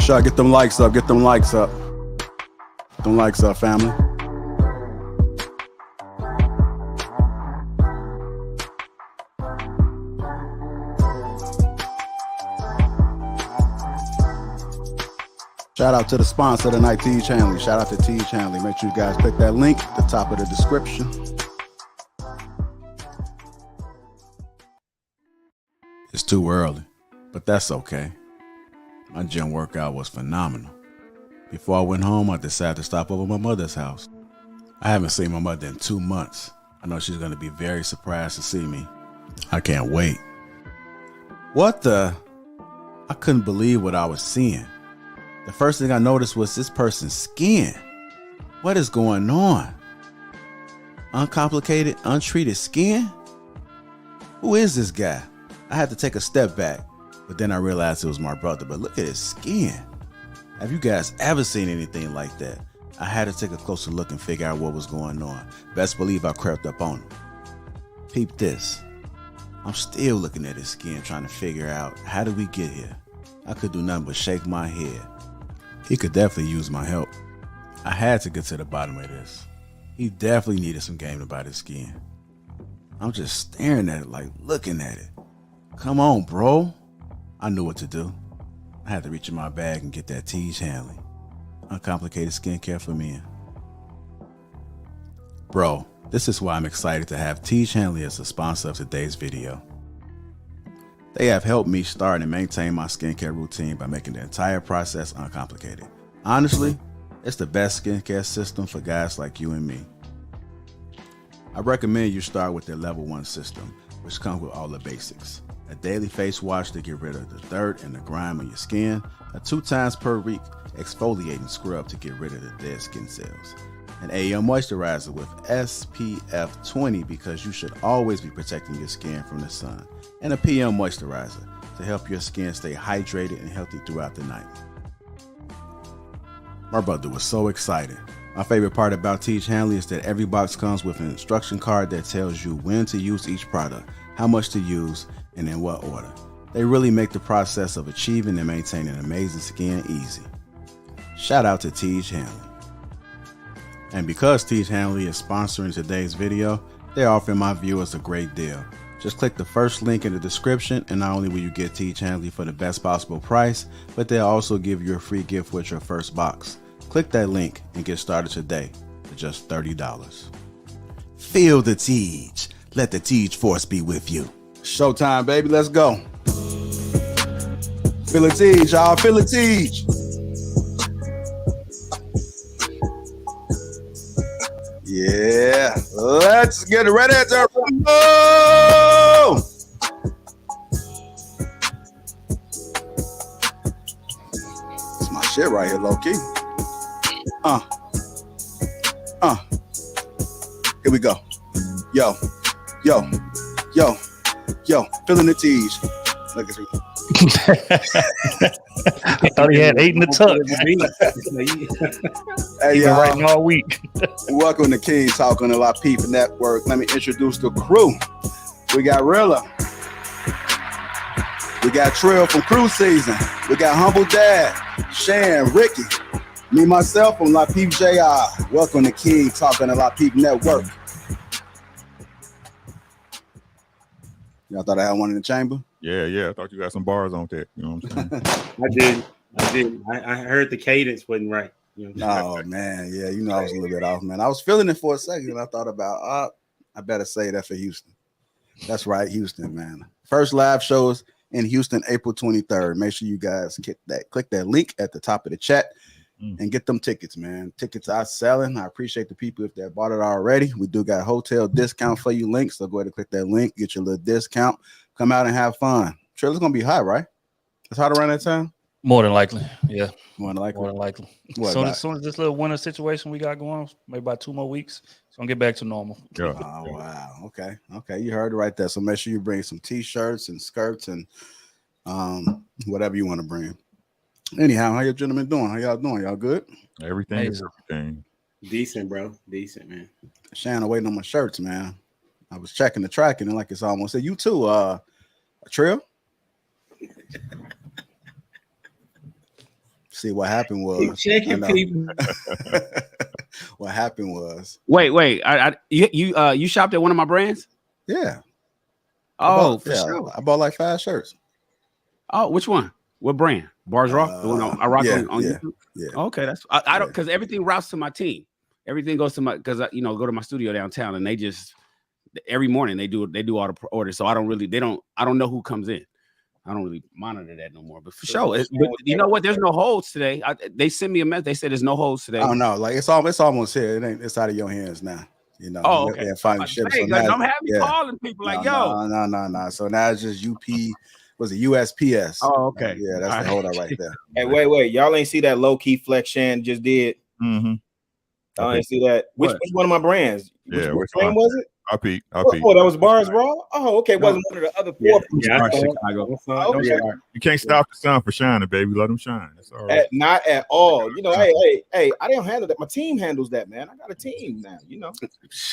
sure I get them likes up. Get them likes up. Get them likes up, family. Shout out to the sponsor tonight, Teach Hanley. Shout out to Teach Hanley. Make sure you guys click that link at the top of the description. It's too early, but that's okay. My gym workout was phenomenal. Before I went home, I decided to stop over at my mother's house. I haven't seen my mother in 2 months. I know she's going to be very surprised to see me. I can't wait. What the? I couldn't believe what I was seeing. The first thing I noticed was this person's skin. What is going on? Uncomplicated, untreated skin? Who is this guy? I had to take a step back, but then I realized it was my brother. But look at his skin. Have you guys ever seen anything like that? I had to take a closer look and figure out what was going on. Best believe I crept up on him. Peep this. I'm still looking at his skin, trying to figure out, how did we get here? I could do nothing but shake my head. He could definitely use my help. I had to get to the bottom of this. He definitely needed some game about his skin. I'm just staring at it, like looking at it. Come on, bro. I knew what to do. I had to reach in my bag and get that Teach Hanley. Uncomplicated skincare for men. Bro, this is why I'm excited to have Teach Hanley as a sponsor of today's video. They have helped me start and maintain my skincare routine by making the entire process uncomplicated. Honestly, it's the best skincare system for guys like you and me. I recommend you start with their level 1 system, which comes with all the basics. A daily face wash to get rid of the dirt and the grime on your skin, a 2 times per week exfoliating scrub to get rid of the dead skin cells, an AM moisturizer with SPF 20 because you should always be protecting your skin from the sun, and a PM moisturizer to help your skin stay hydrated and healthy throughout the night. My brother was so excited. My favorite part about Teach Hanley is that every box comes with an instruction card that tells you when to use each product, how much to use, and in what order. They really make the process of achieving and maintaining amazing skin easy. Shout out to Teach Hanley. And because Teach Hanley is sponsoring today's video, they're offering my viewers a great deal. Just click the first link in the description, and not only will you get Teach Hanley for the best possible price, but they'll also give you a free gift with your first box. Click that link and get started today for just $30. Feel the Teach. Let the Teach force be with you. Showtime, baby. Let's go. Feel the Teach, y'all. Feel the Teach. Yeah. Let's get ready to rumble. It's my shit right here, low key. Here we go. Yo. Feeling the Teach. Look at you. I thought he had 8 in the tuck. Hey, y'all. Writing all week. Welcome to King Talk on the Lapeef Network. Let me introduce the crew. We got Rilla. We got Trill from Crew Season. We got Humble Dad, Shan, Ricky, me, myself, from Lapeef JR. Welcome to King Talk on the Lapeef Network. Y'all thought I had one in the chamber? Yeah. I thought you got some bars on that. You know what I'm saying? I did. I heard the cadence wasn't right. You know? Oh, man. Yeah, you know I was a little bit off, man. I was feeling it for a second, and I thought about, I better say that for Houston. That's right, Houston, man. First live shows in Houston, April 23rd. Make sure you guys click that link at the top of the chat and get them tickets, man. Tickets are selling. I appreciate the people if they bought it already. We do got a hotel discount for you links, so go ahead and click that link, get your little discount. Come out and have fun. Trill, it's going to be hot, right? It's hot around that time? More than likely. Yeah. More than likely. As soon as this little winter situation we got going on, maybe about 2 more weeks, it's going to get back to normal. Yeah. Oh, wow. Okay. You heard it right there. So make sure you bring some T-shirts and skirts and whatever you want to bring. Anyhow, how you gentlemen doing? How y'all doing? Y'all good? Everything is everything. Decent, bro. Decent, man. Shannon waiting on my shirts, man. I was checking the tracking and like it's almost you too, Trill. See, what happened was checking people. What happened was Wait. You shopped at one of my brands? yeah. Oh, for sure. I bought like 5 shirts. Oh, which one? What brand? Bars Raw? The one I rock on YouTube? Yeah. Oh, okay, that's I don't because everything routes to my team. Everything goes to my because I go to my studio downtown and they just every morning they do all the orders. So I don't know who comes in. I don't really monitor that no more. But for sure, but you know what? There's no holds today. They sent me a message. They said there's no holds today. Oh no, like it's almost here. It's out of your hands now. You know. Oh, okay. Yeah, finally shipped. So don't have me calling people like yo. No. So now it's just UP. Was it USPS? Oh, okay. Yeah, that's the holdout right there. Hey, wait. Y'all ain't see that low key flex Shan just did? Mm-hmm. I ain't see that. Which one of my brands? Which brand was it? I peek. Oh, that was Bars Raw? Oh, okay. Wasn't one of the other 4. Yeah, Chicago. You can't stop the sun for shining, baby. Let them shine. That's all right. Not at all. You know, hey, I didn't handle that. My team handles that, man. I got a team now, you know.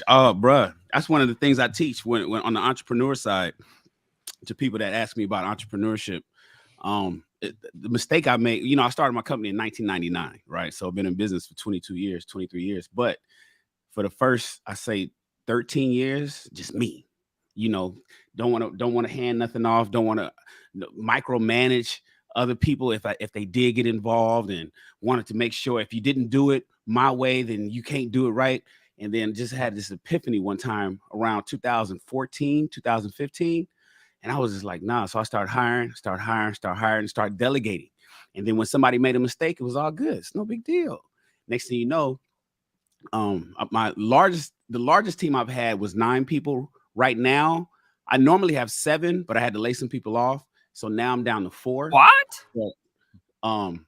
Bruh. That's one of the things I teach when on the entrepreneur side to people that ask me about entrepreneurship. The mistake I made, I started my company in 1999, right? So I've been in business for 23 years. But for the first, I say 13 years, just me, don't want to hand nothing off. Don't want to micromanage other people if they did get involved, and wanted to make sure if you didn't do it my way, then you can't do it right. And then just had this epiphany one time around 2014, 2015. And I was just like, nah. So I started hiring, and start delegating. And then when somebody made a mistake, it was all good. It's no big deal. Next thing you know, the largest team I've had was 9 people. Right now, I normally have 7, but I had to lay some people off. So now I'm down to 4. What?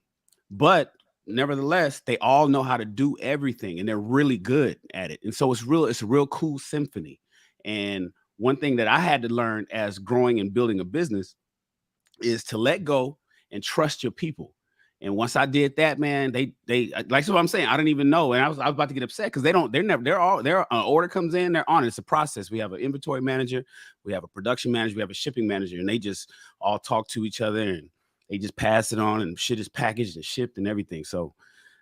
But nevertheless, they all know how to do everything and they're really good at it. And so it's a real cool symphony. And one thing that I had to learn as growing and building a business is to let go and trust your people. And once I did that, man, they like what I'm saying. I didn't even know, and I was about to get upset because their order comes in, they're on it. It's a process. We have an inventory manager, we have a production manager, we have a shipping manager, and they just all talk to each other and they just pass it on, and shit is packaged and shipped and everything. So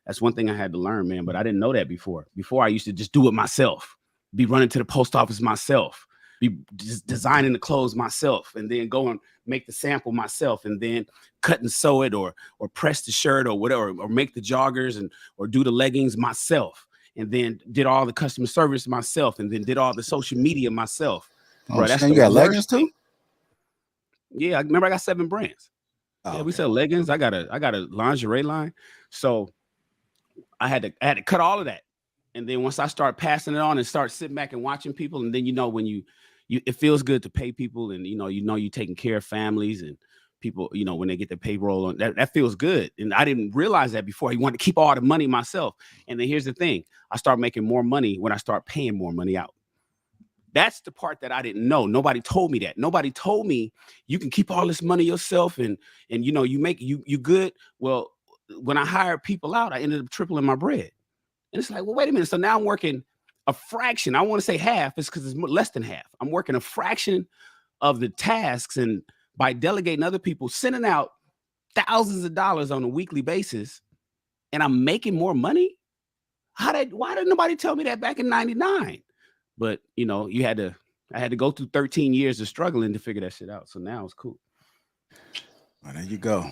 that's one thing I had to learn, man. But I didn't know that before. Before I used to just do it myself, be running to the post office myself, be just designing the clothes myself, and then go and make the sample myself, and then cut and sew it or press the shirt or whatever, or make the joggers or do the leggings myself, and then did all the customer service myself, and then did all the social media myself. Bro, that's you got leggings too? Yeah, I remember I got 7 brands. Oh, yeah, we sell leggings. I got a lingerie line. So I had to cut all of that. And then once I start passing it on and start sitting back and watching people, and then when you it feels good to pay people, and you're taking care of families and people, when they get their payroll on that feels good. And I didn't realize that before. I wanted to keep all the money myself. And then here's the thing. I start making more money when I start paying more money out. That's the part that I didn't know. Nobody told me that. Nobody told me you can keep all this money yourself and you good. Well, when I hired people out, I ended up tripling my bread. And it's like, well, wait a minute. So now I'm working a fraction. I want to say half. It's because it's less than half. I'm working a fraction of the tasks, and by delegating other people, sending out thousands of dollars on a weekly basis, and I'm making more money. Why did nobody tell me that back in '99? But I had to go through 13 years of struggling to figure that shit out. So now it's cool. Well, there you go.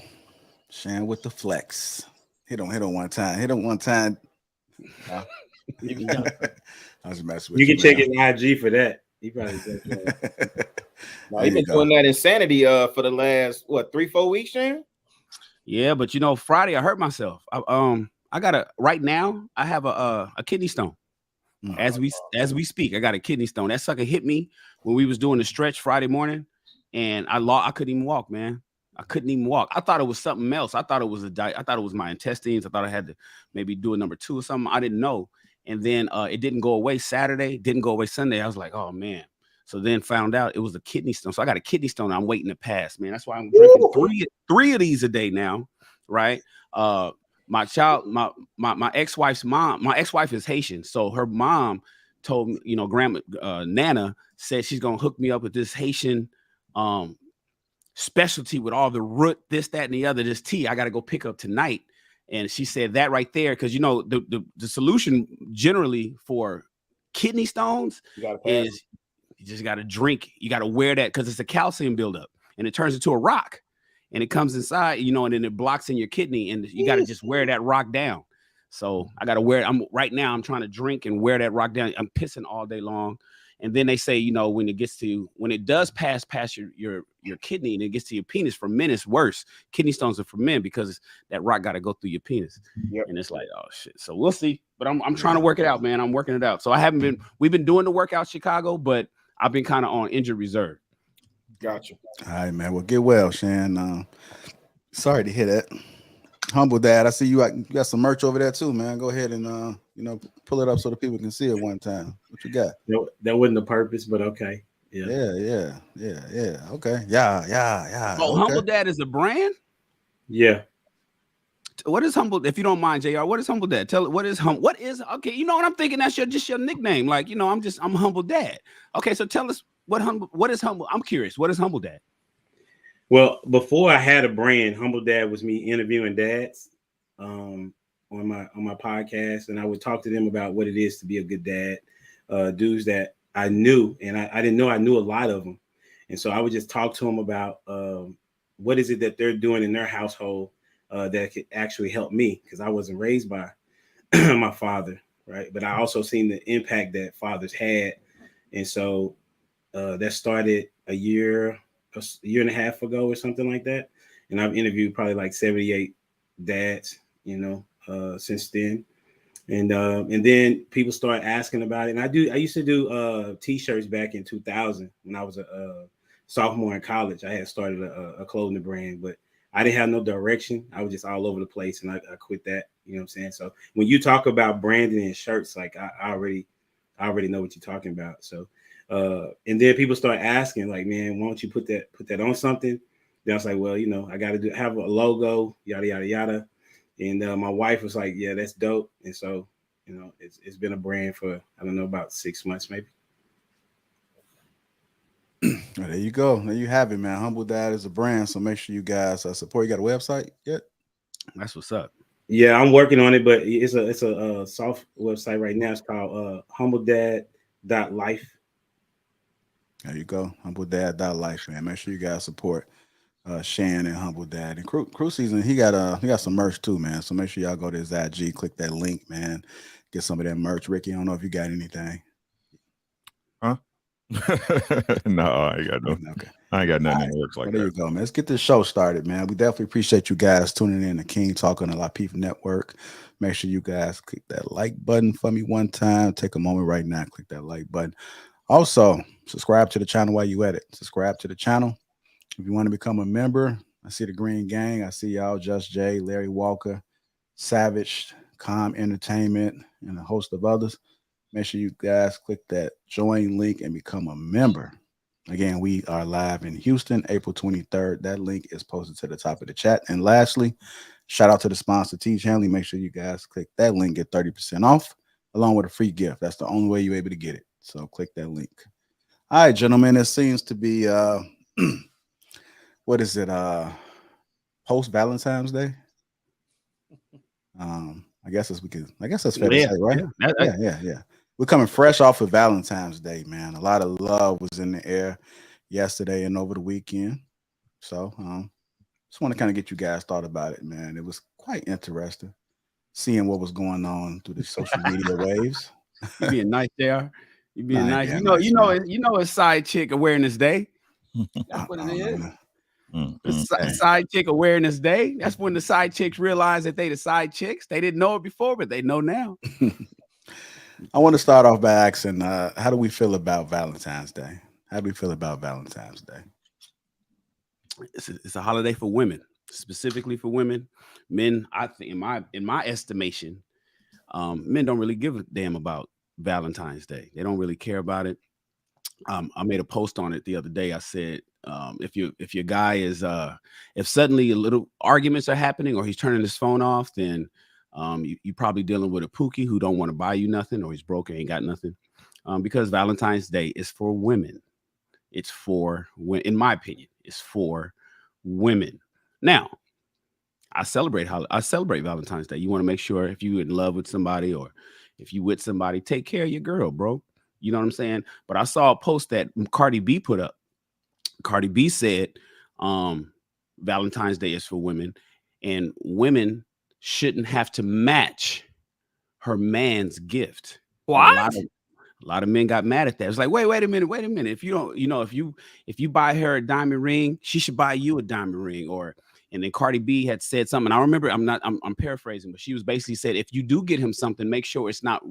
Shan with the flex. Hit on one time. Hit on one time. I was messing with you. You can check his IG for that. He probably he's been doing that insanity for the last 3-4 weeks, Shan? Yeah, but Friday I hurt myself. I got right now I have a kidney stone. As we speak, I got a kidney stone. That sucker hit me when we was doing the stretch Friday morning, and I couldn't even walk, man. I couldn't even walk. I thought it was something else. I thought it was I thought it was my intestines. I thought I had to maybe do a number 2 or something. I didn't know. And then it didn't go away Saturday, didn't go away Sunday. I was like, oh man. So then found out it was a kidney stone. So I got a kidney stone. I'm waiting to pass, man. That's why I'm drinking three of these a day now, right? My ex-wife's mom, my ex-wife is Haitian. So her mom told me, grandma, Nana said she's going to hook me up with this Haitian specialty with all the root, this, that, and the other, this tea I got to go pick up tonight. And she said that right there, because you know the solution generally for kidney stones is you just got to drink. You got to wear that because it's a calcium buildup, and it turns into a rock, and it comes inside, you know, and then it blocks in your kidney, and you got to just wear that rock down. So I got to wear it. I'm trying to drink and wear that rock down. I'm pissing all day long. And then they say, you know, when it does pass your kidney and it gets to your penis, for men it's worse. Kidney stones are for men because that rock got to go through your penis. Yep. And it's like, oh shit. So we'll see. But I'm trying to work it out, man. I'm working it out. So we've been doing the workout Chicago, but I've been kind of on injured reserve. Gotcha. All right, man. Well, get well, Shan. Sorry to hear that. Humble Dad, I see you got some merch over there too, man. Go ahead and you know, pull it up so the people can see it one time. What you got? No, that wasn't the purpose, but okay. Yeah. Okay. Yeah. Oh, okay. Humble Dad is a brand? Yeah. What is Humble? If you don't mind, JR, what is Humble Dad? Tell it. What is okay? You know what I'm thinking? That's just your nickname. Like, you know, I'm Humble Dad. Okay, so tell us what is Humble? I'm curious. What is Humble Dad? Well, before I had a brand, Humble Dad was me interviewing dads on my podcast, and I would talk to them about what it is to be a good dad. Dudes that I knew, and I didn't know I knew a lot of them, and so I would just talk to them about what is it that they're doing in their household that could actually help me, because I wasn't raised by my father, right? But I also seen the impact that fathers had, and so that started a year and a half ago or something like that, and I've interviewed probably like 78 dads, you know, since then, and then people start asking about it. And I used to do t-shirts back in 2000 when I was a sophomore in college. I had started a clothing brand, but I didn't have no direction. I was just all over the place, and I quit that. You know what I'm saying? So when you talk about branding and shirts, like I already know what you're talking about. So. And then people start asking, like, man, why don't you put that on something? Then I was like, well, you know, I got to have a logo, yada yada yada. And my wife was like, yeah, that's dope. And so, you know, it's been a brand for, I don't know, about 6 months maybe. Well, there you go. There you have it, man. Humble Dad is a brand, so make sure you guys support. You got a website yet? That's what's up. Yeah, I'm working on it, but it's a soft website right now. It's called humbledad.life. There you go. HumbleDad.life, man. Make sure you guys support Shan and Humble Dad. And crew season, he got some merch too, man. So make sure y'all go to his IG, click that link, man. Get some of that merch. Ricky, I don't know if you got anything. Huh? No, I ain't got no. Okay. I ain't got nothing that works like that. There you go, man. Let's get this show started, man. We definitely appreciate you guys tuning in to King Talk on the Lapeef Network. Make sure you guys click that like button for me one time. Take a moment right now. Click that like button. Also, subscribe to the channel while you at it. Subscribe to the channel. If you want to become a member, I see the Green Gang. I see y'all, Just Jay, Larry Walker, Savage, Calm Entertainment, and a host of others. Make sure you guys click that join link and become a member. Again, we are live in Houston, April 23rd. That link is posted to the top of the chat. And lastly, shout out to the sponsor, T Hanley. Make sure you guys click that link, get 30% off, along with a free gift. That's the only way you're able to get it. So click that link. All right, gentlemen, it seems to be what is it? Post Valentine's Day. I guess that's fair to say, right? Yeah. We're coming fresh off of Valentine's Day, man. A lot of love was in the air yesterday and over the weekend. So just want to kind of get you guys thought about it, man. It was quite interesting seeing what was going on through the social media waves. You being nice there. You being nice. You know it's Side Chick Awareness Day. That's what it is. It's Side Chick Awareness Day. That's when the side chicks realize that they the side chicks. They didn't know it before, but they know now. I want to start off by asking, how do we feel about Valentine's Day? How do we feel about Valentine's Day? It's a holiday for women, specifically for women. Men, I think, in my estimation, men don't really give a damn about Valentine's Day. They don't really care about it. I made a post on it the other day. I said, if your guy is if suddenly a little arguments are happening or he's turning his phone off, then you probably dealing with a pookie who don't want to buy you nothing, or he's broke and ain't got nothing. Because Valentine's Day is for women. It's for, in my opinion, it's for women. Now, I celebrate Valentine's Day. You want to make sure if you're in love with somebody or if you with somebody, take care of your girl, bro. You know what I'm saying? But I saw a post that Cardi B put up. Cardi B said, Valentine's Day is for women, and women shouldn't have to match her man's gift. What? A lot of men got mad at that. It's like, wait a minute. If you don't, if you buy her a diamond ring, she should buy you a diamond ring. And then Cardi B had said something. I remember, I'm paraphrasing, but she was basically said, if you do get him something, make sure it's not,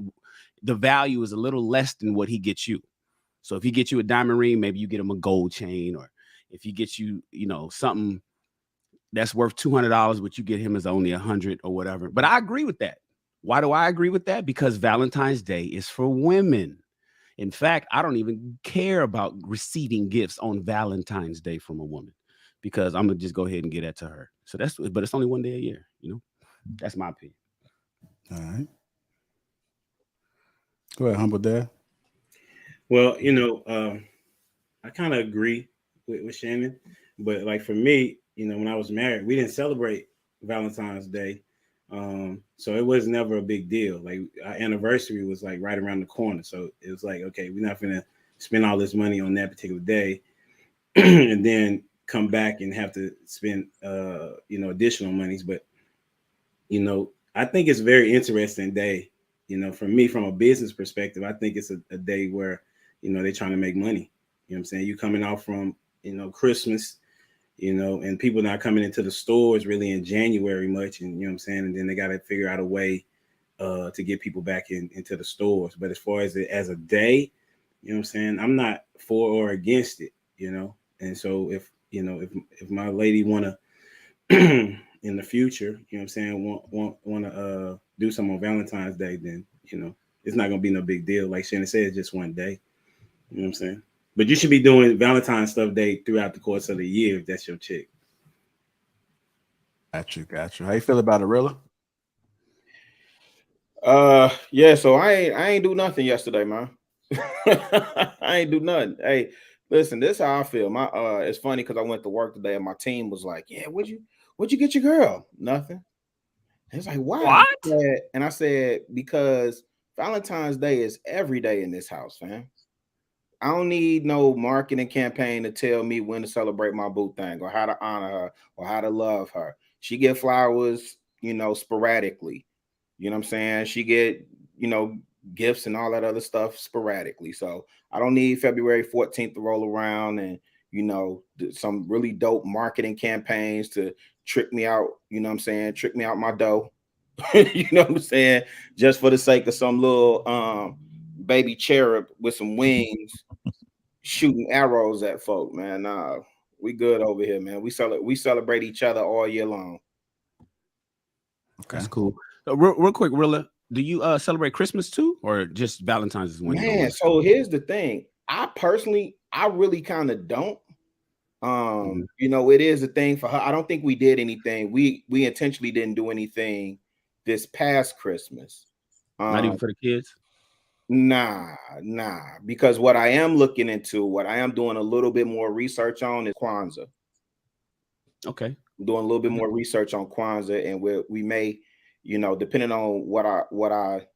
the value is a little less than what he gets you. So if he gets you a diamond ring, maybe you get him a gold chain, or if he gets you, something that's worth $200, what you get him is only $100 or whatever. But I agree with that. Why do I agree with that? Because Valentine's Day is for women. In fact, I don't even care about receiving gifts on Valentine's Day from a woman, because I'm gonna just go ahead and get that to her. So but it's only one day a year, That's my opinion. All right. Go ahead, Humble Dad. Well, I kind of agree with Shannon, but like for me, when I was married, we didn't celebrate Valentine's Day. So it was never a big deal. Like our anniversary was like right around the corner. So it was like, okay, we're not gonna spend all this money on that particular day and then come back and have to spend additional monies. But I think it's a very interesting day. For me, from a business perspective, I think it's a day where they're trying to make money. You know what I'm saying? You coming out from Christmas, and people not coming into the stores really in January much, and you know what I'm saying, and then they got to figure out a way to get people back into the stores. But as far as a day, you know what I'm saying, I'm not for or against it, And so if my lady wanna in the future, you know what I'm saying, want to do something on Valentine's Day, then it's not gonna be no big deal. Like Shannon said, it's just one day. You know what I'm saying? But you should be doing Valentine's stuff day throughout the course of the year if that's your chick. Got you. How you feel about Arilla? Yeah, so I ain't do nothing yesterday, man. I ain't do nothing. Hey, listen, this is how I feel. It's funny because I went to work today and my team was like, yeah, what'd you get your girl? Nothing. It's like, why? What? And I said, because Valentine's Day is every day in this house, fam. I don't need no marketing campaign to tell me when to celebrate my boo thing or how to honor her or how to love her. She get flowers, sporadically. You know what I'm saying? She get, gifts and all that other stuff sporadically. So I don't need February 14th to roll around and, some really dope marketing campaigns to trick me out, trick me out my dough. You know what I'm saying? Just for the sake of some little baby cherub with some wings shooting arrows at folk, man. Nah, we good over here, man. We celebrate each other all year long. Okay, that's cool. Real quick, Rilla, do you celebrate Christmas too, or just Valentine's is when? Man, so here's the thing. I really kind of don't. It is a thing for her. I don't think we did anything. We intentionally didn't do anything this past Christmas. Not even for the kids? Nah, because what I am looking into, what I am doing a little bit more research on is Kwanzaa. Okay. I'm doing a little bit more research on Kwanzaa, and we may, depending on what I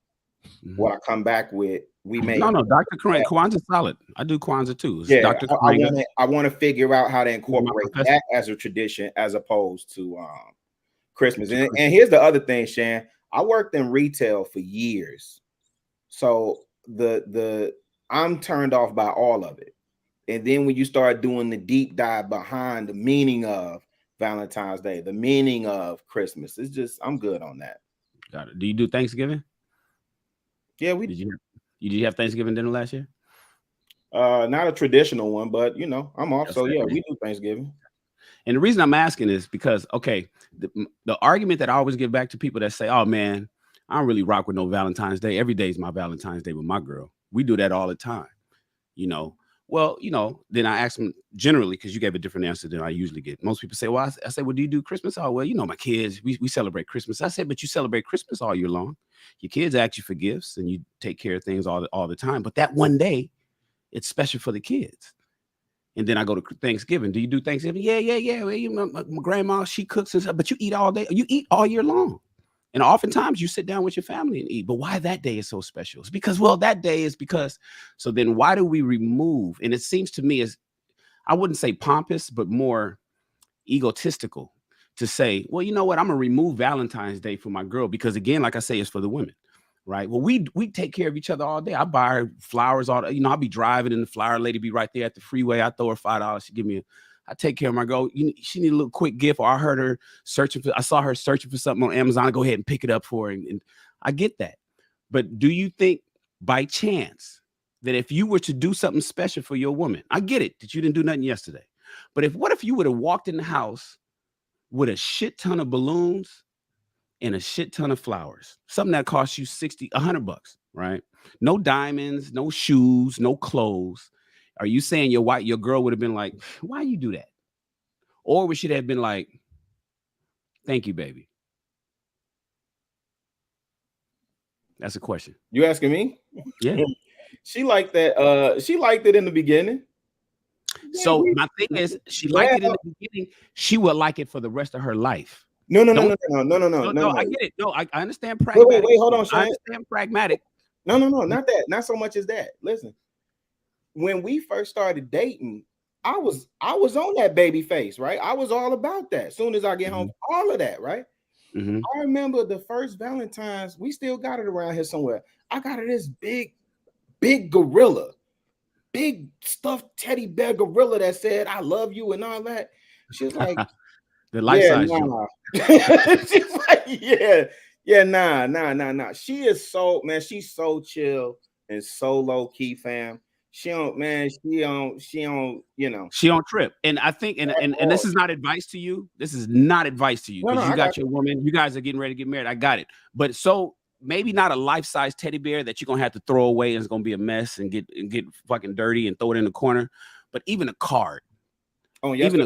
come back with, we may. No, Dr. Kareem, Kwanzaa's solid. I do Kwanzaa too. Yeah, Dr. I want to figure out how to incorporate that as a tradition as opposed to Christmas. And here's the other thing, Shan. I worked in retail for years. So I'm turned off by all of it. And then when you start doing the deep dive behind the meaning of Valentine's Day, the meaning of Christmas, it's just, I'm good on that. Got it. Do you do Thanksgiving? Yeah, Did you have Thanksgiving dinner last year? Not a traditional one, but I'm off. So yeah, we do Thanksgiving. And the reason I'm asking is because, okay, the argument that I always give back to people that say, oh man, I don't really rock with no Valentine's Day. Every day is my Valentine's Day with my girl. We do that all the time, Well, then I ask them generally, because you gave a different answer than I usually get. Most people say, well, I say, well, do you do Christmas? Oh, well, my kids, we celebrate Christmas. I said, but you celebrate Christmas all year long. Your kids ask you for gifts and you take care of things all the time. But that one day, it's special for the kids. And then I go to Thanksgiving. Do you do Thanksgiving? Yeah. Well, my grandma, she cooks and stuff, but you eat all day. You eat all year long. And oftentimes you sit down with your family and eat. But why that day is so special? It's because, well, that day is because. So then why do we remove? And it seems to me as, I wouldn't say pompous, but more egotistical to say, well, you know what? I'm going to remove Valentine's Day for my girl because, again, like I say, it's for the women. Right. Well, we take care of each other all day. I buy her flowers all day. I'll be driving and the flower lady be right there at the freeway. I throw her $5. She give me I take care of my girl. She need a little quick gift, or I heard her I saw her searching for something on Amazon. I go ahead and pick it up for her. And I get that. But do you think by chance that if you were to do something special for your woman, I get it that you didn't do nothing yesterday. But what if you would have walked in the house with a shit ton of balloons and a shit ton of flowers, something that costs you $100, right? No diamonds, no shoes, no clothes. Are you saying your girl would have been like, why you do that? Or would she have been like, thank you, baby? That's a question. You asking me? Yeah. She liked that. She liked it in the beginning. So my thing is, she liked it in the beginning. She would like it for the rest of her life. No. I get it. No, I understand pragmatic. Wait, hold on, Shane. I understand pragmatic. No, not that. Not so much as that. Listen, when we first started dating, I was on that baby face, right? I was all about that. As soon as I get home, all of that, right? Mm-hmm. I remember the first Valentine's, we still got it around here somewhere. I got her this big gorilla, big stuffed teddy bear gorilla that said, I love you and all that. She was like, the life size. Nah. She's like, nah. She is so, man, she's so chill and so low key, fam. She don't trip. And I think, and this is not advice to you. This is not advice to you because you got your woman. You guys are getting ready to get married. I got it. But so maybe not a life-size teddy bear that you're gonna have to throw away and it's gonna be a mess and get fucking dirty and throw it in the corner. But even a card. Oh, even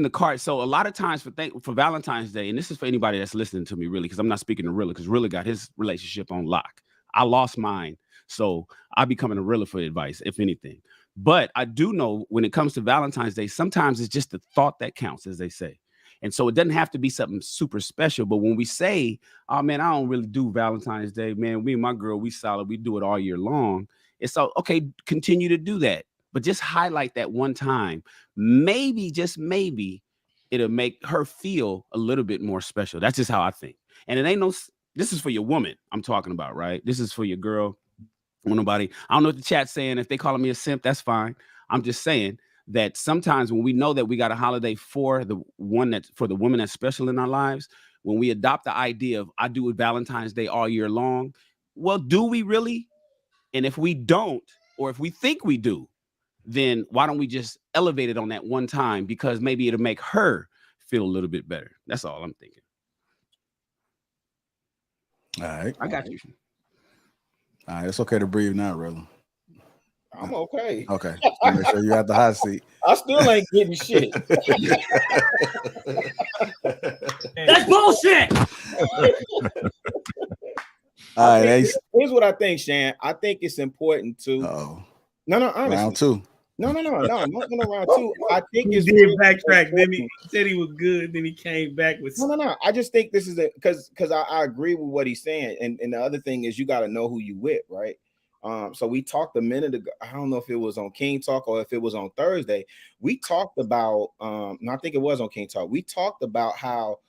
the card. So a lot of times for Valentine's Day, and this is for anybody that's listening to me really, because I'm not speaking to Rilla, because Rilla got his relationship on lock. I lost mine. So I'll be coming to Rilla for advice, if anything. But I do know when it comes to Valentine's Day, sometimes it's just the thought that counts, as they say. And so it doesn't have to be something super special. But when we say, oh, man, I don't really do Valentine's Day, man, me and my girl, we solid. We do it all year long. It's so, okay, continue to do that. But just highlight that one time. Maybe, just maybe, it'll make her feel a little bit more special. That's just how I think. And it ain't this is for your woman I'm talking about, right? This is for your girl. Nobody, I don't know what the chat's saying. If they calling me a simp, that's fine. I'm just saying that sometimes when we know that we got a holiday for the woman that's special in our lives, when we adopt the idea of I do Valentine's Day all year long, well, do we really? And if we don't, or if we think we do, then why don't we just elevate it on that one time? Because maybe it'll make her feel a little bit better. That's all I'm thinking. All right. I got you. All right, it's okay to breathe now, Rilla. I'm okay. Okay. Make sure you have the hot seat. I still ain't getting shit. That's bullshit. All right. Here's what I think, Shan. I think it's important to. No, honestly. Round two. No. I'm not gonna round two. I think he it's did backtrack. Then he said he was good. Then he came back with no. I just think this is because I agree with what he's saying. And the other thing is you got to know who you with, right? So we talked a minute ago. I don't know if it was on King Talk or if it was on Thursday. We talked about no, I think it was on King Talk. We talked about how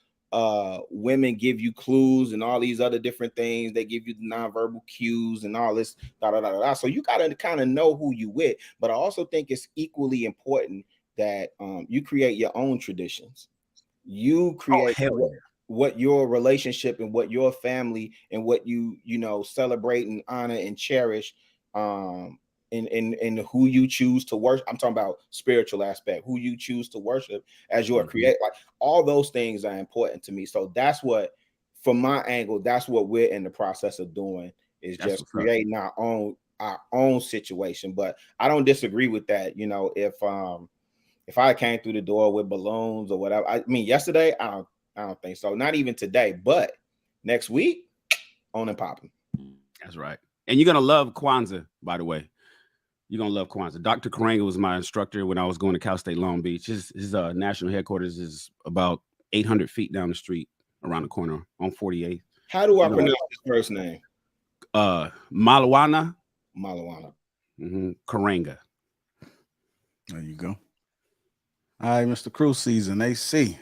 women give you clues and all these other different things. They give you the nonverbal cues and all this So you got to kind of know who you with. But I also think it's equally important that you create your own traditions. You create what your relationship and what your family and what you celebrate and honor and cherish in who you choose to worship. I'm talking about spiritual aspect, who you choose to worship as your creator. Like all those things are important to me. So that's what, from my angle, that's what we're in the process of doing, is just creating our own situation. But I don't disagree with that. If I came through the door with balloons or whatever, I mean, yesterday, I don't think so. Not even today, but next week, on and popping. That's right. And you're gonna love Kwanzaa, by the way. You're gonna love Kwanzaa. Dr. Karanga was my instructor when I was going to Cal State Long Beach. His national headquarters is about 800 feet down the street, around the corner on 48th. How do I pronounce his first name? Malawana. Karanga. There you go. All right, Mr. Cruise season, AC.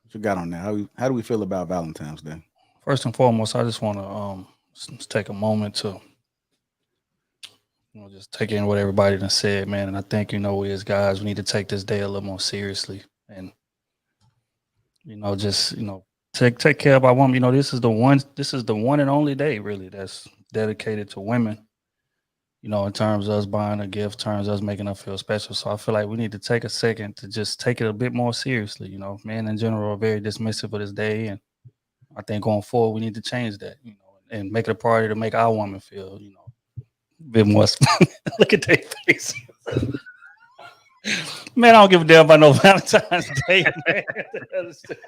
What you got on there? How do we feel about Valentine's Day? First and foremost, I just want to take a moment to just take in what everybody done said, man. And I think, we as guys, we need to take this day a little more seriously and, just, take care of our woman. This is the one and only day really that's dedicated to women, in terms of us buying a gift, terms of us making her feel special. So I feel like we need to take a second to just take it a bit more seriously. Men in general are very dismissive of this day. And I think going forward, we need to change that, and make it a priority to make our woman feel, a bit more. Look at their face. Man, I don't give a damn about no Valentine's Day, man.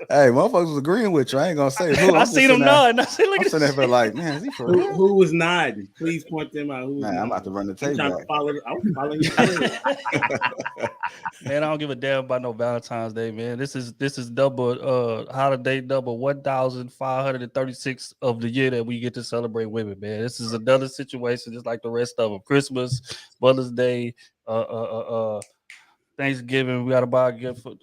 Hey, motherfuckers was agreeing with you. I ain't gonna say who. I see them nodding. I see, look I'm at sitting there like, man, is he for real? Who was nodding? Please point them out. Man, I'm about to run the tape back. I was following you. Man, I don't give a damn about no Valentine's Day, man. This is double holiday double 1,536 of the year that we get to celebrate women, man. This is another situation just like the rest of them. Christmas, Mother's Day, Thanksgiving, we gotta buy a gift for.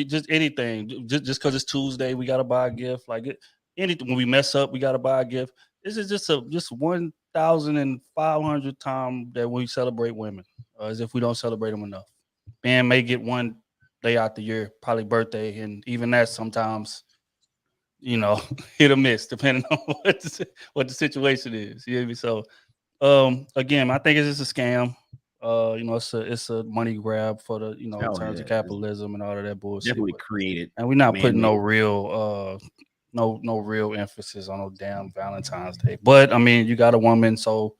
Just anything. Just because it's Tuesday, we gotta buy a gift. Like anything. When we mess up, we gotta buy a gift. This is just 1,500 times that we celebrate women, as if we don't celebrate them enough. Man may get one day out the year, probably birthday, and even that sometimes, hit or miss depending on what the situation is. You hear me? So, again, I think it's just a scam. It's a money grab for the, in terms of capitalism and all of that bullshit. Definitely created. And we're not putting no real emphasis on no damn Valentine's Day. But you got a woman, so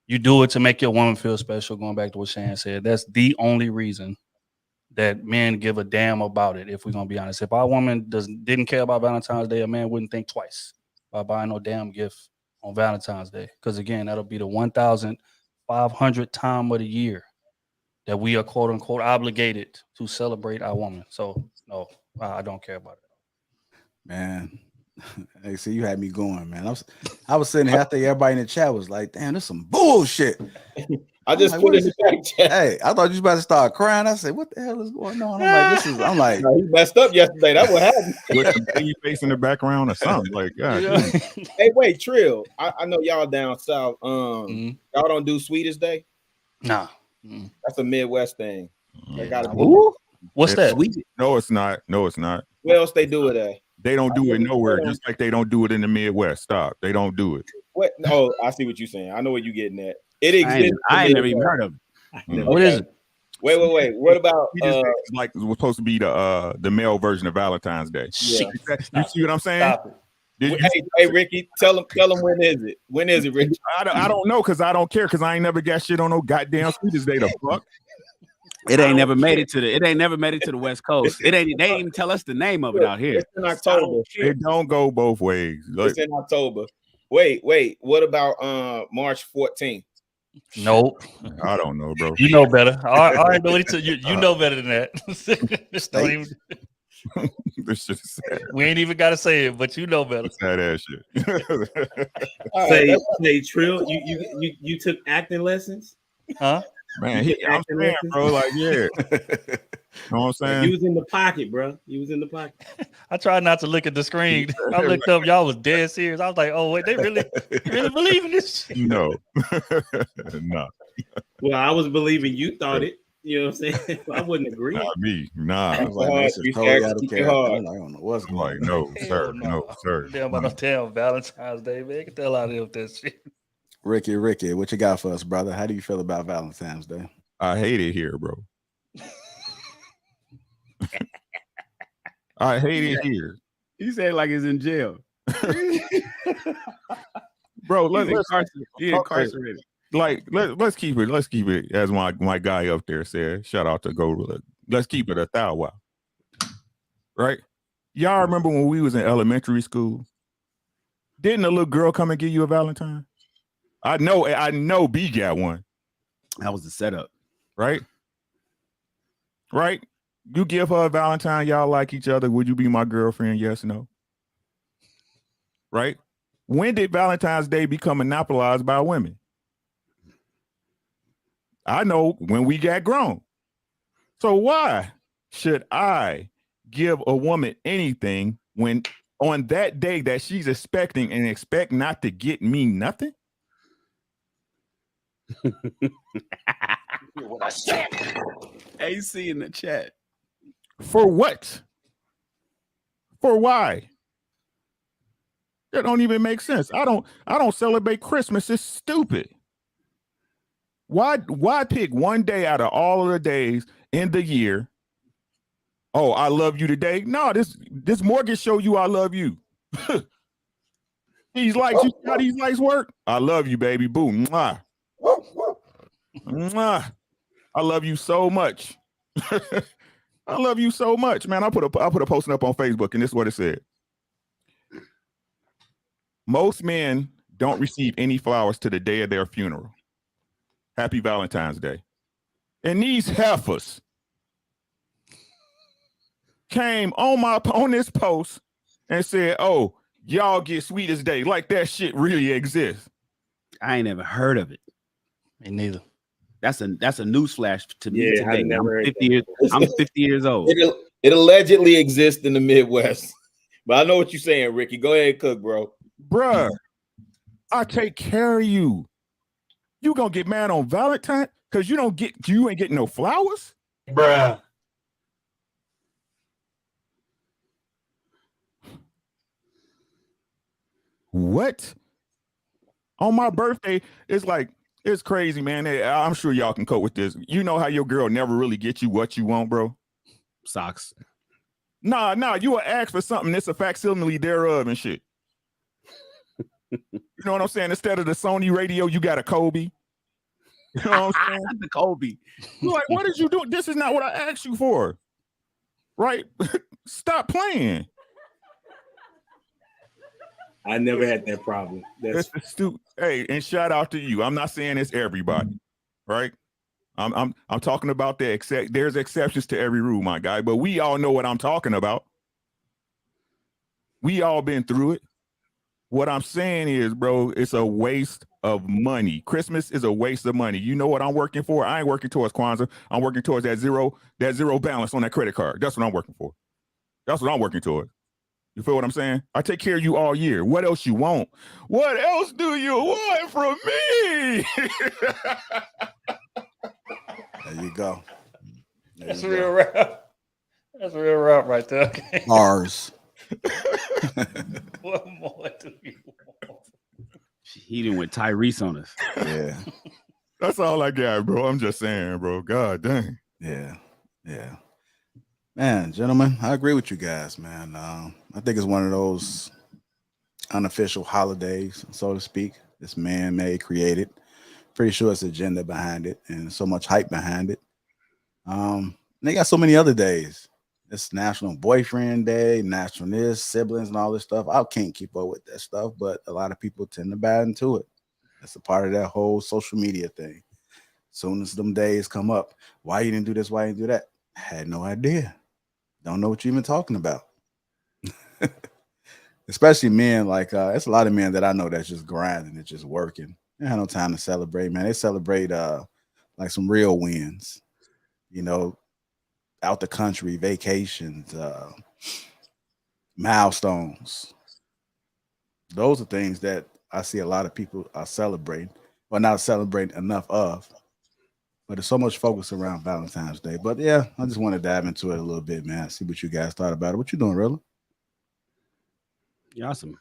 you do it to make your woman feel special. Going back to what Shan said, that's the only reason that men give a damn about it. If we're gonna be honest, if our woman didn't care about Valentine's Day, a man wouldn't think twice about buying no damn gift on Valentine's Day. Because again, that'll be the 1,500th time of the year that we are quote unquote obligated to celebrate our woman. So no, I don't care about it. Man, hey, see, you had me going, man. I was sitting here. I think everybody in the chat was like, "Damn, this some bullshit." I just put it in the back chat. Hey, I thought you was about to start crying. I said, "What the hell is going on?" I'm like, no, he messed up yesterday. That's what happened. With the baby face in the background or something like that. Yeah. Hey, wait, Trill. I know y'all down south. Y'all don't do Sweetest Day. Nah, that's a Midwest thing. They gotta be. What's that? No, it's not. No, it's not. Where else they do it at? They don't do it nowhere, just like they don't do it in the Midwest. Stop. They don't do it. What? Oh, I see what you're saying. I know what you're getting at. It exists. I ain't never even heard of it. What is it? Wait. What about like it was supposed to be the male version of Valentine's Day? Yeah. You see what I'm saying? Stop it. Hey, Ricky, tell them when is it? When is it, Ricky? I don't know because I don't care because I ain't never got shit on no goddamn Sweetest Day. The fuck. It ain't never made it to the West Coast. They didn't even tell us the name of it out here. It's in October. It don't go both ways. It's in October. Wait. What about March 14th? Nope. I don't know, bro. You know better. All right, you know better than that. Just don't even. This shit is sad. We ain't even got to say it, but you know better. Sad ass shit. Say, Trill, you took acting lessons? Huh? Man, I'm saying, bro, like, yeah. You know what I'm saying? You was in the pocket, bro. You was in the pocket. I tried not to look at the screen. I looked up, y'all was dead serious. I was like, oh, wait, they really believe in this shit? No. No. Well, I was believing you thought it. You know what I'm saying? I wouldn't agree. Not me. Nah. I was like, this is totally out of character. I don't know what's going on. Like, no, sir. No, sir. Damn about no damn Valentine's Day, man. Get the hell out of here with that shit. Ricky, what you got for us, brother? How do you feel about Valentine's Day? I hate it here, bro. I hate it here. You say it like it's in jail. Bro, let's incarcerated. Like, let's keep it as my guy up there said. Shout out to Go. Let's keep it a thou wow. Right? Y'all remember when we was in elementary school? Didn't a little girl come and give you a Valentine? I know B got one. That was the setup. right? Right? You give her a Valentine, y'all like each other. Would you be my girlfriend? Yes, no. Right? When did Valentine's Day become monopolized by women? I know, when we got grown. So why should I give a woman anything when on that day that she's expecting and expect not to get me nothing? What I said. AC in the chat. For what? For why? That don't even make sense. I don't celebrate Christmas. It's stupid. Why pick one day out of all of the days in the year? Oh, I love you today. No, this mortgage show you I love you. These lights, you see how these lights work? I love you, baby. Boom. Mwah. Mwah. I love you so much. I love you so much, man. I put a posting up on Facebook, and this is what it said. Most men don't receive any flowers to the day of their funeral. Happy Valentine's Day. And these heifers came on this post and said, "Oh, y'all get Sweetest Day." Like that shit really exists. I ain't never heard of it. Me neither. That's a newsflash to me Yeah, today. never heard I'm 50 years old. It allegedly exists in the Midwest, but I know what you're saying, Ricky. Go ahead and cook, bro. Bruh, I take care of you. You gonna get mad on Valentine because you ain't getting no flowers? Bruh. What? On my birthday, it's crazy, man. I'm sure y'all can cope with this. You know how your girl never really gets you what you want, bro? Socks. Nah, you will ask for something that's a facsimile thereof and shit. You know what I'm saying? Instead of the Sony radio, you got a Kobe. You know what I'm saying? The Kobe. You're like, what did you do? This is not what I asked you for. Right? Stop playing. I never had that problem. That's stupid. Hey, and shout out to you. I'm not saying it's everybody, right? I'm talking about there's exceptions to every rule, my guy, but we all know what I'm talking about. We all been through it. What I'm saying is, bro, it's a waste of money. Christmas is a waste of money. You know what I'm working for? I ain't working towards Kwanzaa. I'm working towards that zero balance on that credit card. That's what I'm working for. That's what I'm working towards. You feel what I'm saying? I take care of you all year. What else you want? What else do you want from me? There you go. That's real rap. That's real rap right there. Okay. Bars. What more do you want? He didn't with Tyrese on us. Yeah. That's all I got, bro. I'm just saying, bro. God dang. Yeah. Man, gentlemen, I agree with you guys, man. I think it's one of those unofficial holidays, so to speak. It's man-made, created. Pretty sure it's agenda behind it and so much hype behind it. They got so many other days. It's National Boyfriend Day, National this, siblings, and all this stuff. I can't keep up with that stuff, but a lot of people tend to buy into it. That's a part of that whole social media thing. Soon as them days come up, why you didn't do this, why you didn't do that? Had no idea. Don't know what you're even talking about. Especially men, like it's a lot of men that I know that's just grinding, it's just working. They have no time to celebrate, man. They celebrate like some real wins, you know, out the country, vacations, milestones. Those are things that I see a lot of people are celebrating, or not celebrating enough of. But there's so much focus around Valentine's Day. But yeah, I just want to dive into it a little bit, man. See what you guys thought about it. What you doing, Rilla? You awesome.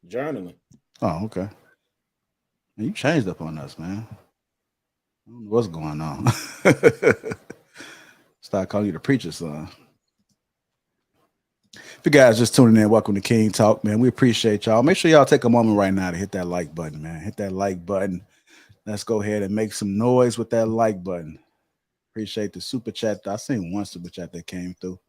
Journaling. Oh, okay. Man, you changed up on us, man. I don't know what's going on. Start calling you the preacher's son. If you guys just tuning in, welcome to King Talk, man. We appreciate y'all. Make sure y'all take a moment right now to hit that like button, man. Hit that like button. Let's go ahead and make some noise with that like button. Appreciate the super chat. I seen one super chat that came through.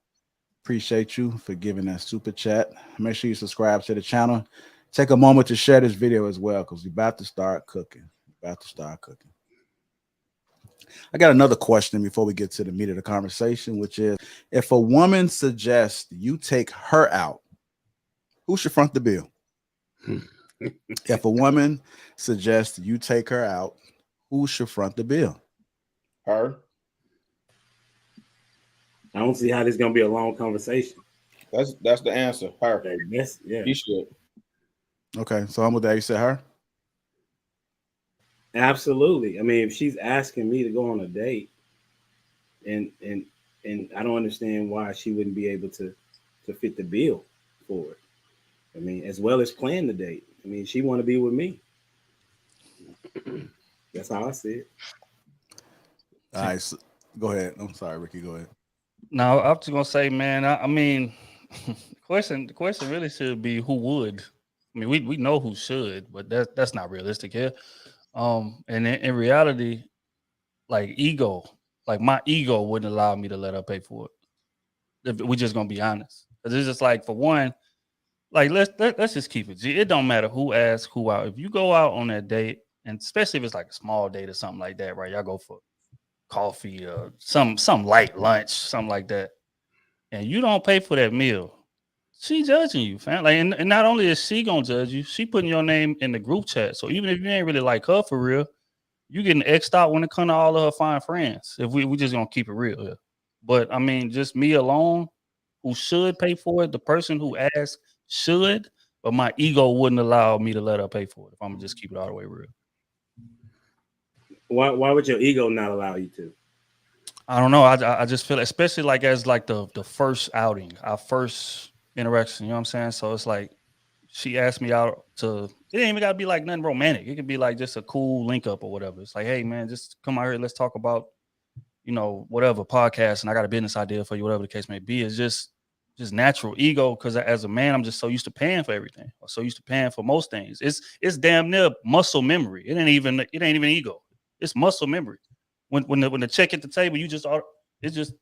Appreciate you for giving that super chat. Make sure you subscribe to the channel. Take a moment to share this video as well, because we're about to start cooking. I got another question before we get to the meat of the conversation, which is if a woman suggests you take her out, who should front the bill? If a woman suggests you take her out, who should front the bill? Her. I don't see how this is gonna be a long conversation. That's the answer. Her. Yes, yeah. You should. Okay, so I'm with that. You said her? Absolutely. I mean, if she's asking me to go on a date, and I don't understand why she wouldn't be able to fit the bill for it. I mean, as well as plan the date. I mean, she want to be with me. That's how I see it. All right, so go ahead. I'm sorry, Ricky. Go ahead. No, I'm just gonna say, man. I mean, the question really should be who would. I mean, we know who should, but that's not realistic here. And in reality, like ego, like my ego wouldn't allow me to let her pay for it. If we just gonna be honest, because it's just like for one, like let's just keep it. It don't matter who asks who out. If you go out on that date, and especially if it's like a small date or something like that, right? Y'all go for coffee or some light lunch, something like that, and you don't pay for that meal, she judging you, fam. Like, and not only is she gonna judge you, she putting your name in the group chat. So even if you ain't really like her for real, you getting X'd out when it comes to all of her fine friends. If we just gonna keep it real here. But I mean, just me alone, who should pay for it, the person who asked should, but my ego wouldn't allow me to let her pay for it if I'm gonna just keep it all the way real. Why would your ego not allow you to? I don't know. I just feel, especially like as like the first outing, our first interaction, you know what I'm saying? So it's like she asked me out to, it ain't even gotta be like nothing romantic. It could be like just a cool link up or whatever. It's like, hey man, just come out here, let's talk about, you know, whatever podcast, and I got a business idea for you, whatever the case may be. It's just natural ego, because as a man, I'm just so used to paying for everything, or so used to paying for most things. It's damn near muscle memory. It ain't even ego. It's muscle memory. When the check at the table, you just it's just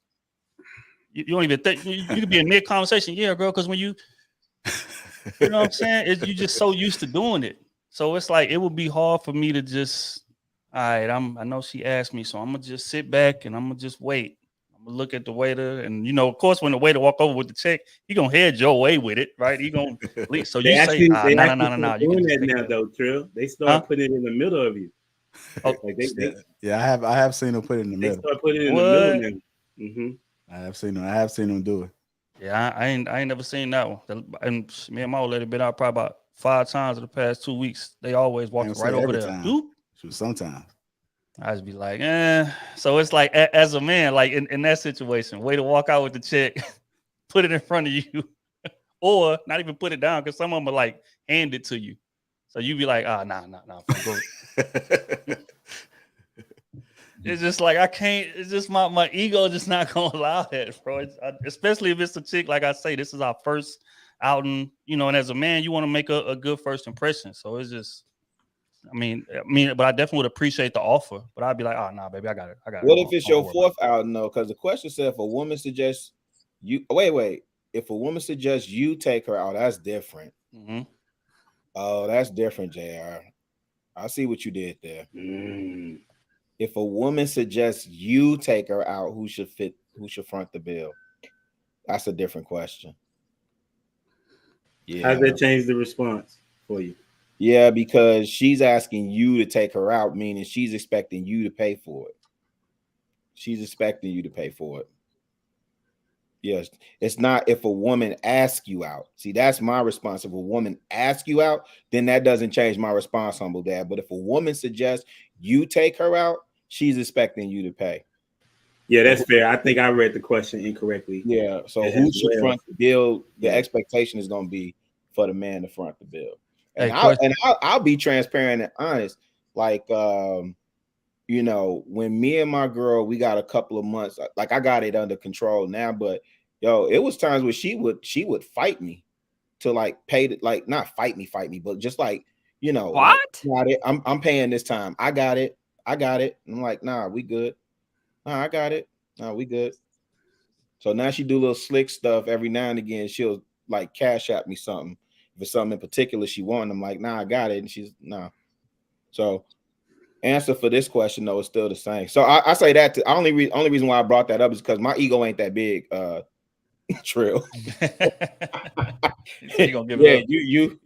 you don't even think you could be in mid conversation, yeah, girl, because when you know what I'm saying, you just so used to doing it. So it's like it would be hard for me to just, all right, I know she asked me, so I'm gonna just sit back and I'm gonna just wait. I'm gonna look at the waiter, and you know, of course, when the waiter walk over with the check, he gonna head your way with it, right? He gonna leave. So you say, no. Doing that now, though, Trill. They start putting it in the middle of you. Oh, like I have seen them put it in the middle. They start putting it in the middle now. Mm-hmm. I have seen them do it. Yeah, I ain't never seen that one. And me and my old lady been out probably about 5 times in the past 2 weeks. They always walk right over there. Sometimes I just be like, So it's like as a man, like in that situation, way to walk out with the check, put it in front of you, or not even put it down, because some of them are like hand it to you. So you be like, nah. It's just like I can't. It's just my ego just not gonna allow that, bro. Especially if it's a chick. Like I say, this is our first outing, you know. And as a man, you want to make a good first impression. So it's just, I mean, but I definitely would appreciate the offer. But I'd be like, nah, baby, I got it. What if it's your fourth outing though? Because the question said if a woman suggests you. Wait. If a woman suggests you take her out, that's different. Mm-hmm. Oh, that's different, JR. I see what you did there. If a woman suggests you take her out, who should front the bill? That's a different question. Yeah. How does that change the response for you? Yeah, because she's asking you to take her out, meaning she's expecting you to pay for it. She's expecting you to pay for it. Yes, it's not if a woman asks you out. See, that's my response. If a woman asks you out, then that doesn't change my response, humble dad. But if a woman suggests you take her out, she's expecting you to pay. Yeah, that's fair. I think I read the question incorrectly. Yeah. So who should front the bill? The expectation is going to be for the man to front the bill. And I'll be transparent and honest. Like, you know, when me and my girl, we got a couple of months, like I got it under control now, but yo, it was times where she would fight me to like pay it, like not fight me, but just like, you know, what? Like, I'm paying this time. I got it. And I'm like, nah, we good. Nah, I got it. Nah, we good. So now she do little slick stuff every now and again. She'll like cash at me something. If it's something in particular she wants, I'm like, nah, I got it. And she's nah. So answer for this question though is still the same. So I say that only reason why I brought that up is because my ego ain't that big. Trill. You gonna give it up. You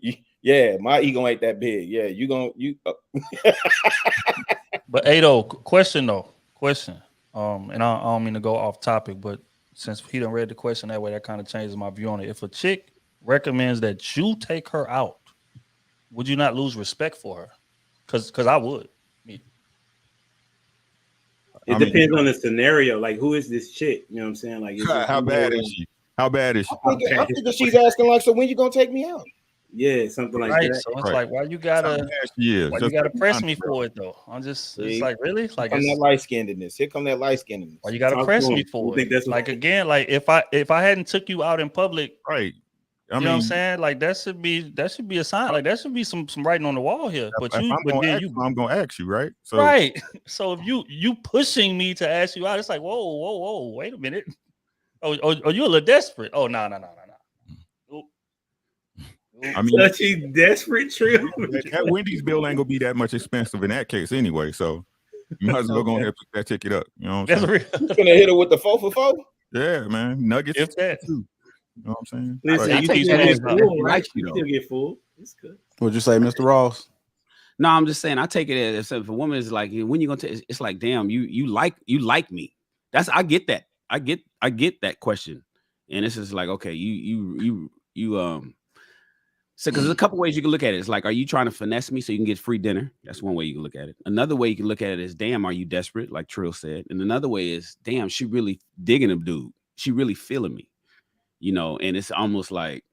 yeah, my ego ain't that big. Yeah, you gonna But Ado, question. And I don't mean to go off topic, but since he done read the question that way, that kind of changes my view on it. If a chick recommends that you take her out, would you not lose respect for her? Because I would. It depends on the scenario. Like, who is this chick? You know what I'm saying? Like, how bad is she? How bad is she? I think she's asking like, so when you gonna take me out? Yeah, something like right, that. So it's like, why you gotta press me for it though? It's like, really? Like, Here come that light skinnedness. Here come that light skinnedness. Why you gotta press me for it? Like, again, like if I hadn't took you out in public, right? You know what I'm saying? Like that should be a sign. Like that should be some writing on the wall here. But I'm gonna ask you, right? So right. So if you pushing me to ask you out, it's like, whoa, wait a minute. Oh, you're a little desperate. Oh, no. I mean, so she's desperate, Trill. That Wendy's bill ain't gonna be that much expensive in that case anyway. So you might as well go ahead and pick that ticket up. You know what I'm saying? You gonna hit her with the 4 for 4? Yeah, man. Nuggets. If that. You know what I'm saying? Listen, right. you still get full. It's good. What'd you say, Mr. Ross? No, I'm just saying I take it as if a woman is like, when you gonna take, it's like, damn, you like me. I get that. I get that question. And it's just like, okay, so because there's a couple ways you can look at it. It's like, are you trying to finesse me so you can get free dinner? That's one way you can look at it. Another way you can look at it is, damn, are you desperate? Like Trill said. And another way is, damn, she really digging him, dude. She really feeling me, you know. And it's almost like,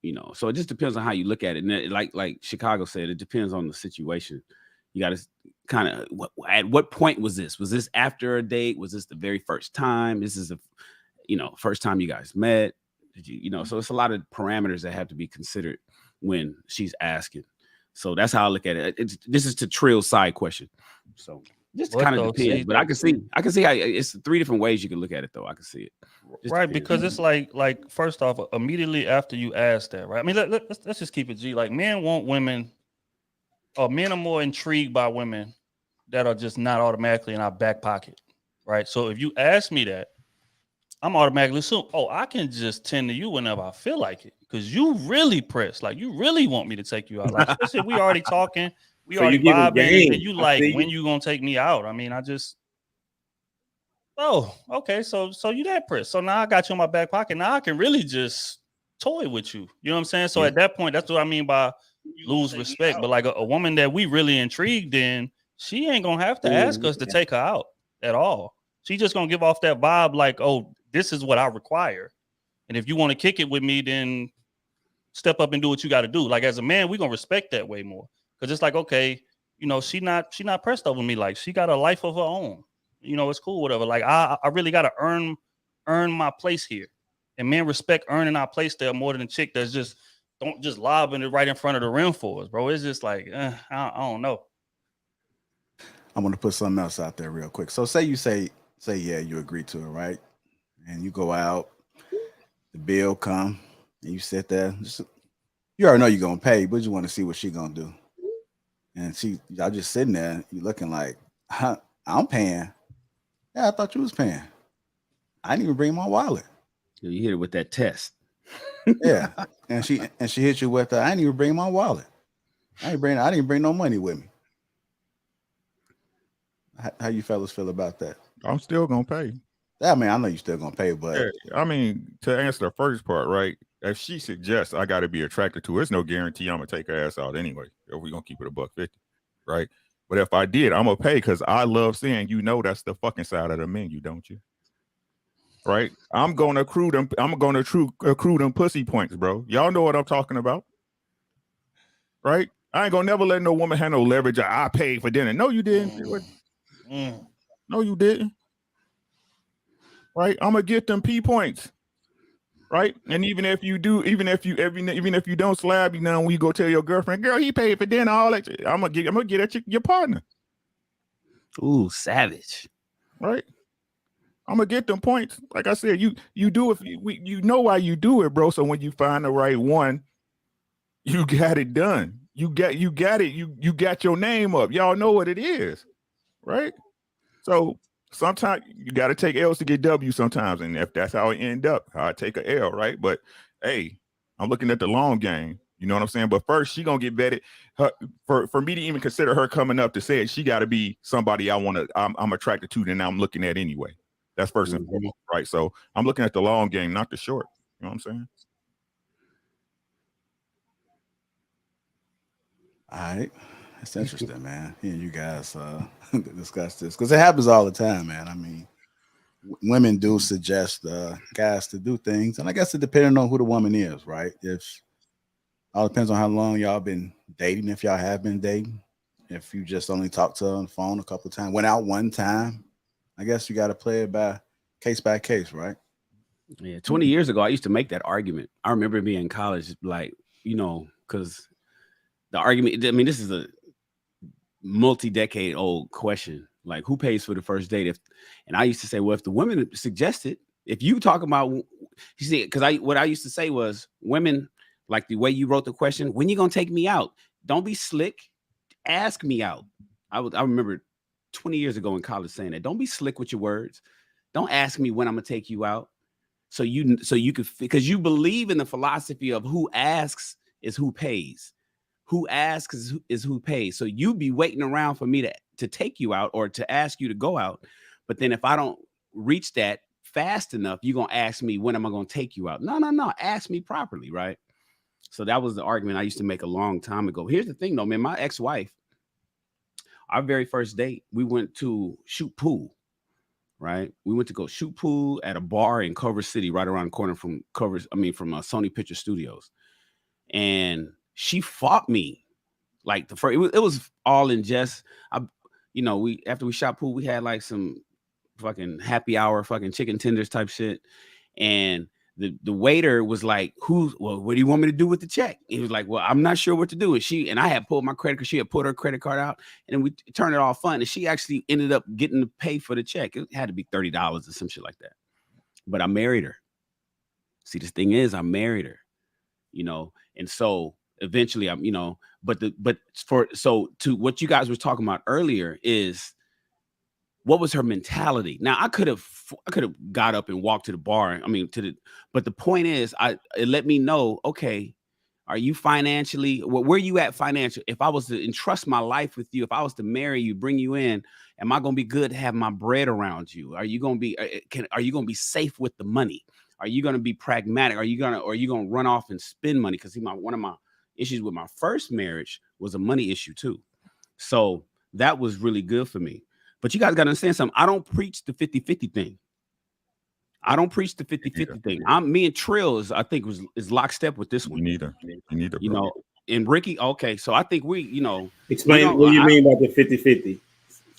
you know. So it just depends on how you look at it. And like Chicago said, it depends on the situation. You got to kind of, at what point was this? Was this after a date? Was this the very first time? This is first time you guys met? Did you know? So it's a lot of parameters that have to be considered when she's asking. So that's how I look at it. This is to Trill's side question. So just kind of depends. But I can see how it's 3 different ways you can look at it though. I can see it. Right, because it's like first off, immediately after you ask that, right? I mean, let's just keep it G. Like men want women, or men are more intrigued by women that are just not automatically in our back pocket, right? So if you ask me that, I'm automatically assuming, I can just tend to you whenever I feel like it, because you really press, like you really want me to take you out. Like, especially if we already talking, we already vibing, and you like, when you gonna take me out? I mean, okay, so you that press. So now I got you in my back pocket. Now I can really just toy with you. You know what I'm saying? So at that point, that's what I mean by lose respect. But like a woman that we really intrigued in, she ain't gonna have to ask us to take her out at all. She just gonna give off that vibe like, oh, this is what I require. And if you want to kick it with me, then step up and do what you got to do. Like as a man, we're gonna respect that way more. Cause it's like, okay, you know, she not pressed over me. Like she got a life of her own. You know, it's cool, whatever. Like I really gotta earn my place here. And men respect earning our place there more than a chick that's just don't just lobbing it right in front of the rim for us, bro. It's just like, I don't know. I'm gonna put something else out there real quick. So say you say yeah, you agree to it, right? And you go out, the bill come, and you sit there. You already know you're gonna pay, but you want to see what she gonna do. And y'all just sitting there, you looking like, I'm paying. Yeah, I thought you was paying. I didn't even bring my wallet. You hit it with that test. Yeah, and she hit you with, I didn't even bring my wallet. I didn't bring no money with me. How you fellas feel about that? I'm still gonna pay. I mean, I know you're still gonna pay, but I mean, to answer the first part, right? If she suggests I got to be attracted to her, it's no guarantee I'm gonna take her ass out anyway. If we're gonna keep it $1.50, right? But if I did, I'm gonna pay because I love seeing that's the fucking side of the menu, don't you? Right? I'm gonna accrue them pussy points, bro. Y'all know what I'm talking about, right? I ain't gonna never let no woman have no leverage. I paid for dinner. No, you didn't. No, you didn't. Right? I'm gonna get them P points. Right? And even if you don't slap me now, when you go tell your girlfriend, girl, he paid for dinner, all that, I'm gonna get at your partner. Ooh, savage. Right? I'm gonna get them points. Like I said, you do it. You know why you do it, bro. So when you find the right one, you got it done. you got it. You got your name up. Y'all know what it is, right? So sometimes you got to take L's to get W sometimes, and if that's how it end up, I take a L, right? But hey, I'm looking at the long game. You know what I'm saying? But first, she gonna get vetted. For me to even consider her coming up to say it, she got to be somebody I'm attracted to, and I'm looking at anyway. That's first and foremost, right? So I'm looking at the long game, not the short. You know what I'm saying? All right. That's interesting, man. Hearing you guys discuss this, because it happens all the time, man. I mean, women do suggest guys to do things, and I guess it depends on who the woman is, right? If all depends on how long y'all been dating, if y'all have been dating. If you just only talked to her on the phone a couple of times, went out one time, I guess you got to play it by case, right? Yeah, 20 years ago, I used to make that argument. I remember being in college, like, because the argument, I mean, this is a multi-decade old question. Like, who pays for the first date? And I used to say, well, if the women suggested, if you talk about, you see, because what I used to say was, women, like the way you wrote the question, when you gonna take me out? Don't be slick. Ask me out. I remember 20 years ago in college saying that. Don't be slick with your words. Don't ask me when I'm gonna take you out. So you could, because you believe in the philosophy of who asks is who pays. Who asks is who pays. So you be waiting around for me to take you out or to ask you to go out. But then if I don't reach that fast enough, you're gonna ask me when am I gonna take you out? No. Ask me properly, right? So that was the argument I used to make a long time ago. Here's the thing though, man. My ex-wife, our very first date, we went to shoot pool. Right, we went to go shoot pool at a bar in Culver City, right around the corner from Sony Picture Studios, and she fought me like the first. It was all in jest. After we shot pool, we had like some fucking happy hour, fucking chicken tenders type shit, and the waiter was like, what do you want me to do with the check? He was like, well, I'm not sure what to do. And I had pulled my credit because she had pulled her credit card out, and we turned it all fun. And she actually ended up getting to pay for the check. It had to be $30 or some shit like that. But I married her. See, the thing is, I married her, and so eventually to what you guys were talking about earlier is, what was her mentality? Now I could have got up and walked to the bar. But the point is, it let me know, okay, are you financially, where you at financially? If I was to entrust my life with you, if I was to marry you, bring you in, am I gonna be good to have my bread around you? Are you gonna be safe with the money? Are you gonna be pragmatic? Are you gonna run off and spend money? Because one of my issues with my first marriage was a money issue too. So that was really good for me. But you guys got to understand something. I don't preach the 50-50 thing. I don't preach the 50-50 thing. Me and Trill is lockstep with this one. You need her. And Ricky, okay. So I think explain what you mean by the 50-50.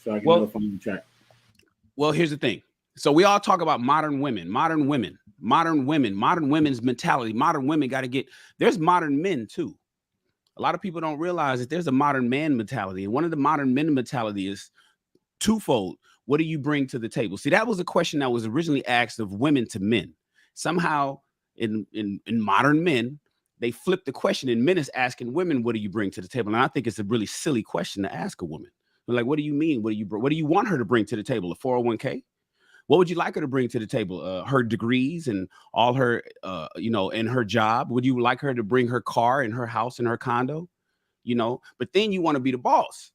So I can know if I'm on the track. Well, here's the thing. So we all talk about modern women's mentality. Modern women got to there's modern men too. A lot of people don't realize that there's a modern man mentality. And one of the modern men mentality is twofold. What do you bring to the table? See, that was a question that was originally asked of women to men. Somehow in modern men, they flipped the question, and men is asking women, what do you bring to the table? And I think it's a really silly question to ask a woman. They're like, what do you mean? What do you want her to bring to the table? A 401k? What would you like her to bring to the table? Her degrees and all her, and her job? Would you like her to bring her car and her house and her condo? But then you want to be the boss.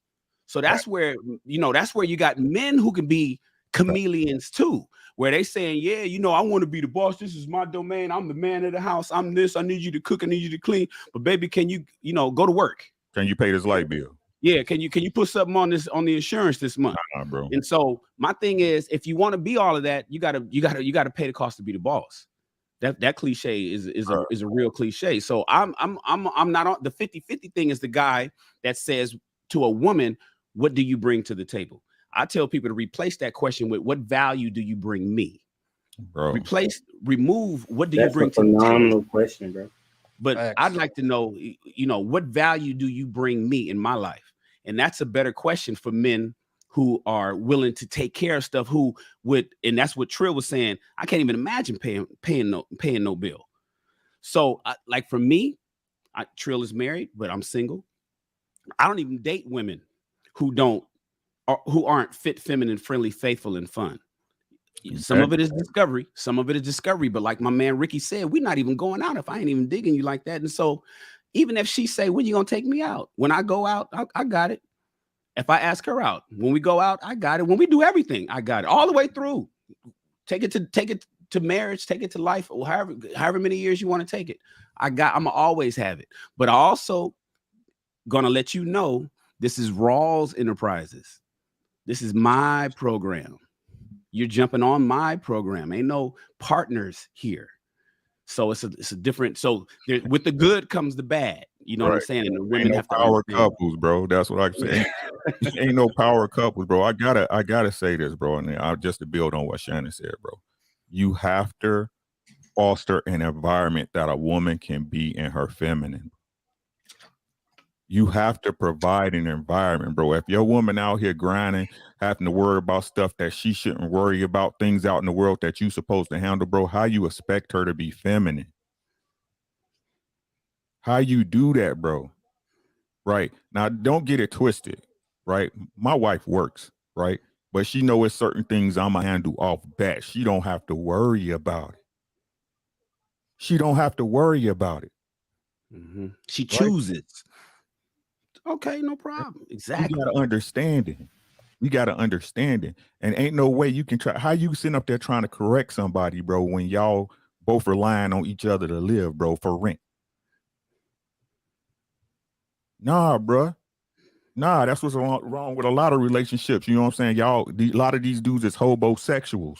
So that's where you got men who can be chameleons too, where they saying, yeah, I want to be the boss. This is my domain. I'm the man of the house. I'm this. I need you to cook. I need you to clean. But baby, can you, go to work? Can you pay this light bill? Yeah. Can you put something on the insurance this month? Bro. And so my thing is, if you want to be all of that, you gotta pay the cost to be the boss. That cliche is a real cliche. So I'm not on the 50-50 thing. Is the guy that says to a woman, what do you bring to the table? I tell people to replace that question with, what value do you bring me? Bro. Remove, what do you bring to the table? That's a phenomenal question, bro. But I'd like to know, what value do you bring me in my life? And that's a better question for men who are willing to take care of stuff, and that's what Trill was saying. I can't even imagine paying no bill. So like for me, Trill is married, but I'm single. I don't even date women who aren't fit, feminine, friendly, faithful, and fun. Some of it is discovery. Some of it is discovery. But like my man Ricky said, we're not even going out if I ain't even digging you like that. And so even if she say, when you gonna take me out? When I go out, I got it. If I ask her out, when we go out, I got it. When we do everything, I got it all the way through. Take it to marriage, take it to life, or however many years you want to take it. I'm gonna always have it. But I also gonna let you know this is Rawls Enterprises. This is my program. You're jumping on my program. Ain't no partners here. So it's a different. So with the good comes the bad. You know what I'm saying? And the women have power couples, bro. That's what I'm saying. Ain't no power couples, bro. I gotta say this, bro. And just to build on what Shannon said, bro. You have to foster an environment that a woman can be in her feminine. You have to provide an environment, bro. If your woman out here grinding, having to worry about stuff that she shouldn't worry about, things out in the world that you supposed to handle, bro, how you expect her to be feminine? How you do that, bro? Right? Now, don't get it twisted, right? My wife works, right? But she knows it's certain things I'm going to handle off bat. She don't have to worry about it. She don't have to worry about it. Mm-hmm. She chooses. Okay, no problem. Exactly. You got to understand it. You got to understand it. And ain't no way you can try. How you sitting up there trying to correct somebody, bro, when y'all both relying on each other to live, bro, for rent? Nah, bro. Nah, that's what's wrong with a lot of relationships. You know what I'm saying? A lot of these dudes is hobosexuals.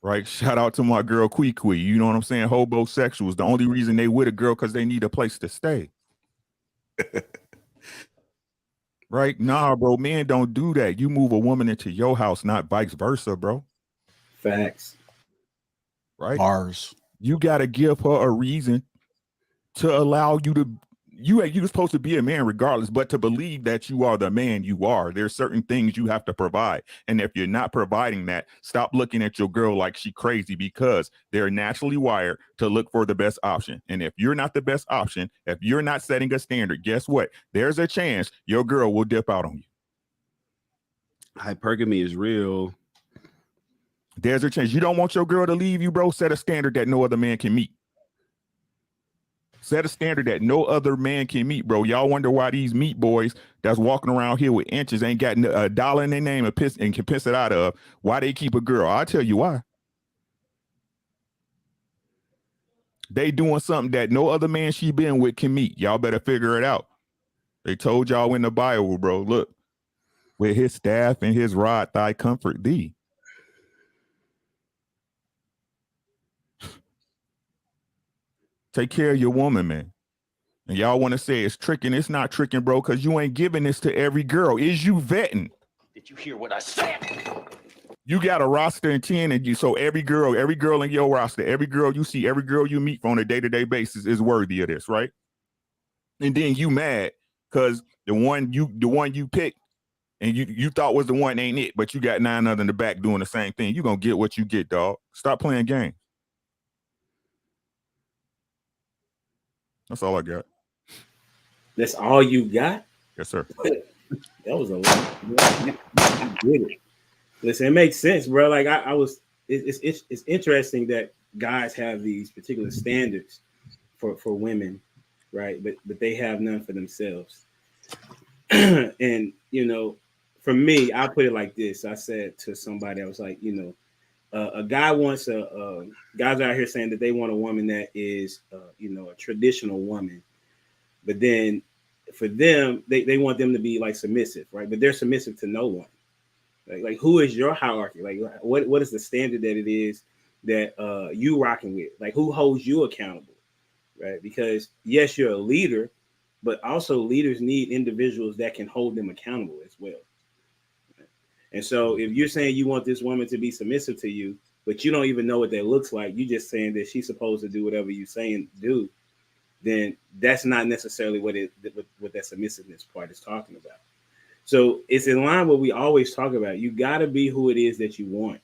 Right? Shout out to my girl Kwee. You know what I'm saying? Hobosexuals. The only reason they with a girl because they need a place to stay. Right? Nah, bro. Men don't do that. You move a woman into your house, not vice versa, bro. Facts. Right? Bars. You got to give her a reason to allow you to. You're supposed to be a man regardless, but to believe that you are the man you are, there's certain things you have to provide. And if you're not providing that, stop looking at your girl like she crazy, because they're naturally wired to look for the best option. And if you're not the best option, if you're not setting a standard, guess what? There's a chance your girl will dip out on you. Hypergamy is real. There's a chance. You don't want your girl to leave you, bro. Set a standard that no other man can meet. Set a standard that no other man can meet, bro. Y'all wonder why these meat boys that's walking around here with inches ain't got a dollar in their name and can piss it out of. Why they keep a girl? I'll tell you why. They doing something that no other man she been with can meet. Y'all better figure it out. They told y'all in the Bible, bro. Look, with his staff and his rod, thy comfort thee. Take care of your woman, man. And y'all want to say it's tricking. It's not tricking, bro, because you ain't giving this to every girl. Is you vetting? Did you hear what I said? You got a roster of 10, and so every girl in your roster, every girl you see, every girl you meet on a day-to-day basis is worthy of this, right? And then you mad because the one you picked and you thought was the one ain't it, but you got 9 other in the back doing the same thing. You gonna get what you get, dog. Stop playing games. That's all I got. That's all you got? Yes, sir. That was a lot. You did it. Listen, it makes sense, bro. Like it's interesting that guys have these particular standards for women, right? But they have none for themselves. And for me, I put it like this. I said to somebody, I was like, a guy wants guys out here saying that they want a woman that is, a traditional woman, but then for them, they want them to be like submissive, right? But they're submissive to no one. Like who is your hierarchy? Like what is the standard that it is that you rocking with? Like who holds you accountable, right? Because yes, you're a leader, but also leaders need individuals that can hold them accountable as well. And so if you're saying you want this woman to be submissive to you, but you don't even know what that looks like, you just saying that she's supposed to do whatever you saying do, then that's not necessarily what that submissiveness part is talking about. So it's in line with what we always talk about. You got to be who it is that you want.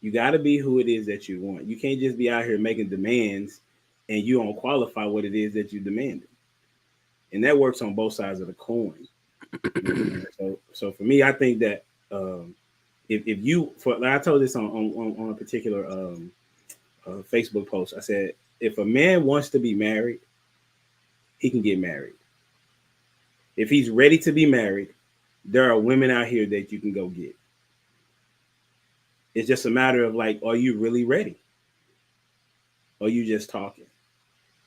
You got to be who it is that you want. You can't just be out here making demands and you don't qualify what it is that you demanded. And that works on both sides of the coin. So for me, I think that if you, like I told this on a particular Facebook post, I said, if a man wants to be married, he can get married. If he's ready to be married, there are women out here that you can go get. It's just a matter of like, are you really ready? Or are you just talking?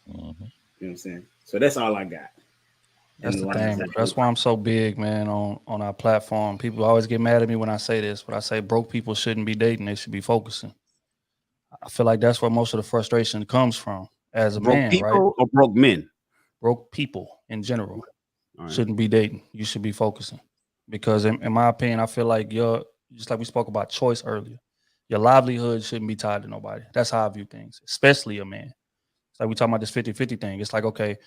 You know what I'm saying? So that's all I got. That's the thing. That's why I'm so big, man, on our platform. People always get mad at me when I say this, but I say broke people shouldn't be dating. They should be focusing. I feel like that's where most of the frustration comes from as a broke man, people right? Or broke men? Broke people in general shouldn't be dating. You should be focusing. Because in my opinion, I feel like just like we spoke about choice earlier, your livelihood shouldn't be tied to nobody. That's how I view things, especially a man. It's like we talking about this 50-50 thing. It's like, okay,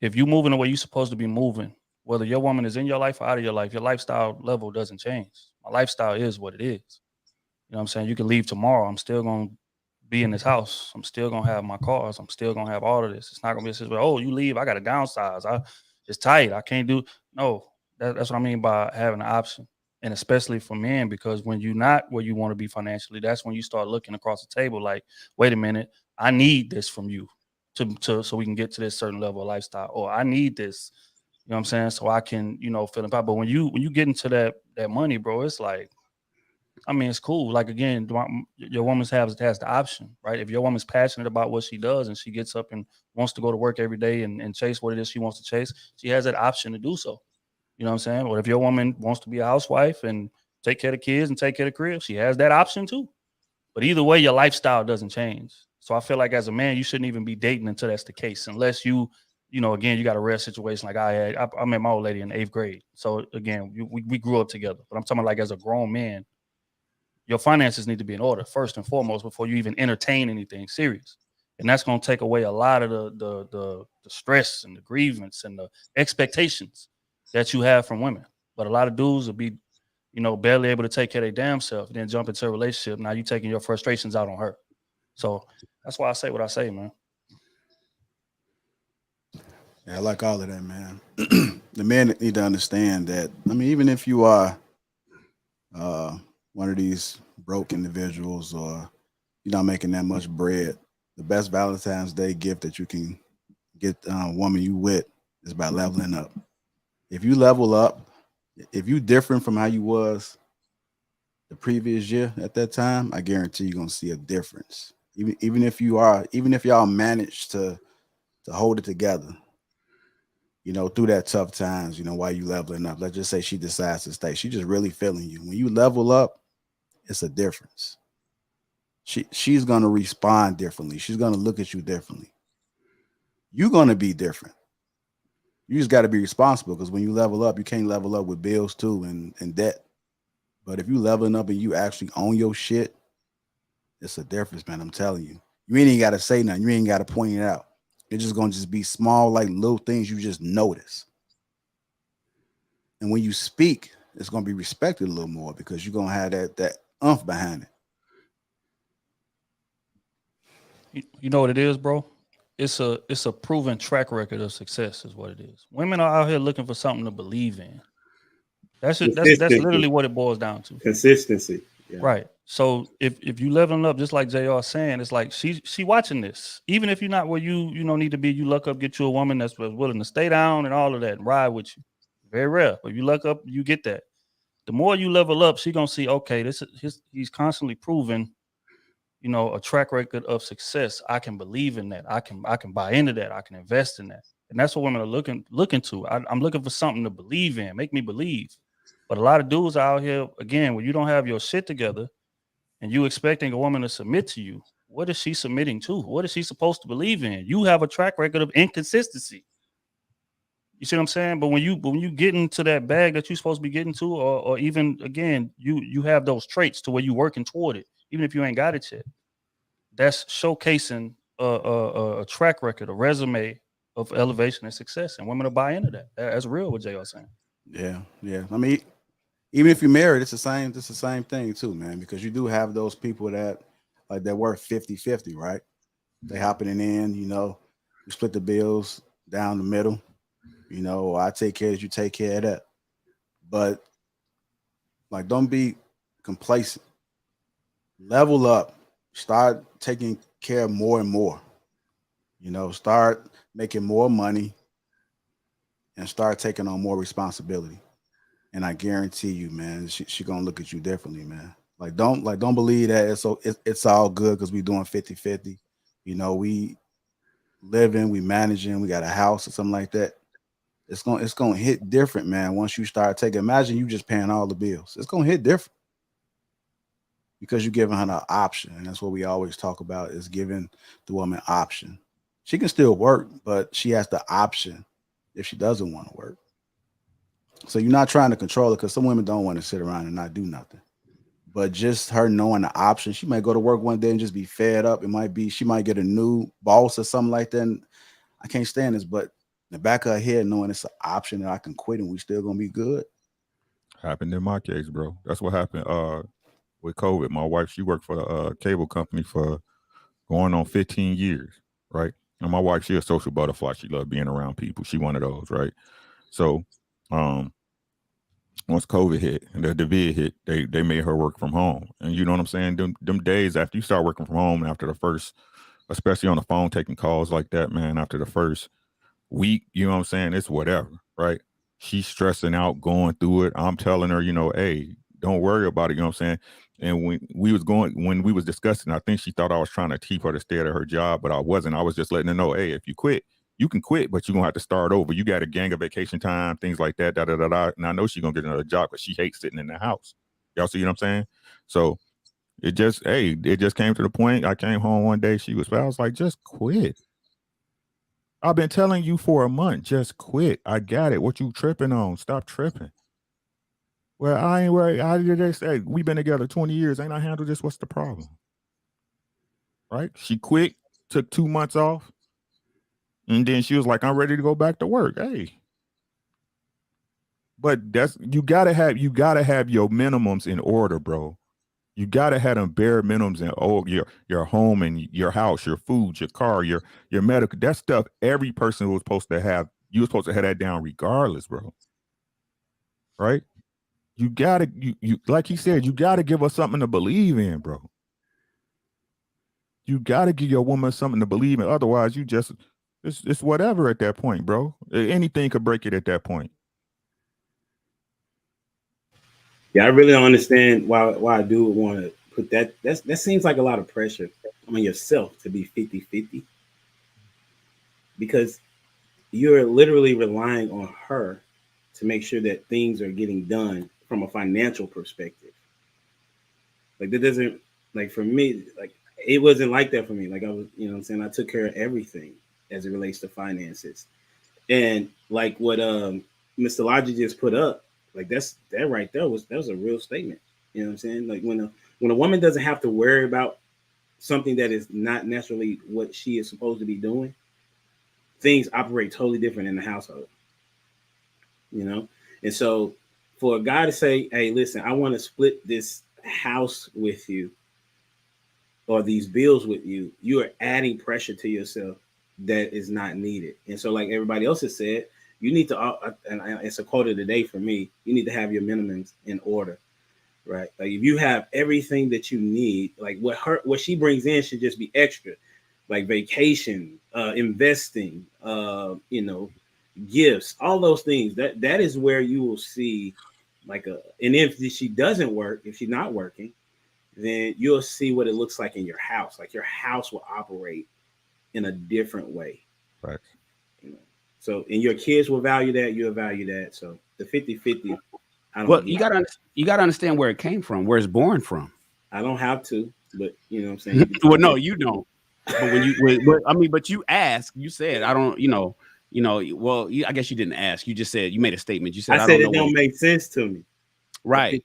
if you moving the way you're supposed to be moving, whether your woman is in your life or out of your life, your lifestyle level doesn't change. My lifestyle is what it is. You know what I'm saying? You can leave tomorrow. I'm still going to be in this house. I'm still going to have my cars. I'm still going to have all of this. It's not going to be a situation, oh, you leave, I got to downsize. It's tight. I can't do. No, that's what I mean by having an option. And especially for men, because when you're not where you want to be financially, that's when you start looking across the table like, wait a minute, I need this from you to so we can get to this certain level of lifestyle. Or I need this, you know what I'm saying? So I can, feel empowered. But when you get into that money, bro, it's like, I mean, it's cool. Like, again, your woman has the option, right? If your woman's passionate about what she does and she gets up and wants to go to work every day and chase what it is she wants to chase, she has that option to do so. You know what I'm saying? Or if your woman wants to be a housewife and take care of the kids and take care of the crib, she has that option too. But either way, your lifestyle doesn't change. So I feel like as a man, you shouldn't even be dating until that's the case, unless again, you got a rare situation like I had. I met my old lady in 8th grade. So again, we grew up together. But I'm talking about like as a grown man, your finances need to be in order first and foremost before you even entertain anything serious. And that's going to take away a lot of the stress and the grievance and the expectations that you have from women. But a lot of dudes will be, barely able to take care of their damn self and then jump into a relationship. Now you taking your frustrations out on her. So that's why I say what I say, man. Yeah, I like all of that, man. The men need to understand that. I mean, even if you are one of these broke individuals or you're not making that much bread, the best Valentine's Day gift that you can get a woman you with is by leveling up. If you level up, if you different from how you was the previous year at that time, I guarantee you're gonna see a difference. Even if y'all manage to hold it together, through that tough times, while you leveling up. Let's just say she decides to stay. She just really feeling you. When you level up, it's a difference. She's gonna respond differently. She's gonna look at you differently. You're gonna be different. You just got to be responsible because when you level up, you can't level up with bills too and debt. But if you leveling up and you actually own your shit, it's a difference, man. I'm telling you. You ain't even got to say nothing. You ain't got to point it out. It's just gonna just be small, like little things you just notice. And when you speak, it's gonna be respected a little more because you're gonna have that umph behind it. You know what it is, bro? It's a proven track record of success, is what it is. Women are out here looking for something to believe in. That's literally what it boils down to. Consistency. Yeah. Right. So if you leveling up, just like JR saying, it's like she watching this. Even if you're not where you need to be, you luck up, get you a woman that's willing to stay down and all of that and ride with you. Very rare. But you luck up, you get that. The more you level up, she gonna see, okay, he's constantly proving, a track record of success. I can believe in that. I can buy into that. I can invest in that. And that's what women are looking to. I'm looking for something to believe in, make me believe. But a lot of dudes out here, again, when you don't have your shit together and you expecting a woman to submit to you, what is she submitting to? What is she supposed to believe in? You have a track record of inconsistency. You see what I'm saying? But when you get into that bag that you're supposed to be getting to, or even again, you have those traits to where you're working toward it, even if you ain't got it yet. That's showcasing a track record, a resume of elevation and success, and women are buying into that. That's real. What JR saying? Yeah. I mean, even if you're married, it's the same thing too, man. Because you do have those people that work 50-50, right? They hopping in, We split the bills down the middle. You know, I take care of you take care of that. But like, don't be complacent. Level up. Start taking care more and more. You know, start making more money and start taking on more responsibility. And I guarantee you, man, she gonna look at you differently, man. Don't believe that it's all good because we doing 50-50. You know, we living, we managing, we got a house or something like that. It's gonna hit different, man. Once you start taking, imagine you just paying all the bills. It's gonna hit different because you're giving her an option, and that's what we always talk about is giving the woman option. She can still work, but she has the option if she doesn't want to work. So you're not trying to control it because some women don't want to sit around and not do nothing. But just her knowing the option, she might go to work one day and just be fed up. It might be she might get a new boss or something like that. And I can't stand this, but in the back of her head, knowing it's an option that I can quit and we still gonna be good. Happened in my case, bro. That's what happened with COVID. My wife, she worked for a cable company for going on 15 years, right? And my wife, she a social butterfly. She loved being around people. She one of those, right? So once COVID hit and the vid hit, they made her work from home. And you know what I'm saying? Them days after you start working from home, after the first, especially on the phone taking calls like that, man, after the first week, you know what I'm saying? It's whatever, right? She's stressing out, going through it. I'm telling her, you know, hey, don't worry about it, you know what I'm saying? And when we was discussing, I think she thought I was trying to keep her to stay at her job, but I wasn't. I was just letting her know, hey, if you quit, you can quit, but you're gonna have to start over. You got a gang of vacation time, things like that, da da da da. And I know she's gonna get another job, but she hates sitting in the house. Y'all see what I'm saying? So it just came to the point. I came home one day, I was like, just quit. I've been telling you for a month, just quit. I got it. What you tripping on? Stop tripping. Well, I ain't worried. How did they say we've been together 20 years? Ain't I handled this? What's the problem? Right? She quit, took 2 months off, and then she was like, I'm ready to go back to work. Hey. But you gotta have your minimums in order, bro. You gotta have them bare minimums in your home and your house, your food, your car, your medical. That stuff every person was supposed to have. You were supposed to have that down regardless, bro. Right? You gotta you like he said, you gotta give her something to believe in, bro. You gotta give your woman something to believe in. Otherwise, you just it's whatever at that point, bro. Anything could break it at that point. Yeah, I really don't understand why I do want to put that. That seems like a lot of pressure on yourself to be 50-50 because you're literally relying on her to make sure that things are getting done from a financial perspective. Like that doesn't like for me, like it wasn't like that for me. Like I was, you know what I'm saying? I took care of everything as it relates to finances. And like what Mr. Logic just put up, like that right there was a real statement. You know what I'm saying? Like when a woman doesn't have to worry about something that is not necessarily what she is supposed to be doing, things operate totally different in the household. You know? And so for a guy to say, hey, listen, I want to split this house with you or these bills with you, you are adding pressure to yourself that is not needed. And so like everybody else has said, you need to, and it's a quote of the day for me, you need to have your minimums in order, right? Like if you have everything that you need, like what she brings in should just be extra, like vacation, investing, you know, gifts, all those things. That is where you will see like and if she doesn't work, if she's not working, then you'll see what it looks like in your house. Like your house will operate in a different way. Right. You know? So, and your kids will value that, you'll value that. So the 50-50, you gotta understand where it came from, where it's born from. I don't have to, but you know what I'm saying? Well, no, you don't. But but you asked, you said, I don't, well, I guess you didn't ask. You just said, you made a statement. You said, I said it don't make sense to me. Right.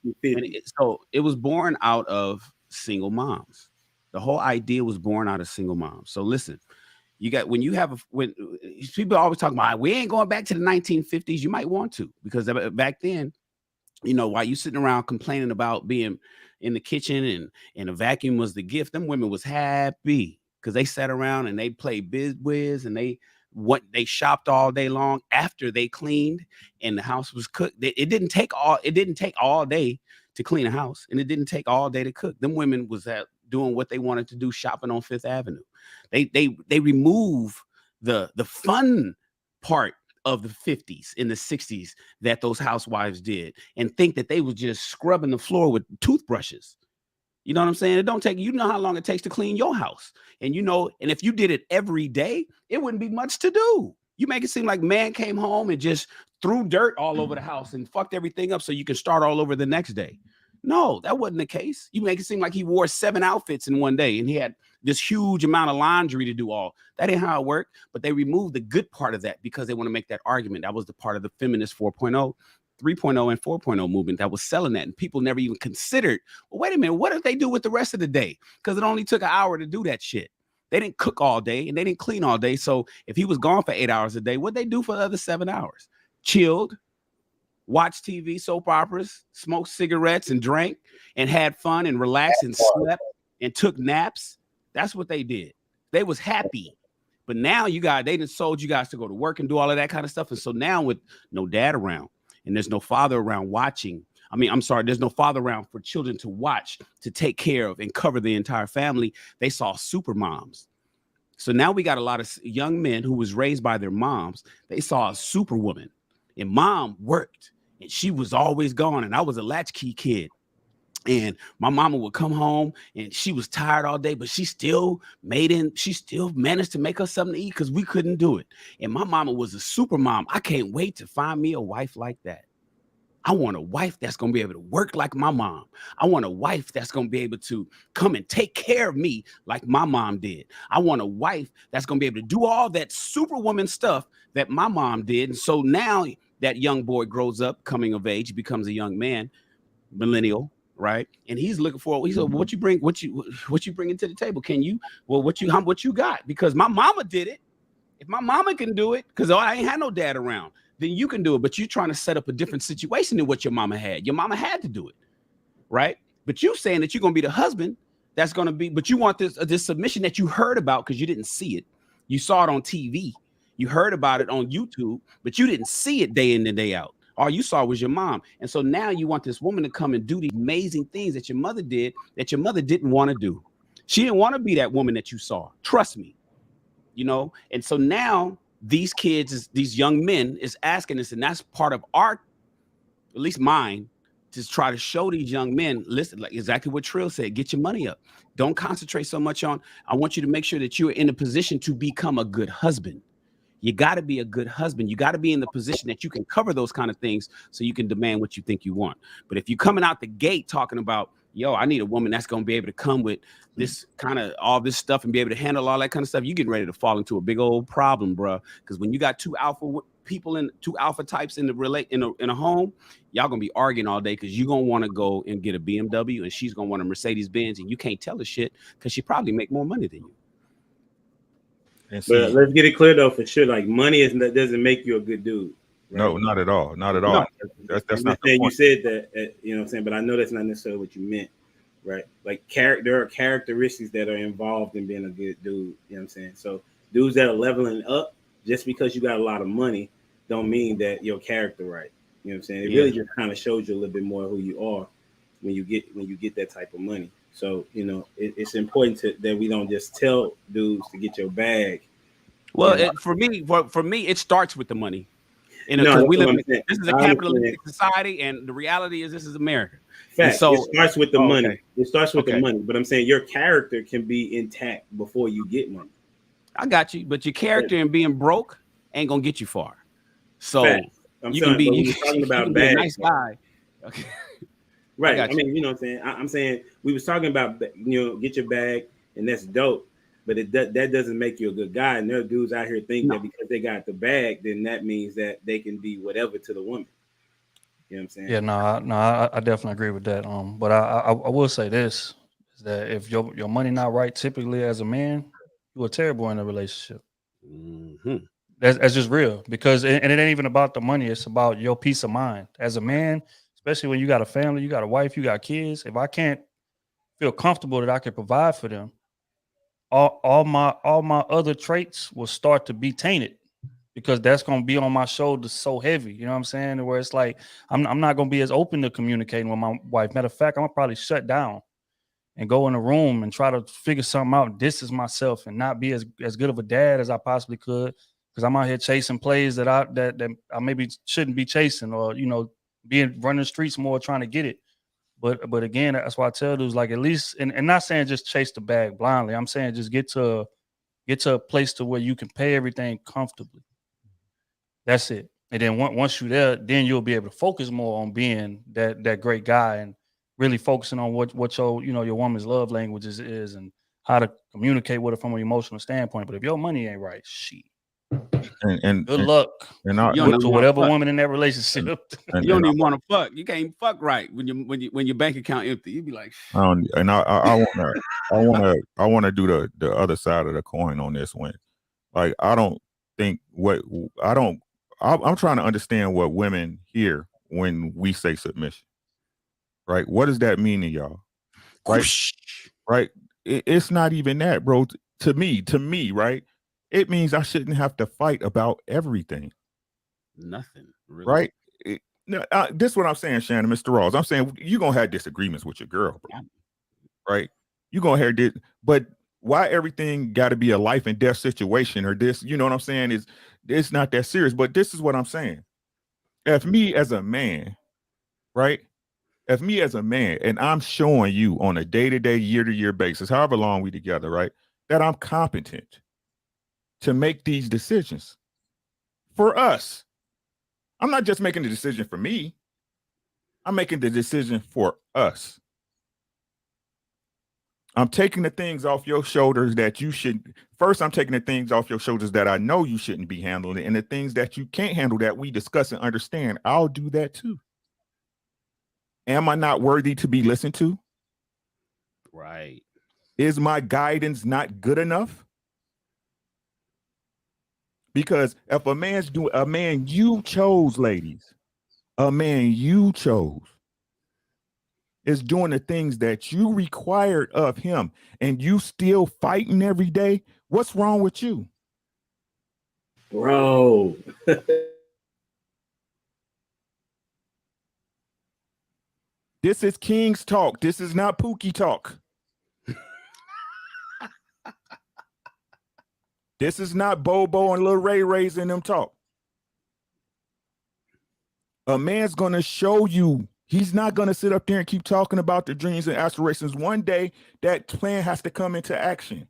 So it was born out of single moms. The whole idea was born out of single moms. So listen, when people always talk about we ain't going back to the 1950s, you might want to, because back then, while you sitting around complaining about being in the kitchen and a vacuum was the gift, them women was happy. because they sat around and they played Biz Wiz and they shopped all day long after they cleaned and the house was cooked. It didn't take all day to clean a house, and it didn't take all day to cook. Them women was doing what they wanted to do, shopping on Fifth Avenue. They remove the fun part of the 50s and the 60s that those housewives did and think that they was just scrubbing the floor with toothbrushes. You know what I'm saying? It don't take, you know how long it takes to clean your house. And and if you did it every day, it wouldn't be much to do. You make it seem like man came home and just threw dirt all over the house and fucked everything up so you can start all over the next day. No, that wasn't the case. You make it seem like he wore 7 outfits in one day and he had this huge amount of laundry to do all. That ain't how it worked. But they removed the good part of that because they want to make that argument. That was the part of the feminist 4.0, 3.0, and 4.0 movement that was selling that. And people never even considered, well, wait a minute, what did they do with the rest of the day? Because it only took an hour to do that shit. They didn't cook all day and they didn't clean all day. So if he was gone for 8 hours a day, what'd they do for the other 7 hours? Chilled, watched TV, soap operas, smoked cigarettes and drank and had fun and relaxed and slept and took naps. That's what they did. They was happy. But now they done sold you guys to go to work and do all of that kind of stuff. And so now with no dad around and there's no father around watching, there's no father around for children to watch, to take care of and cover the entire family. They saw super moms. So now we got a lot of young men who was raised by their moms. They saw a super woman and mom worked and she was always gone. And I was a latchkey kid. And my mama would come home and she was tired all day, but she still managed to make us something to eat because we couldn't do it. And my mama was a super mom. I can't wait to find me a wife like that. I want a wife that's going to be able to work like my mom. I want a wife that's going to be able to come and take care of me like my mom did. I want a wife that's going to be able to do all that superwoman stuff that my mom did. And so now that young boy grows up, coming of age, becomes a young man, millennial, right? And he's looking for, he said, what you bring into the table? What you got? Because my mama did it. If my mama can do it, because I ain't had no dad around, then you can do it. But you're trying to set up a different situation than what your mama had. Your mama had to do it, right? But you saying that you're going to be the husband that's going to be, but you want this submission that you heard about because you didn't see it. You saw it on TV. You heard about it on YouTube, but you didn't see it day in and day out. All you saw was your mom. And so now you want this woman to come and do the amazing things that your mother did that your mother didn't want to do. She didn't want to be that woman that you saw. Trust me, And so now these kids, these young men is asking us, and that's part of our, at least mine, to try to show these young men, listen, like exactly what Trill said, get your money up. Don't concentrate so much on, I want you to make sure that you're in a position to become a good husband. You got to be a good husband. You got to be in the position that you can cover those kind of things so you can demand what you think you want. But if you're coming out the gate talking about, I need a woman that's going to be able to come with this kind of all this stuff and be able to handle all that kind of stuff, you're getting ready to fall into a big old problem, bro. Because when you got two alpha types in a home, y'all going to be arguing all day because you're going to want to go and get a BMW and she's going to want a Mercedes Benz and you can't tell her shit because she probably make more money than you. But let's get it clear though, for sure. Like money doesn't make you a good dude. Right? No, not at all. Not at all. No. That's not the point. You said that, you know what I'm saying, but I know that's not necessarily what you meant, right? Like there are characteristics that are involved in being a good dude. You know what I'm saying? So dudes that are leveling up, just because you got a lot of money, don't mean that your character right. You know what I'm saying? It really just kind of shows you a little bit more who you are when you get that type of money. So, it's important that we don't just tell dudes to get your bag. Well, for me, it starts with the money. Because this is a capitalistic society, and the reality is this is America. Fact. So it starts with the money. Okay. It starts with the money. But I'm saying your character can be intact before you get money. I got you, but your character and being broke ain't gonna get you far. So you can be a nice guy. Okay. Right. I mean, you know what I'm saying? I'm saying we was talking about, get your bag, and that's dope. But that doesn't make you a good guy. And there are dudes out here thinking that because they got the bag, then that means that they can be whatever to the woman. You know what I'm saying? Yeah, I definitely agree with that. But I will say this, is that if your money not right, typically as a man, you are terrible in a relationship. Mm-hmm. That's just real. Because it ain't even about the money. It's about your peace of mind. As a man, especially when you got a family, you got a wife, you got kids. If I can't feel comfortable that I can provide for them, all my other traits will start to be tainted because that's going to be on my shoulders so heavy. You know what I'm saying? Where it's like I'm not going to be as open to communicating with my wife. Matter of fact, I'm gonna probably shut down and go in a room and try to figure something out, distance myself, and not be as good of a dad as I possibly could, because I'm out here chasing plays that I maybe shouldn't be chasing, or being running the streets more trying to get it. But again, that's why I tell dudes, like, at least, and not saying just chase the bag blindly. I'm saying just get to a place to where you can pay everything comfortably. That's it. And then once you're there, then you'll be able to focus more on being that great guy and really focusing on what your woman's love languages is and how to communicate with her from an emotional standpoint. But if your money ain't right, shit. And good luck. And to whatever woman in that relationship. You don't even want to fuck. You can't even fuck right when your bank account empty. You be like, I want to do the other side of the coin on this one. Like, I'm trying to understand what women hear when we say submission. Right? What does that mean to y'all? Right? Right? It's not even that, bro. To me, right? It means I shouldn't have to fight about everything. Nothing, really. Right? This is what I'm saying, Shannon, Mr. Rawls. I'm saying you're going to have disagreements with your girl, bro. Right? You're going to have this, but why everything got to be a life and death situation, or this, you know what I'm saying, it's not that serious. But this is what I'm saying. If me as a man, right? If me as a man, and I'm showing you on a day-to-day, year-to-year basis, however long we together, right, that I'm competent to make these decisions for us. I'm not just making the decision for me. I'm making the decision for us. I'm taking the things off your shoulders that you should. First, I'm taking the things off your shoulders that I know you shouldn't be handling, and the things that you can't handle that we discuss and understand, I'll do that too. Am I not worthy to be listened to? Right. Is my guidance not good enough? Because if a man you chose, ladies, a man you chose is doing the things that you required of him, and you still fighting every day, what's wrong with you? Bro. This is King's talk. This is not Pookie talk. This is not Bobo and Lil Ray raising them talk. A man's going to show you. He's not going to sit up there and keep talking about the dreams and aspirations. One day, that plan has to come into action.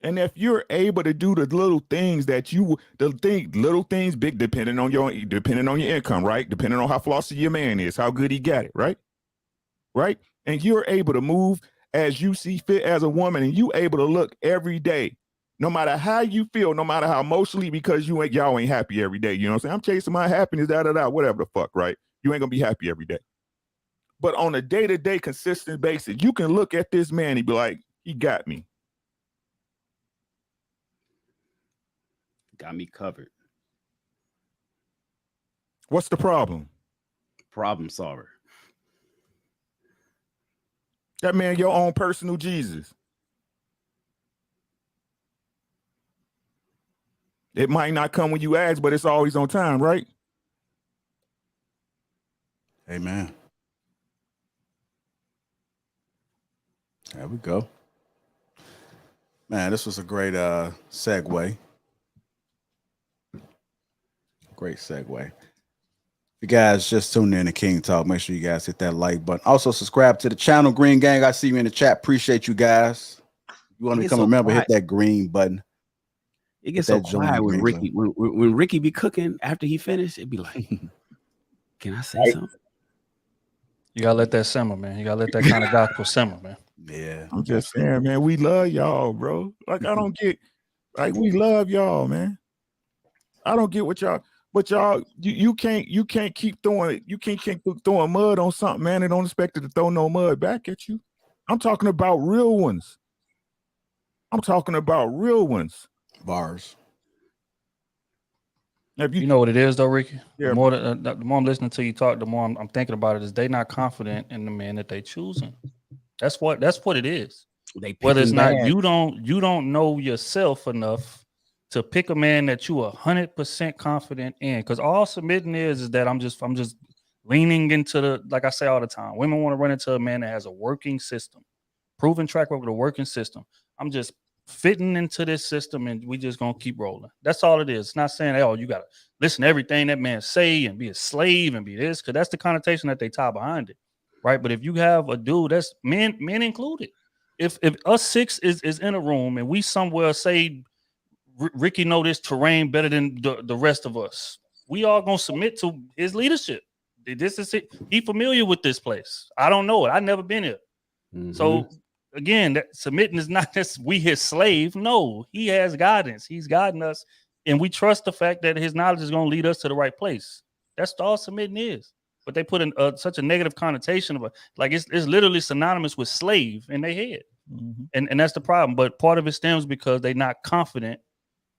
And if you're able to do the little things little things big, depending on your income, right? Depending on how flossy your man is, how good he got it, right? Right? And you're able to move as you see fit as a woman, and you able to look every day, no matter how you feel, no matter how emotionally, because y'all ain't happy every day. You know what I'm saying? I'm chasing my happiness, whatever the fuck, right? You ain't gonna be happy every day. But on a day-to-day consistent basis, you can look at this man and be like, he got me. Got me covered. What's the problem? Problem solver. That man, your own personal Jesus. It might not come when you ask, but it's always on time, right? Amen. There we go. Man, this was a great segue. Great segue. If you guys just tuned in to King Talk, make sure you guys hit that like button. Also, subscribe to the channel, Green Gang. I see you in the chat. Appreciate you guys. If you want to become a member, hit that green button. It gets so quiet when Ricky, when Ricky be cooking after he finished, it'd be like, can I say something? You gotta let that simmer, man. You gotta let that kind of gospel simmer, man. Yeah. I'm just saying, man, we love y'all, bro. Like, I don't get, like, we love y'all, man. I don't get what y'all, but y'all, you can't keep throwing, you can't keep throwing mud on something, man, and don't expect it to throw no mud back at you. I'm talking about real ones. Bars. You know what it is, though, Ricky? Yeah, the more I'm listening to you talk, the more I'm thinking about it is they not confident in the man that they choosing. That's what it is. Whether it's not you don't know yourself enough to pick a man that you are 100% confident in. Because all submitting is that I'm just leaning into the, like I say all the time, women want to run into a man that has a working system, proven track record, a working system. I'm just fitting into this system and we just gonna keep rolling. That's all it is. It's not saying, oh, you gotta listen to everything that man say and be a slave and be this, because that's the connotation that they tie behind it, right? But if you have a dude, that's men included. If us six is in a room and we somewhere say Ricky know this terrain better than the rest of us, we all gonna submit to his leadership. This is it. He familiar with this place. I don't know it. I never been here. Mm-hmm. So again, that submitting is not just we his slave. No, he has guidance. He's guiding us, and we trust the fact that his knowledge is going to lead us to the right place. That's all submitting is. But they put in such a negative connotation of like it's literally synonymous with slave in their head, and that's the problem. But part of it stems because they're not confident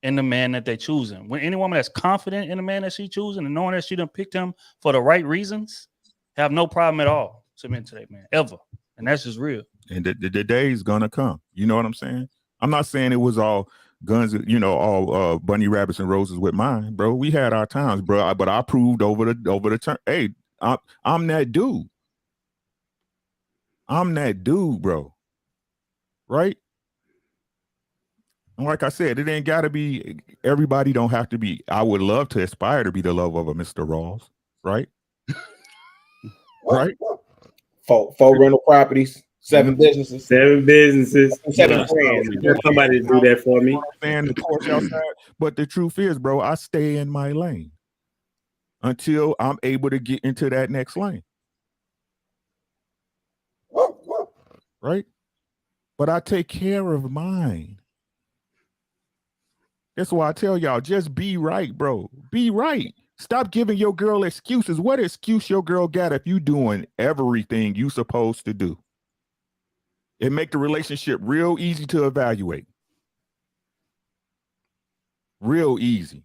in the man that they're choosing. When any woman that's confident in the man that she's choosing and knowing that she done picked him for the right reasons, have no problem at all submitting to that man ever, and that's just real. And the day's gonna come. You know what I'm saying? I'm not saying it was all guns, all bunny rabbits and roses with mine, bro. We had our times, bro. But I proved over the turn. Hey, I'm that dude. I'm that dude, bro. Right? And like I said, it ain't gotta be. Everybody don't have to be. I would love to aspire to be the love of a Mr. Rawls, right? Right? 4 rental properties. 7 businesses. 7 businesses. 7 friends. Somebody to do that for me. And the course outside. But the truth is, bro, I stay in my lane until I'm able to get into that next lane. Right? But I take care of mine. That's why I tell y'all, just be right, bro. Be right. Stop giving your girl excuses. What excuse your girl got if you doing everything you supposed to do? It make the relationship real easy to evaluate. Real easy.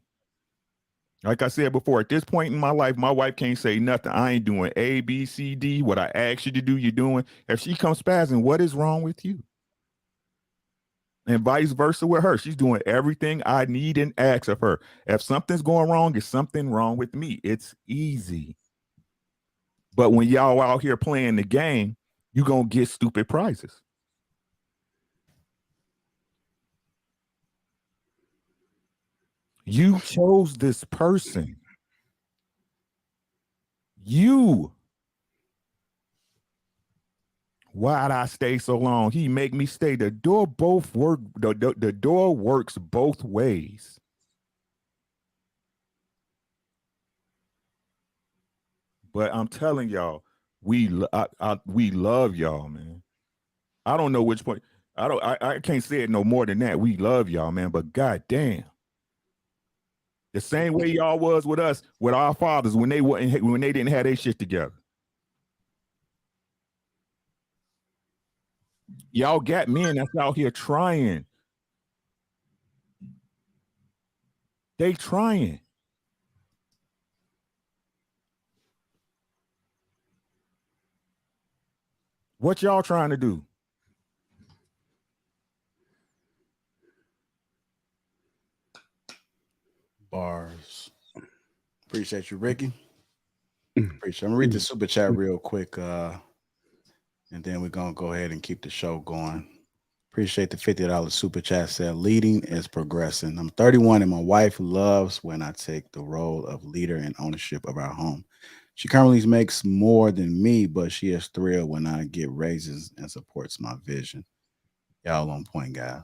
Like I said before, at this point in my life, my wife can't say nothing. I ain't doing A, B, C, D. What I asked you to do, you're doing. If she comes spazzing, what is wrong with you? And vice versa with her. She's doing everything I need and ask of her. If something's going wrong, it's something wrong with me. It's easy. But when y'all out here playing the game, you're going to get stupid prizes. You chose this person. You. Why'd I stay so long? He make me stay. The door both work. The door works both ways. But I'm telling y'all, we love y'all, man. I don't know which point. I can't say it no more than that. We love y'all, man. But goddamn, the same way y'all was with us, with our fathers when they didn't have their shit together. Y'all got men that's out here trying. They trying. What y'all trying to do? Bars. Appreciate you, Ricky. Appreciate. I'm gonna read the super chat real quick, and then we're gonna go ahead and keep the show going. Appreciate the $50 super chat. Said leading is progressing. I'm 31 and my wife loves when I take the role of leader and ownership of our home. She currently makes more than me, but she is thrilled when I get raises and supports my vision. Y'all on point, guys.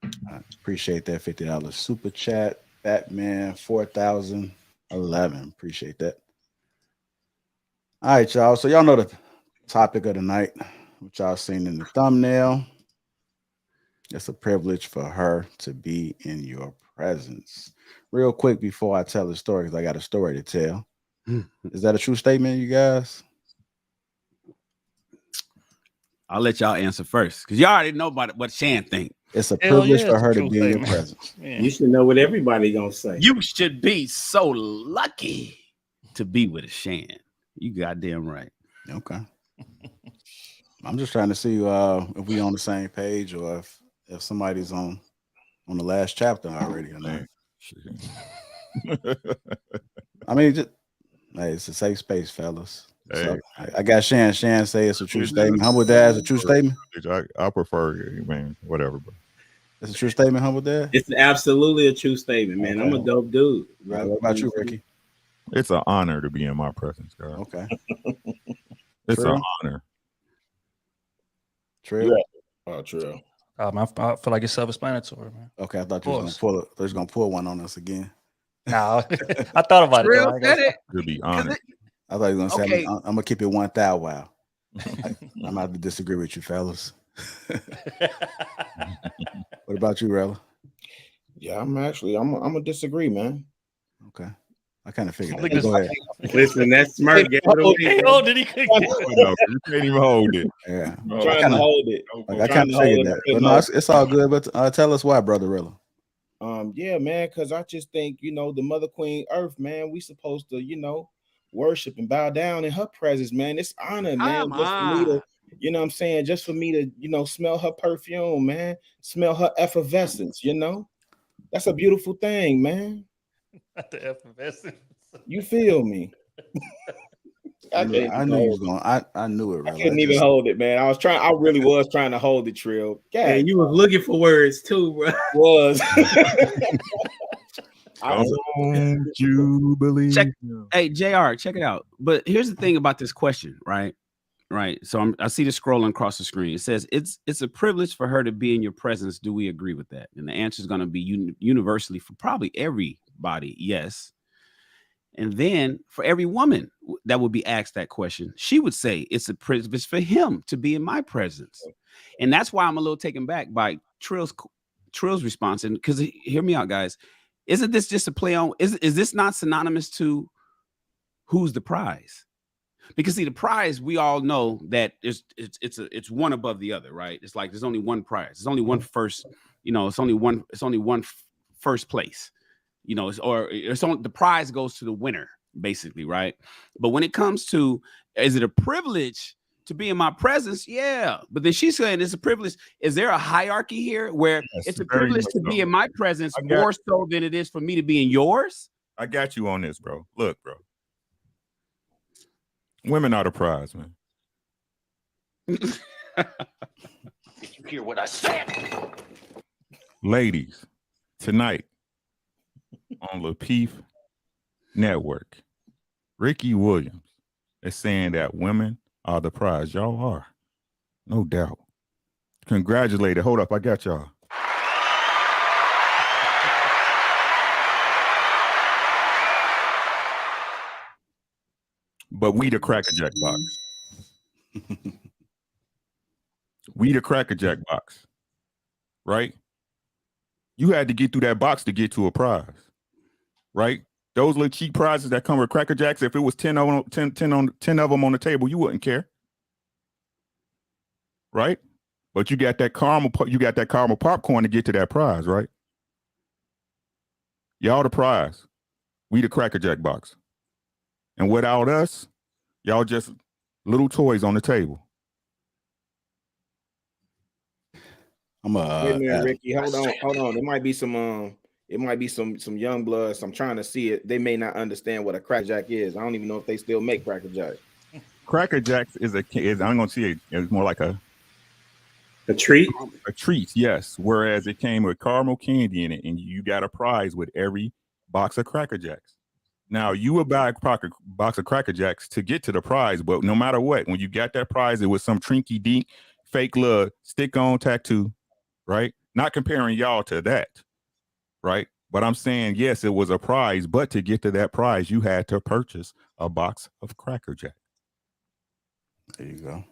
I appreciate that $50 super chat. Batman 4011. Appreciate that. All right, y'all. So y'all know the topic of the night, which y'all seen in the thumbnail. It's a privilege for her to be in your presence. Real quick before I tell the story, because I got a story to tell. Is that a true statement, you guys? I'll let y'all answer first, because y'all already know about what Shan think. It's a privilege for her to be in your presence. You should know what everybody gonna say. You should be so lucky to be with a Shan. You goddamn right. Okay. I'm just trying to see if we on the same page or if somebody's on the last chapter already or not. I mean, just hey, it's a safe space, fellas. Hey. So I got Shan. Shan say it's a true statement. Humble Dad is a true statement. I prefer, man, whatever, bro. It's a true statement, Humble Dad. It's absolutely a true statement, man. Okay. I'm a dope dude. All right, what about you, Ricky? It's an honor to be in my presence, guys. Okay. It's an honor. True. Yeah. Oh, true. I feel like it's self-explanatory, man. Okay, I thought you was gonna pull one on us again. No, I thought about Real it. said it. To be honored. I thought you were gonna say Okay. I'm gonna keep it 1,000. Wow. I'm about to disagree with you, fellas. What about you, Rella? Yeah, I'm gonna disagree, man. Okay. I kind of figured Look that. at Go ahead. Listen, that's smart. Get it away. Oh, did he? No, you can't even hold it. Yeah. No. Trying to hold it. Like, I kind of figured that. But no, it's all good. But tell us why, Brother Rella. Yeah, man, because I just think, the Mother Queen Earth, man, we supposed to, worship and bow down in her presence, man. It's honor, man. Just for me to, what I'm saying, just for me to, smell her perfume, man, smell her effervescence, That's a beautiful thing, man. The effervescence. You feel me? I knew you was going. I knew it. Rella. I couldn't even hold it, man. I really was trying to hold it, Trill. And you was looking for words too, bro. Was. Don't you believe? Hey, JR, check it out. But here's the thing about this question, right? Right. So I see this scrolling across the screen. It says it's a privilege for her to be in your presence. Do we agree with that? And the answer is going to be universally for probably everybody. Yes. And then for every woman that would be asked that question, she would say it's a privilege for him to be in my presence. And that's why I'm a little taken back by Trill's response. And because hear me out, guys. Isn't this just a play on? Is this not synonymous to who's the prize? Because see, the prize, we all know that it's one above the other, right? It's like there's only one prize. There's only one first, it's only one first place. The prize goes to the winner, basically, right? But when it comes to, is it a privilege to be in my presence? Yeah. But then she's saying it's a privilege. Is there a hierarchy here where it's a privilege to be in my presence more so than it is for me to be in yours? I got you on this, bro. Look, bro. Women are the prize, man. Did you hear what I said? Ladies, tonight on Lapeef Network, Ricky Williams is saying that women are the prize. Y'all are. No doubt. Congratulated. Hold up. I got y'all. But we the Cracker Jack box. We the Cracker Jack box. Right? You had to get through that box to get to a prize. Right? Those little cheap prizes that come with Cracker Jacks, if it was 10 of them on the table, you wouldn't care. Right? But you got that caramel popcorn to get to that prize, right? Y'all the prize. We the Cracker Jack box. And without us, y'all just little toys on the table. Wait a minute, Ricky. Hold on. There might be some young bloods. I'm trying to see it. They may not understand what a Cracker Jack is. I don't even know if they still make Cracker Jack. Cracker Jacks is I'm gonna see it. It's more like a treat. A treat, yes. Whereas it came with caramel candy in it, and you got a prize with every box of Cracker Jacks. Now you would buy a box of Cracker Jacks to get to the prize, but no matter what, when you got that prize, it was some trinky dink, fake love, stick-on tattoo, right? Not comparing y'all to that, right? But I'm saying, yes, it was a prize, but to get to that prize, you had to purchase a box of Cracker Jack. There you go.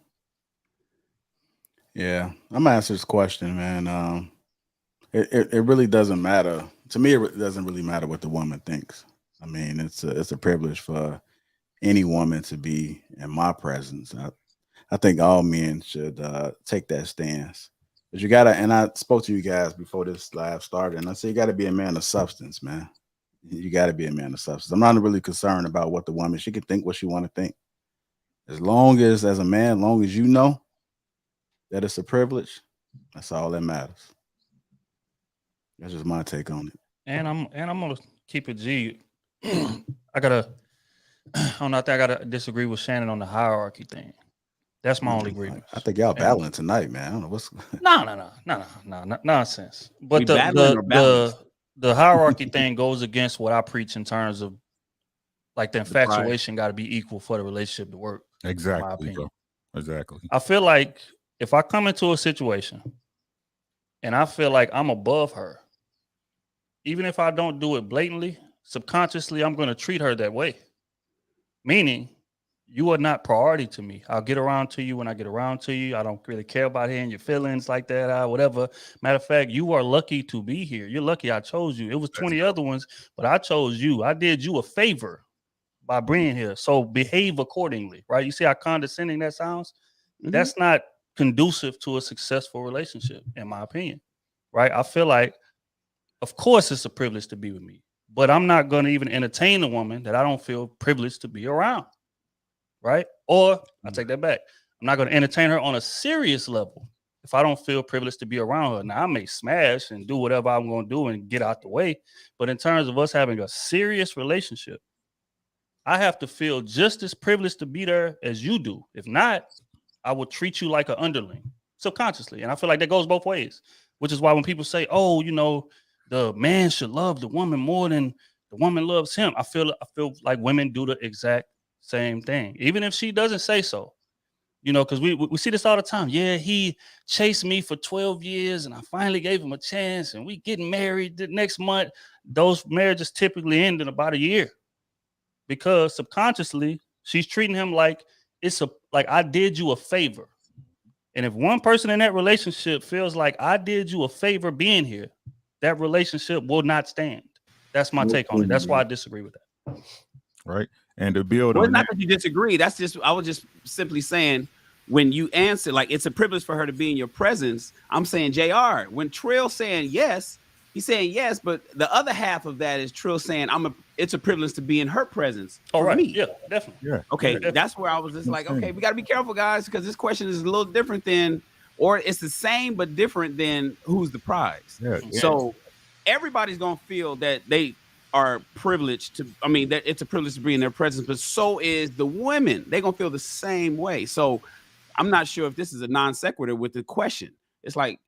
Yeah, I'm gonna answer this question, man. It really doesn't matter to me. It doesn't really matter what the woman thinks. I mean, it's a privilege for any woman to be in my presence. I think all men should take that stance. But you gotta, and I spoke to you guys before this live started, and I said you gotta be a man of substance, man. You gotta be a man of substance. I'm not really concerned about what the woman, she can think what she want to think. As long as a man, long as you know that it's a privilege, that's all that matters. That's just my take on it. And I'm gonna keep it G. I don't know. I think I gotta disagree with Shannon on the hierarchy thing. That's my only grievance. I think y'all battling tonight, man. I don't know what's no, nonsense. But We battling or balanced? the hierarchy thing goes against what I preach in terms of like the infatuation got to be equal for the relationship to work. Exactly, in my opinion. bro. Exactly. I feel like if I come into a situation and I feel like I'm above her, even if I don't do it blatantly, subconsciously, I'm going to treat her that way. Meaning, you are not priority to me. I'll get around to you when I get around to you. I don't really care about hearing your feelings like that, whatever. Matter of fact, you are lucky to be here. You're lucky I chose you. It was 20 other ones, but I chose you. I did you a favor by bringing here. So behave accordingly, right? You see how condescending that sounds? Mm-hmm. That's not conducive to a successful relationship, in my opinion, right? I feel like, of course, it's a privilege to be with me, but I'm not going to even entertain a woman that I don't feel privileged to be around. Right? Or I take that back. I'm not going to entertain her on a serious level if I don't feel privileged to be around her. Now, I may smash and do whatever I'm going to do and get out the way. But in terms of us having a serious relationship, I have to feel just as privileged to be there as you do. If not, I will treat you like an underling subconsciously. And I feel like that goes both ways, which is why when people say, oh, you know, the man should love the woman more than the woman loves him, I feel like women do the exact same thing, even if she doesn't say so, you know, because we see this all the time. Yeah, he chased me for 12 years and I finally gave him a chance and we getting married the next month. Those marriages typically end in about a year because subconsciously she's treating him like I did you a favor. And if one person in that relationship feels like I did you a favor being here, that relationship will not stand. That's my take on it. That's why I disagree with that. Right. And to build well, on not that you disagree. That's just, I was just simply saying, when you answer, like, it's a privilege for her to be in your presence. I'm saying, JR, when Trill saying yes, he's saying yes, but the other half of that is Trill saying, it's a privilege to be in her presence. All right. Me. Yeah, definitely. Yeah. Okay. Yeah, that's where I was just like, okay, we got to be careful, guys, because this question is a little different than, or it's the same, but different than who's the prize. Yeah. So everybody's going to feel that they are privileged to, that it's a privilege to be in their presence, but so is the women. They're gonna feel the same way. So I'm not sure if this is a non sequitur with the question. It's like,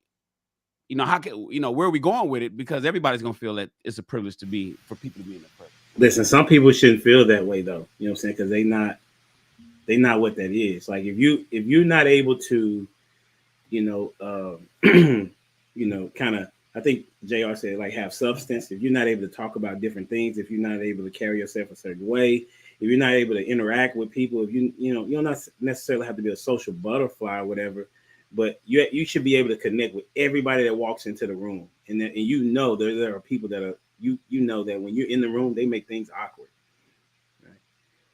how can, where are we going with it? Because everybody's gonna feel that it's a privilege for people to be in their presence. Listen, some people shouldn't feel that way though. You know what I'm saying? Because they not what that is. Like if you're not able to, kind of, I think JR said, like, have substance. If you're not able to talk about different things, if you're not able to carry yourself a certain way, if you're not able to interact with people, if you don't not necessarily have to be a social butterfly or whatever, but you should be able to connect with everybody that walks into the room. And there are people that are, that when you're in the room, they make things awkward.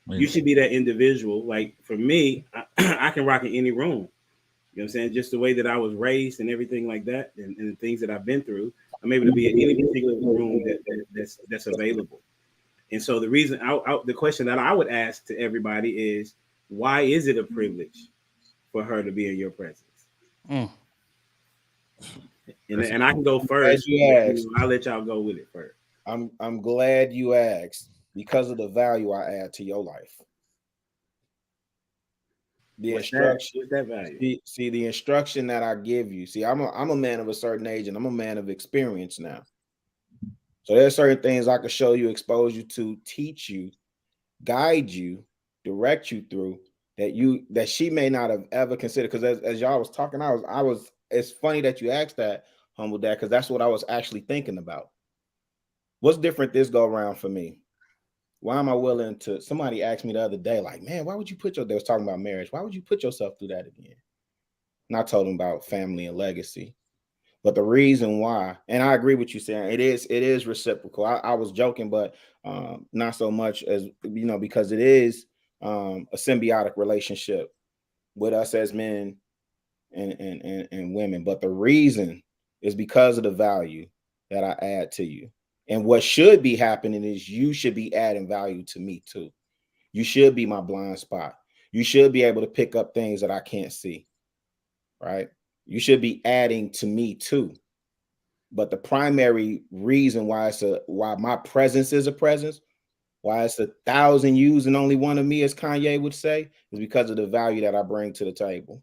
Right? You should be that individual. Like for me, I can rock in any room. You know what I'm saying? Just the way that I was raised and everything like that, and the things that I've been through, I'm able to be in any particular room that's available. And so the reason, the question that I would ask to everybody is, why is it a privilege for her to be in your presence? And I can go first. I'll let y'all go with it first. I'm glad you asked, because of the value I add to your life. The instruction, that value? See the instruction that I give you. See, I'm a man of a certain age, and I'm a man of experience now. So there's certain things I can show you, expose you to, teach you, guide you, direct you through that she may not have ever considered. Because as y'all was talking, I was. It's funny that you asked that, Humble Dad, because that's what I was actually thinking about. What's different this go around for me? Why am I willing to? Somebody asked me the other day, like, man, why would you they was talking about marriage. Why would you put yourself through that again? And I told them about family and legacy. But the reason why, and I agree with you saying it is reciprocal. I was joking, but not so much as, because it is a symbiotic relationship with us as men and women. But the reason is because of the value that I add to you. And what should be happening is you should be adding value to me too. You should be my blind spot. You should be able to pick up things that I can't see. right? You should be adding to me too. But the primary reason why my presence is a presence, why it's 1,000 yous and only one of me, as Kanye would say, is because of the value that I bring to the table.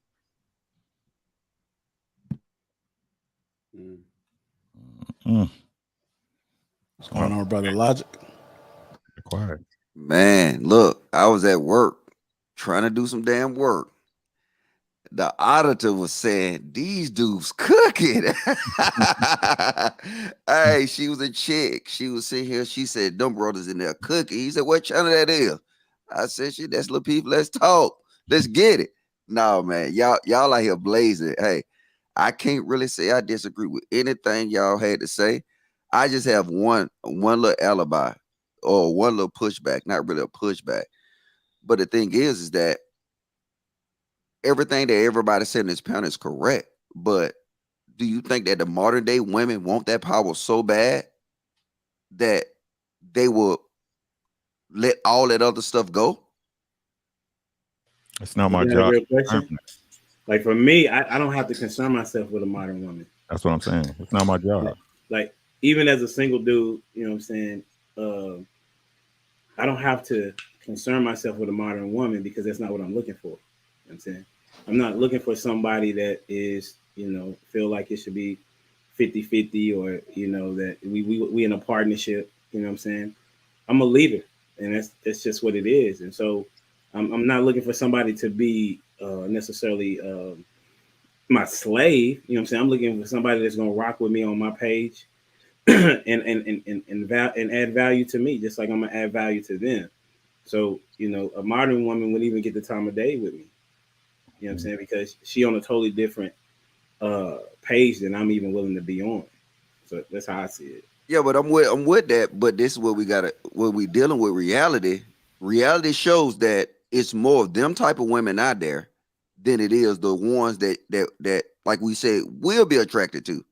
What's going on, brother Logic? Quiet. Man, look, I was at work trying to do some damn work. The auditor was saying, these dudes cooking. Hey, she was a chick. She was sitting here. She said, them brothers in there cooking. He said, what channel that is? I said, shit, that's Lapeef. Let's talk. Let's get it. No, man, y'all out here blazing. Hey, I can't really say I disagree with anything y'all had to say. I just have one little alibi or one little pushback, not really a pushback. But the thing is that everything that everybody said in this panel is correct. But do you think that the modern day women want that power so bad that they will let all that other stuff go? It's not my job. Like for me, I don't have to concern myself with a modern woman. That's what I'm saying. It's not my job. Like even as a single dude, you know what I'm saying? I don't have to concern myself with a modern woman because that's not what I'm looking for. You know what I'm saying? I'm not looking for somebody that is, you know, feel like it should be 50-50 or, you know, that we in a partnership, you know what I'm saying? I'm a leader and that's just what it is. And so I'm not looking for somebody to be necessarily my slave. You know what I'm saying? I'm looking for somebody that's going to rock with me on my page and add value to me, just like I'm going to add value to them. So, you know, a modern woman wouldn't even get the time of day with me. You know what I'm saying? Because she on a totally different page than I'm even willing to be on. So that's how I see it. Yeah, but I'm with that. But this is what we gotta, when we dealing with reality. Reality shows that it's more of them type of women out there than it is the ones that like we said will be attracted to.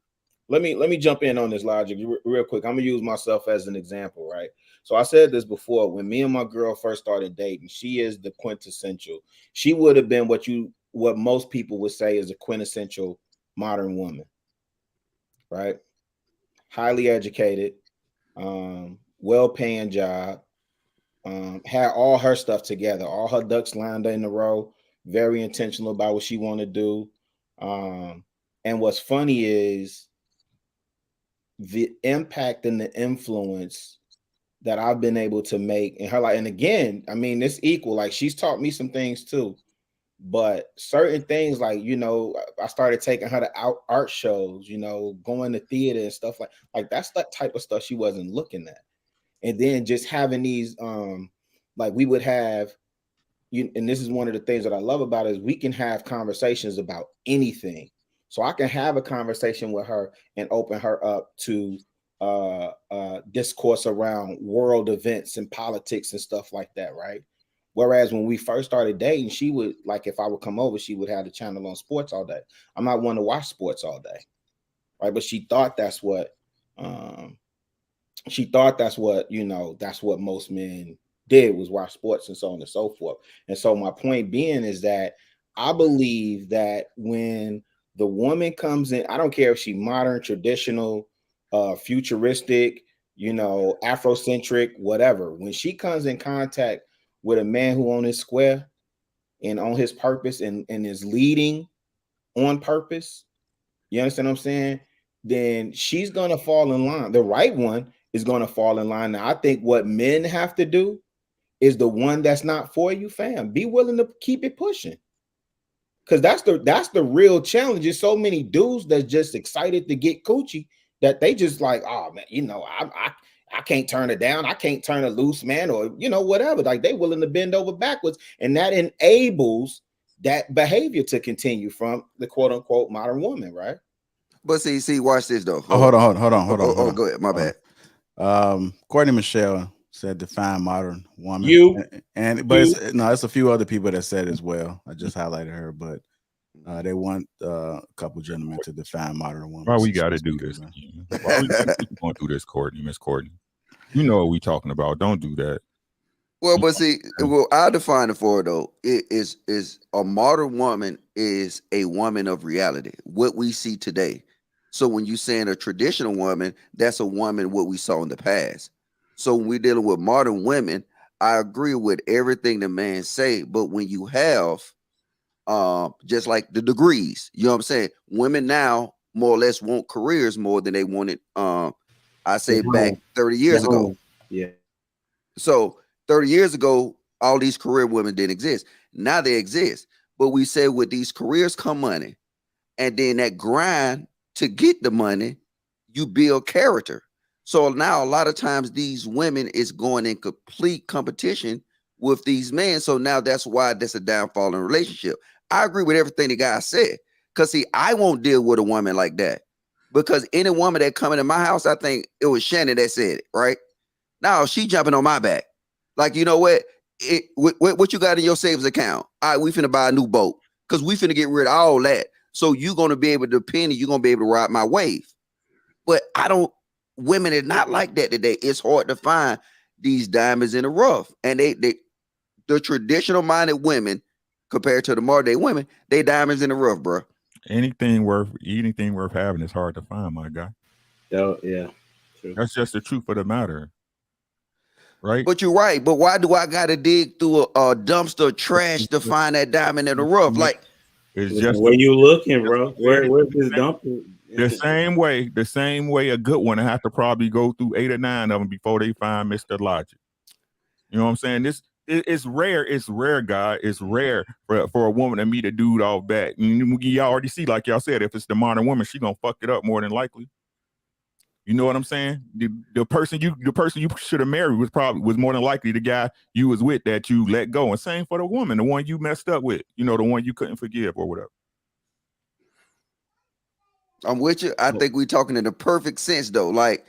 Let me jump in on this Logic real quick. I'm gonna use myself as an example, right? So I said this before. When me and my girl first started dating, she is the quintessential. She would have been what most people would say is a quintessential modern woman, right? Highly educated, well-paying job, had all her stuff together, all her ducks lined in a row, very intentional about what she wanted to do. And what's funny is the impact and the influence that I've been able to make in her life. And again, I mean, it's equal. Like she's taught me some things too, but certain things, like, you know, I started taking her to art shows, you know, going to theater and stuff like that's that type of stuff she wasn't looking at. And then just having these, like we would have, and this is one of the things that I love about it, is we can have conversations about anything. So I can have a conversation with her and open her up to discourse around world events and politics and stuff like that, right? Whereas when we first started dating, she would, like, if I would come over, she would have the channel on sports all day. I'm not one to watch sports all day, right? But she thought that's what, you know, that's what most men did, was watch sports and so on and so forth. And so my point being is that I believe that when the woman comes in, I don't care if she's modern, traditional, futuristic, you know, Afrocentric, whatever. When she comes in contact with a man who on his square and on his purpose and is leading on purpose, you understand what I'm saying? Then she's gonna fall in line. The right one is gonna fall in line. Now, I think what men have to do is the one that's not for you, fam. Be willing to keep it pushing. Because that's the real challenge. Is so many dudes that's just excited to get coochie that they just like, oh man, you know, I can't turn it down. I can't turn it loose, man, or you know, whatever. Like they willing to bend over backwards, and that enables that behavior to continue from the quote unquote modern woman, right? But see, watch this though. Hold on. Oh, go ahead. My bad. Courtney Michelle said define modern woman. But it's a few other people that said as well. I just highlighted her, but they want a couple gentlemen to define modern woman. Why we got to do this? Why we going through this, Courtney, Miss Courtney? You know what we talking about. Don't do that. Well, but see, well, I define it for though. It is a modern woman is a woman of reality, what we see today. So when you saying a traditional woman, that's a woman what we saw in the past. So when we're dealing with modern women, I agree with everything the man say. But when you have just like the degrees, you know what I'm saying? Women now more or less want careers more than they wanted. I say back 30 years ago. Yeah. So 30 years ago, all these career women didn't exist. Now they exist. But we say with these careers come money, and then that grind to get the money, you build character. So now a lot of times these women is going in complete competition with these men. So now that's why that's a downfall in relationship. I agree with everything the guy said. Because see, I won't deal with a woman like that. Because any woman that come into my house, I think it was Shannon that said it, right? Now she jumping on my back. Like, you know what? What you got in your savings account? All right, we finna buy a new boat because we finna get rid of all that. So you're gonna be able to depend, you're gonna be able to ride my wave. But I don't. Women are not like that today. It's hard to find these diamonds in the rough, and the traditional minded women compared to the modern day women, they diamonds in the rough, bro. Anything worth having is hard to find, my guy. Oh, yeah. True. That's just the truth of the matter. Right. But you're right. But why do I gotta dig through a dumpster of trash to find that diamond in the rough? Like, it's just where you looking, bro. Where's this dumpster? The same way a good one have to probably go through 8 or 9 of them before they find Mr. Logic. You know what I'm saying? It's rare. It's rare, guy. It's rare for a woman to meet a dude off bat. And you already see, like y'all said, if it's the modern woman, she gonna fuck it up more than likely. You know what I'm saying? The person you should have married was more than likely the guy you was with that you let go. And same for the woman, the one you messed up with, you know, the one you couldn't forgive or whatever. I'm with you. I think we're talking in the perfect sense though. Like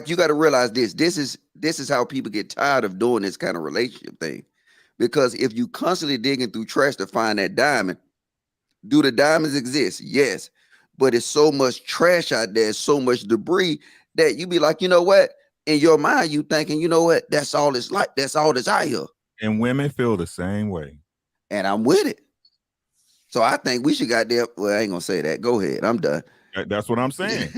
you got to realize this. This is how people get tired of doing this kind of relationship thing. Because if you constantly digging through trash to find that diamond, do the diamonds exist? Yes. But it's so much trash out there, so much debris that you be like, you know what? In your mind, you thinking, you know what? That's all it's like. That's all that's out here. And women feel the same way. And I'm with it. So I think we should got there. Well, I ain't gonna say that. Go ahead. I'm done. That's what I'm saying.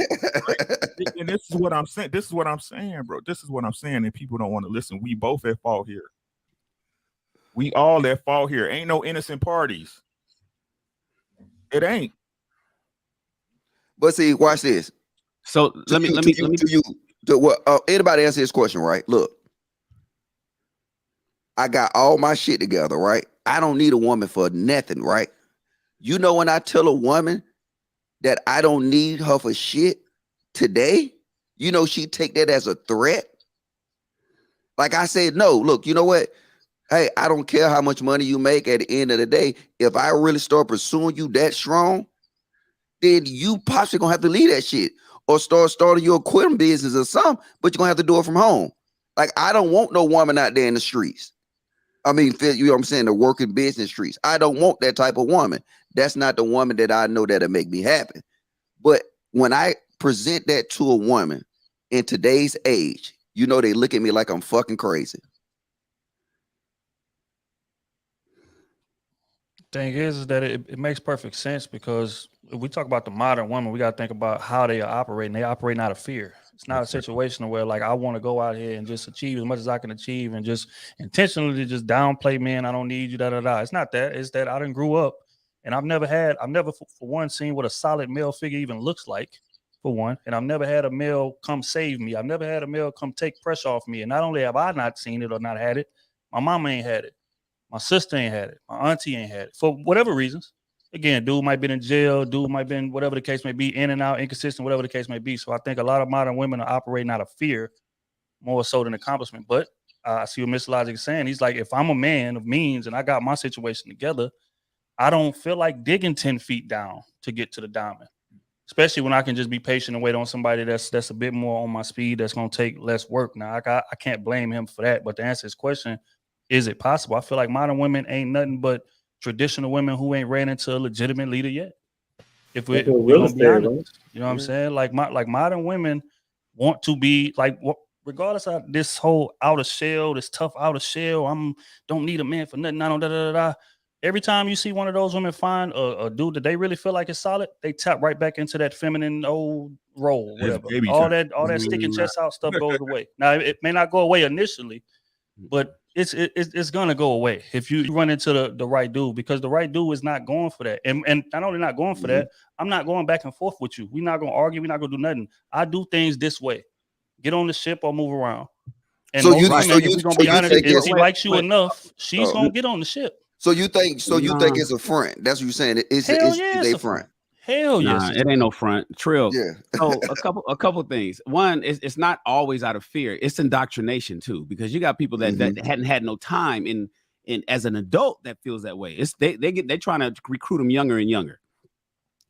And this is what I'm saying. This is what I'm saying, bro. This is what I'm saying. And people don't want to listen. We both at fault here. We all at fault here. Ain't no innocent parties. It ain't. But see, watch this. So let me anybody answer this question, right? Look, I got all my shit together, right? I don't need a woman for nothing, right? You know, when I tell a woman that I don't need her for shit today, you know, she take that as a threat. Like I said, no, look, you know what? Hey, I don't care how much money you make at the end of the day. If I really start pursuing you that strong, then you possibly gonna have to leave that shit or starting your equipment business or something, but you're gonna have to do it from home. Like, I don't want no woman out there in the streets. I mean, you know what I'm saying? The working business streets. I don't want that type of woman. That's not the woman that I know that'll make me happy. But when I present that to a woman in today's age, you know, they look at me like I'm fucking crazy. Thing is that it makes perfect sense, because if we talk about the modern woman, we got to think about how they are operating. They operate out of fear. It's not a situation where, like, I want to go out here and just achieve as much as I can achieve and just intentionally just downplay men. I don't need you, It's not that. It's that I done grew up, and I've never for one seen what a solid male figure even looks like, for one. And I've never had a male come save me. I've never had a male come take pressure off me. And not only have I not seen it or not had it, my mama ain't had it. My sister ain't had it. My auntie ain't had it. For whatever reasons. Again, dude might been in jail. Dude might been, whatever the case may be, in and out, inconsistent, whatever the case may be. So I think a lot of modern women are operating out of fear more so than accomplishment. But I see what Mr. Logic is saying. He's like, if I'm a man of means and I got my situation together, I don't feel like digging 10 feet down to get to the diamond. Especially when I can just be patient and wait on somebody that's a bit more on my speed, that's going to take less work. Now, I can't blame him for that. But to answer his question, is it possible? I feel like modern women ain't nothing but traditional women who ain't ran into a legitimate leader yet. If we're gonna be honest, you know what I'm saying? Like modern women want to be like, regardless of this whole outer shell, this tough outer shell, don't need a man for nothing. I don't da da da da. Every time you see one of those women find a dude that they really feel like is solid, they tap right back into that feminine old role, whatever. All that sticking chest out stuff goes away. Now it may not go away initially, but it's gonna go away if you run into the right dude, because the right dude is not going for that. And not only not going for that, I'm not going back and forth with you. We're not gonna argue. We're not gonna do nothing. I do things this way. Get on the ship or move around. And if we're gonna be honest, if she likes you enough, she's gonna get on the ship. So you think it's a front? That's what you're saying. It's a front. Hell yes, it ain't no front. Trill. Yeah. So a couple things. One, it's not always out of fear. It's indoctrination too, because you got people that hadn't had no time in as an adult that feels that way. It's they're trying to recruit them younger and younger,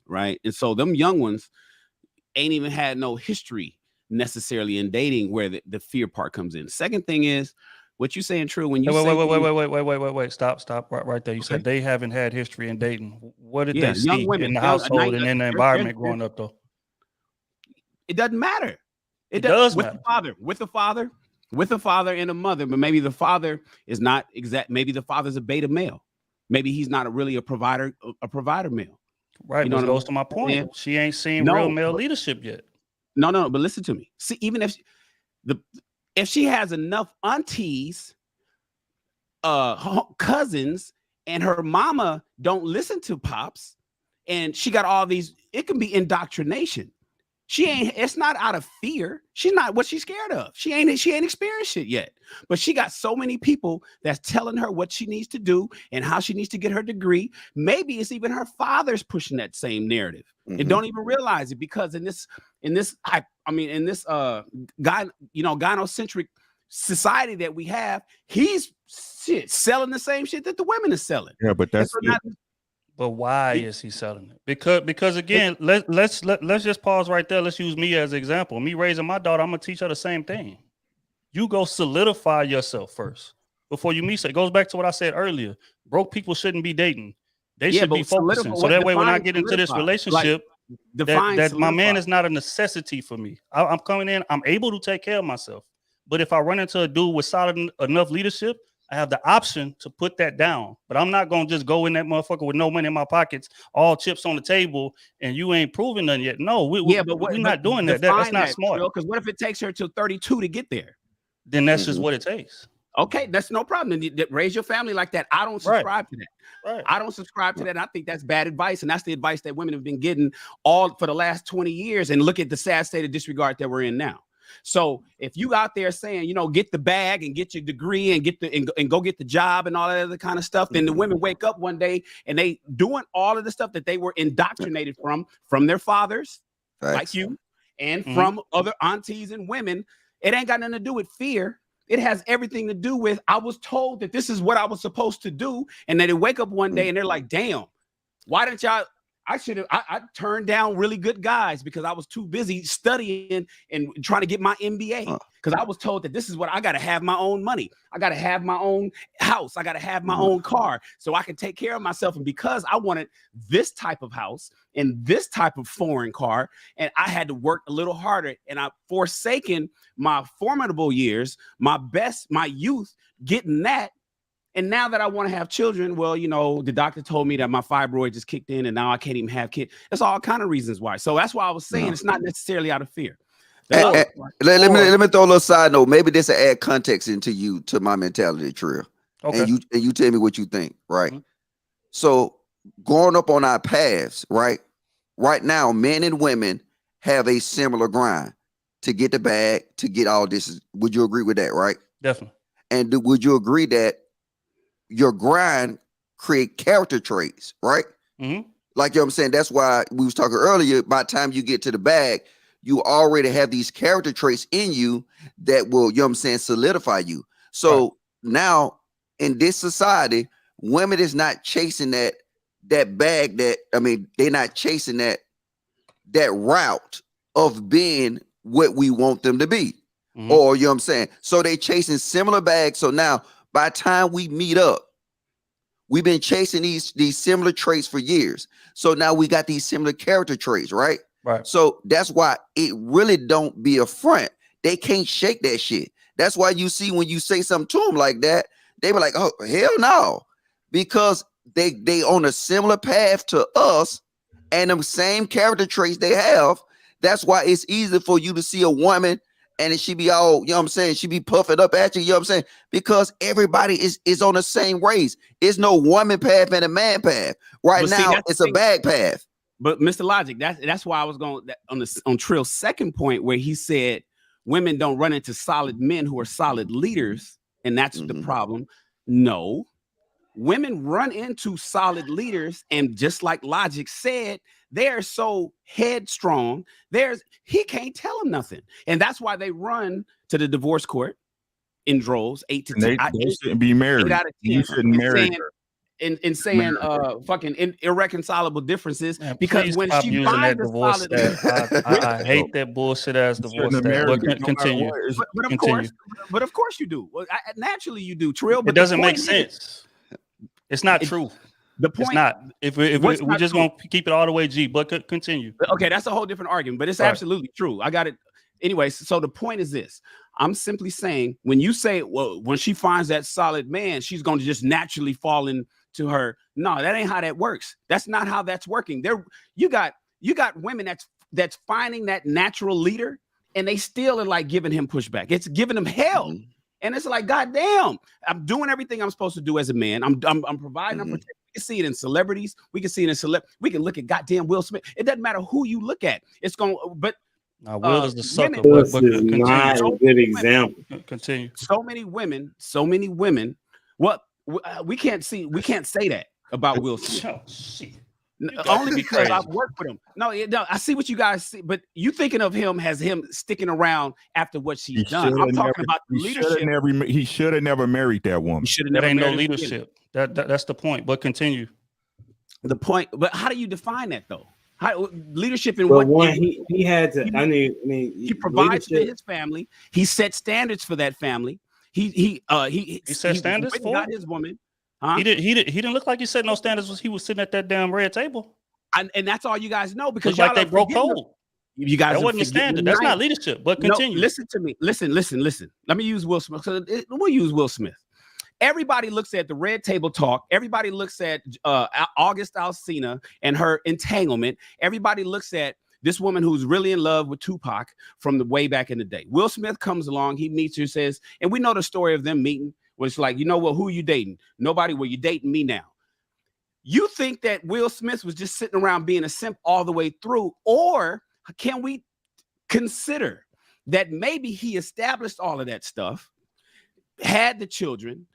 right? And so them young ones ain't even had no history necessarily in dating, where the fear part comes in. Second thing is, what you saying true when you wait, stop right there. You said they haven't had history in dating. What did they see in the household and in the environment growing up though? It doesn't matter. It does matter. With the father and a mother, but maybe the father is not exact. Maybe the father's a beta male. Maybe he's not really a provider male. Right. But it goes to my point. Yeah. She ain't seen real male leadership yet. No, but listen to me. See, even if she has enough aunties, cousins, and her mama don't listen to pops, and she got all these, it can be indoctrination. It's not out of fear. She's not what she's scared of. She ain't experienced it yet. But she got so many people that's telling her what she needs to do and how she needs to get her degree. Maybe it's even her father's pushing that same narrative and don't even realize it, because in this gynocentric society that we have, he's selling the same shit that the women are selling. Yeah, but that's But why is he selling it? Because again, let's just pause right there. Let's use me as an example. Me raising my daughter, I'm gonna teach her the same thing. You go solidify yourself first before you meet. It goes back to what I said earlier. Broke people shouldn't be dating. They should be focusing. So that way, when I get into this relationship, that my man is not a necessity for me. I'm coming in. I'm able to take care of myself. But if I run into a dude with solid enough leadership, I have the option to put that down. But I'm not going to just go in that motherfucker with no money in my pockets, all chips on the table, and you ain't proving nothing yet. No, we're not doing that. That's not smart. Because what if it takes her till 32 to get there? Then that's just what it takes. Okay, that's no problem. Then raise your family like that. I don't subscribe to that. Right. I don't subscribe to that. And I think that's bad advice. And that's the advice that women have been getting all for the last 20 years. And look at the sad state of disregard that we're in now. So if you out there saying, get the bag and get your degree and and go get the job and all that other kind of stuff, then the women wake up one day and they doing all of the stuff that they were indoctrinated from their fathers, like you, and from other aunties and women. It ain't got nothing to do with fear. It has everything to do with, I was told that this is what I was supposed to do. And then they wake up one day and they're like, damn, why didn't y'all? I turned down really good guys because I was too busy studying and trying to get my MBA, because I was told that this is what I got to have my own money. I got to have my own house. I got to have my own car so I can take care of myself. And because I wanted this type of house and this type of foreign car, and I had to work a little harder, and I forsaken my formidable years, my youth, getting that. And now that I want to have children, well, the doctor told me that my fibroid just kicked in and now I can't even have kids. That's all kind of reasons why. So that's why I was saying it's not necessarily out of fear. Let me throw a little side note. Maybe this will add context to my mentality, Trill. Okay. And you tell me what you think, right? So growing up on our paths, right now, men and women have a similar grind to get the bag, to get all this. Would you agree with that, right? Definitely. And would you agree that your grind create character traits, right? Like, I'm saying, that's why we was talking earlier, by the time you get to the bag, you already have these character traits in you that will, solidify you. So now in this society, women is not chasing that bag they're not chasing that route of being what we want them to be. Or, so they chasing similar bags. So now, by the time we meet up, we've been chasing these similar traits for years. So now we got these similar character traits, right? Right. So that's why it really don't be a front. they can't shake that shit. That's why you see when you say something to them like that, they be like, oh, hell no. Because they on a similar path to us and the same character traits they have. That's why it's easy for you to see a woman and she be all, you know what I'm saying? She be puffing up at you, you know what I'm saying? Because everybody is on the same race. It's no woman path and a man path. Right now, it's a bag path. But Mr. Logic, that's why I was going on Trill's second point where he said women don't run into solid men who are solid leaders, and that's the problem. No, women run into solid leaders, and just like Logic said, they're so headstrong. He can't tell them nothing, and that's why they run to the divorce court in droves. 8 to 10. They shouldn't be married. 8 out of 10. You shouldn't marry her. In saying fucking irreconcilable differences. Man, because when she using finds that divorce I hate that bullshit ass divorce but continue. But of course you do. Well, naturally you do, Trill. But it doesn't make sense. It's not true. The point, it's not. If we're just gonna keep it all the way G, but continue. Okay, that's a whole different argument, but it's absolutely true. I got it. Anyway, so the point is this. I'm simply saying when you say, well, when she finds that solid man, she's going to just naturally fall into her. No, that ain't how that works. That's not how that's working. You got women that's finding that natural leader, and they still are like giving him pushback. It's giving them hell. And it's like, God damn, I'm doing everything I'm supposed to do as a man. I'm providing, I'm protecting. We can see it in celebrities. We can see it in we can look at goddamn Will Smith. It doesn't matter who you look at. It's going, but now, Will is the sucker. This is not a good example. Continue. So many women. What we can't say that about Will Smith. Only because I've worked with him. No, I see what you guys see, but you thinking of him as him sticking around after what she's done. I'm talking about the leadership. He should have never married that woman. That ain't no leadership. That's the point. But continue. The point. But how do you define that though? Leadership in what? One, he had to. I mean, he provides for his family. He set standards for that family. He set standards for got his woman. Huh? He didn't look like he set no standards when he was sitting at that damn red table. And that's all you guys know because y'all like they broke code. You guys, that wasn't a standard. That's not leadership. But continue. No, listen to me. Listen. Let me use Will Smith. We'll use Will Smith. Everybody looks at the red table talk. Everybody looks at August Alsina and her entanglement. Everybody looks at this woman who's really in love with Tupac from the way back in the day. Will Smith comes along. He meets her, says, and we know the story of them meeting. Where it's like, you know what? Who are you dating? Nobody. Well, you dating me now. You think that Will Smith was just sitting around being a simp all the way through, or can we consider that maybe he established all of that stuff, had the children?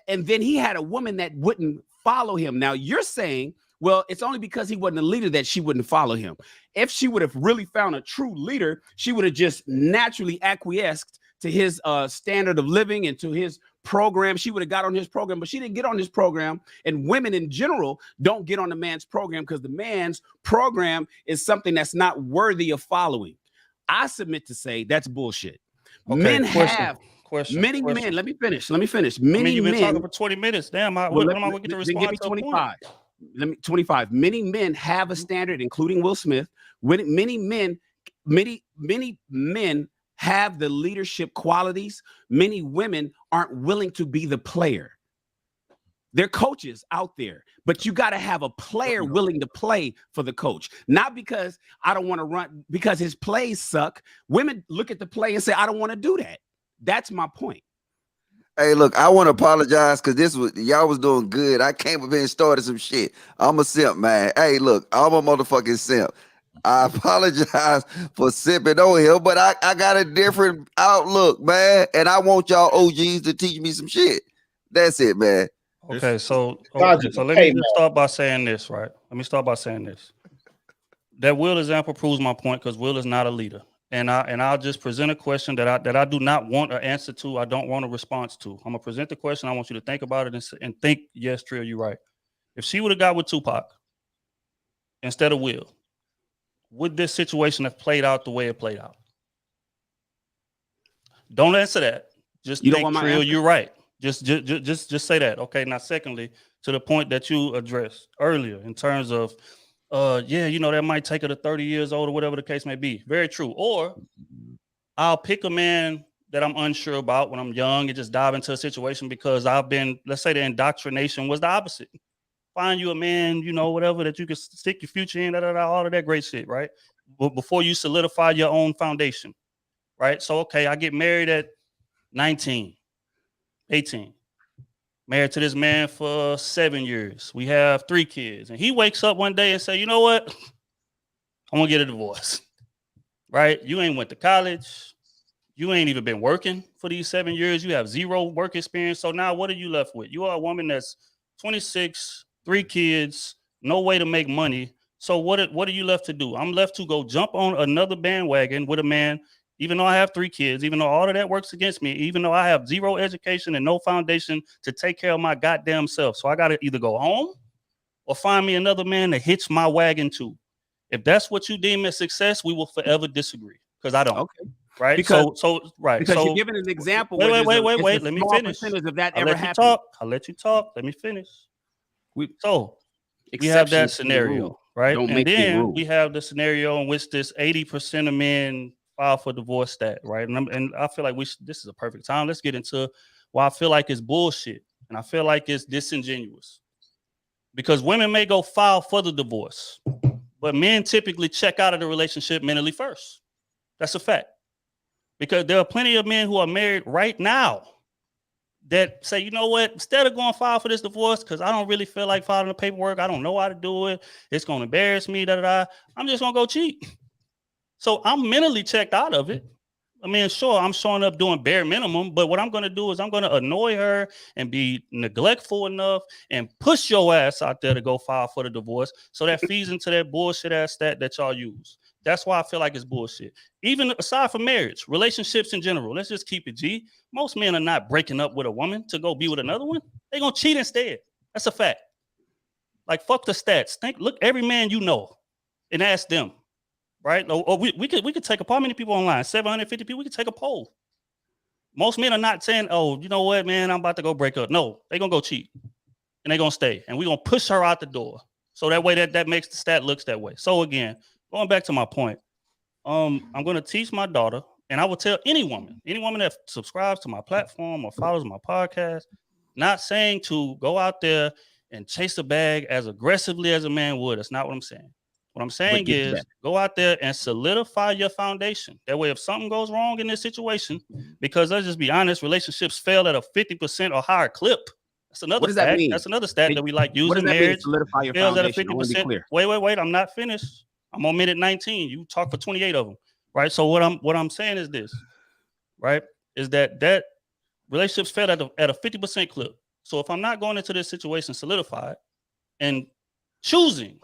And then he had a woman that wouldn't follow him. Now you're saying, well, it's only because he wasn't a leader that she wouldn't follow him. If she would have really found a true leader, she would have just naturally acquiesced to his standard of living and to his program. She would have got on his program, but she didn't get on his program. And women in general don't get on the man's program because the man's program is something that's not worthy of following. I submit to say that's bullshit. Okay, men question. have many men. Let me finish. Many you've been men talking for 20 minutes. Damn, when am I going to get to respond? Give me 25. Let me 25. Many men have a standard, including Will Smith. Many men have the leadership qualities. Many women aren't willing to be the player. They're coaches out there, but you got to have a player willing to play for the coach. Not because I don't want to run, because his plays suck. Women look at the play and say, I don't want to do that. That's my point. Hey, look, I want to apologize because y'all was doing good. I came up here and started some shit. I'm a simp, man. Hey, look, I'm a motherfucking simp. I apologize for sipping on here, but I got a different outlook, man. And I want y'all OGs to teach me some shit. That's it, man. Okay, so let me just start by saying this, right? Let me start by saying this. That Will example proves my point because Will is not a leader. And I'll just present a question that I do not want an answer to. I don't want a response to. I'm gonna present the question. I want you to think about it and think, yes, Trill, you're right. If she would have got with Tupac instead of Will, would this situation have played out the way it played out? Don't answer that. Just think, Trill, you're right. Just say that. Okay. Now, secondly, to the point that you addressed earlier in terms of that might take her to 30 years old or whatever the case may be. Very true. Or I'll pick a man that I'm unsure about when I'm young and just dive into a situation because I've been, let's say the indoctrination was the opposite. Find you a man, you know, whatever that you can stick your future in, all of that great shit, right? But before you solidify your own foundation, right? So, okay, I get married at 19, 18. Married to this man for 7 years. We have 3 kids. And he wakes up one day and say, you know what? I'm going to get a divorce, right? You ain't went to college. You ain't even been working for these 7 years. You have 0 work experience. So now what are you left with? You are a woman that's 26, 3 kids, no way to make money. So what are you left to do? I'm left to go jump on another bandwagon with a man, even though I have 3 kids, even though all of that works against me, even though I have 0 education and no foundation to take care of my goddamn self. So I got to either go home or find me another man to hitch my wagon to. If that's what you deem as success, we will forever disagree because I don't. Okay. Right. Because So you're giving an example. Wait. Let me finish. Of that I'll ever let you happened. talk. I'll let you talk. Let me finish. We have that scenario, right? And then we have the scenario in which this 80% of men file for divorce stat, right? And I feel like this is a perfect time. Let's get into why I feel like it's bullshit and I feel like it's disingenuous. Because women may go file for the divorce, but men typically check out of the relationship mentally first. That's a fact. Because there are plenty of men who are married right now that say, you know what, instead of going file for this divorce, because I don't really feel like filing the paperwork, I don't know how to do it, it's going to embarrass me, I'm just going to go cheat. So I'm mentally checked out of it. I mean, sure, I'm showing up doing bare minimum, but what I'm going to do is I'm going to annoy her and be neglectful enough and push your ass out there to go file for the divorce. So that feeds into that bullshit ass stat that y'all use. That's why I feel like it's bullshit. Even aside from marriage, relationships in general, let's just keep it G. Most men are not breaking up with a woman to go be with another one. They're going to cheat instead. That's a fact. Like, fuck the stats. Look, every man you know and ask them. Right? Or we could take how many people online? 750 people. We could take a poll. Most men are not saying, oh, you know what, man, I'm about to go break up. No, they're going to go cheat and they're going to stay. And we're going to push her out the door. So that way that makes the stat looks that way. So again, going back to my point, I'm going to teach my daughter, and I will tell any woman that subscribes to my platform or follows my podcast, not saying to go out there and chase a bag as aggressively as a man would. That's not what I'm saying. What I'm saying is go out there and solidify your foundation. That way, if something goes wrong in this situation, because let's just be honest, relationships fail at a 50% or higher clip. That's another stat. That mean? That's another stat that we like using. What does that marriage mean, solidify your fails foundation? at a 50%. Wait. I'm not finished. I'm on minute 19. You talk for 28 of them, right? So what I'm saying is this, right? Is that relationships fail at a 50% clip. So if I'm not going into this situation solidified and choosing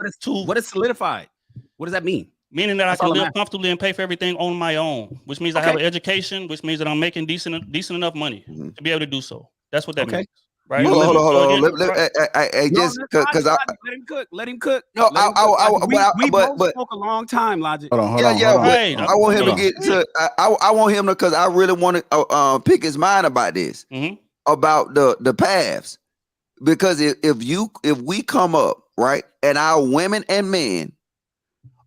what is solidified? What does that mean? Meaning that I can live comfortably and pay for everything on my own, which means I have an education, which means that I'm making decent enough money to be able to do so. That's what that means. Right? Hold on. Let him cook. No, we both spoke a long time, Logic. Hold on. I want him to get to. I want him to, because I really want to pick his mind about this, about the paths. Because if we come up right, and our women and men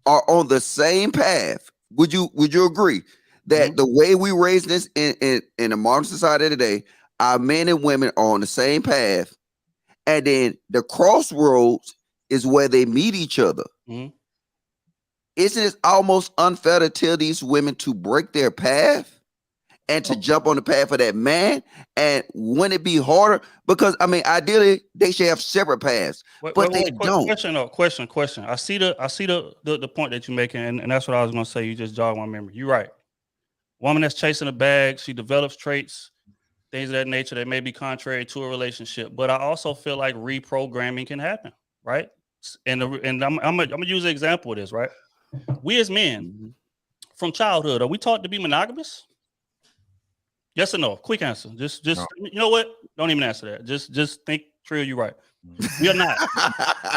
are on the same path, would you agree that the way we raise this in the modern society today, our men and women are on the same path, and then the crossroads is where they meet each other? Isn't it almost unfair to tell these women to break their path and to jump on the path of that man? And wouldn't it be harder? Because I mean, ideally they should have separate paths, but they don't. Question. I see the point that you're making, and that's what I was going to say. You just jogged my memory. You're right. Woman that's chasing a bag, she develops traits, things of that nature that may be contrary to a relationship. But I also feel like reprogramming can happen, right? And I'm gonna use an example of this, right? We as men, from childhood, are we taught to be monogamous? Yes or no? Quick answer. Just no. You know what? Don't even answer that. Just think, Trill, you're right. We are not.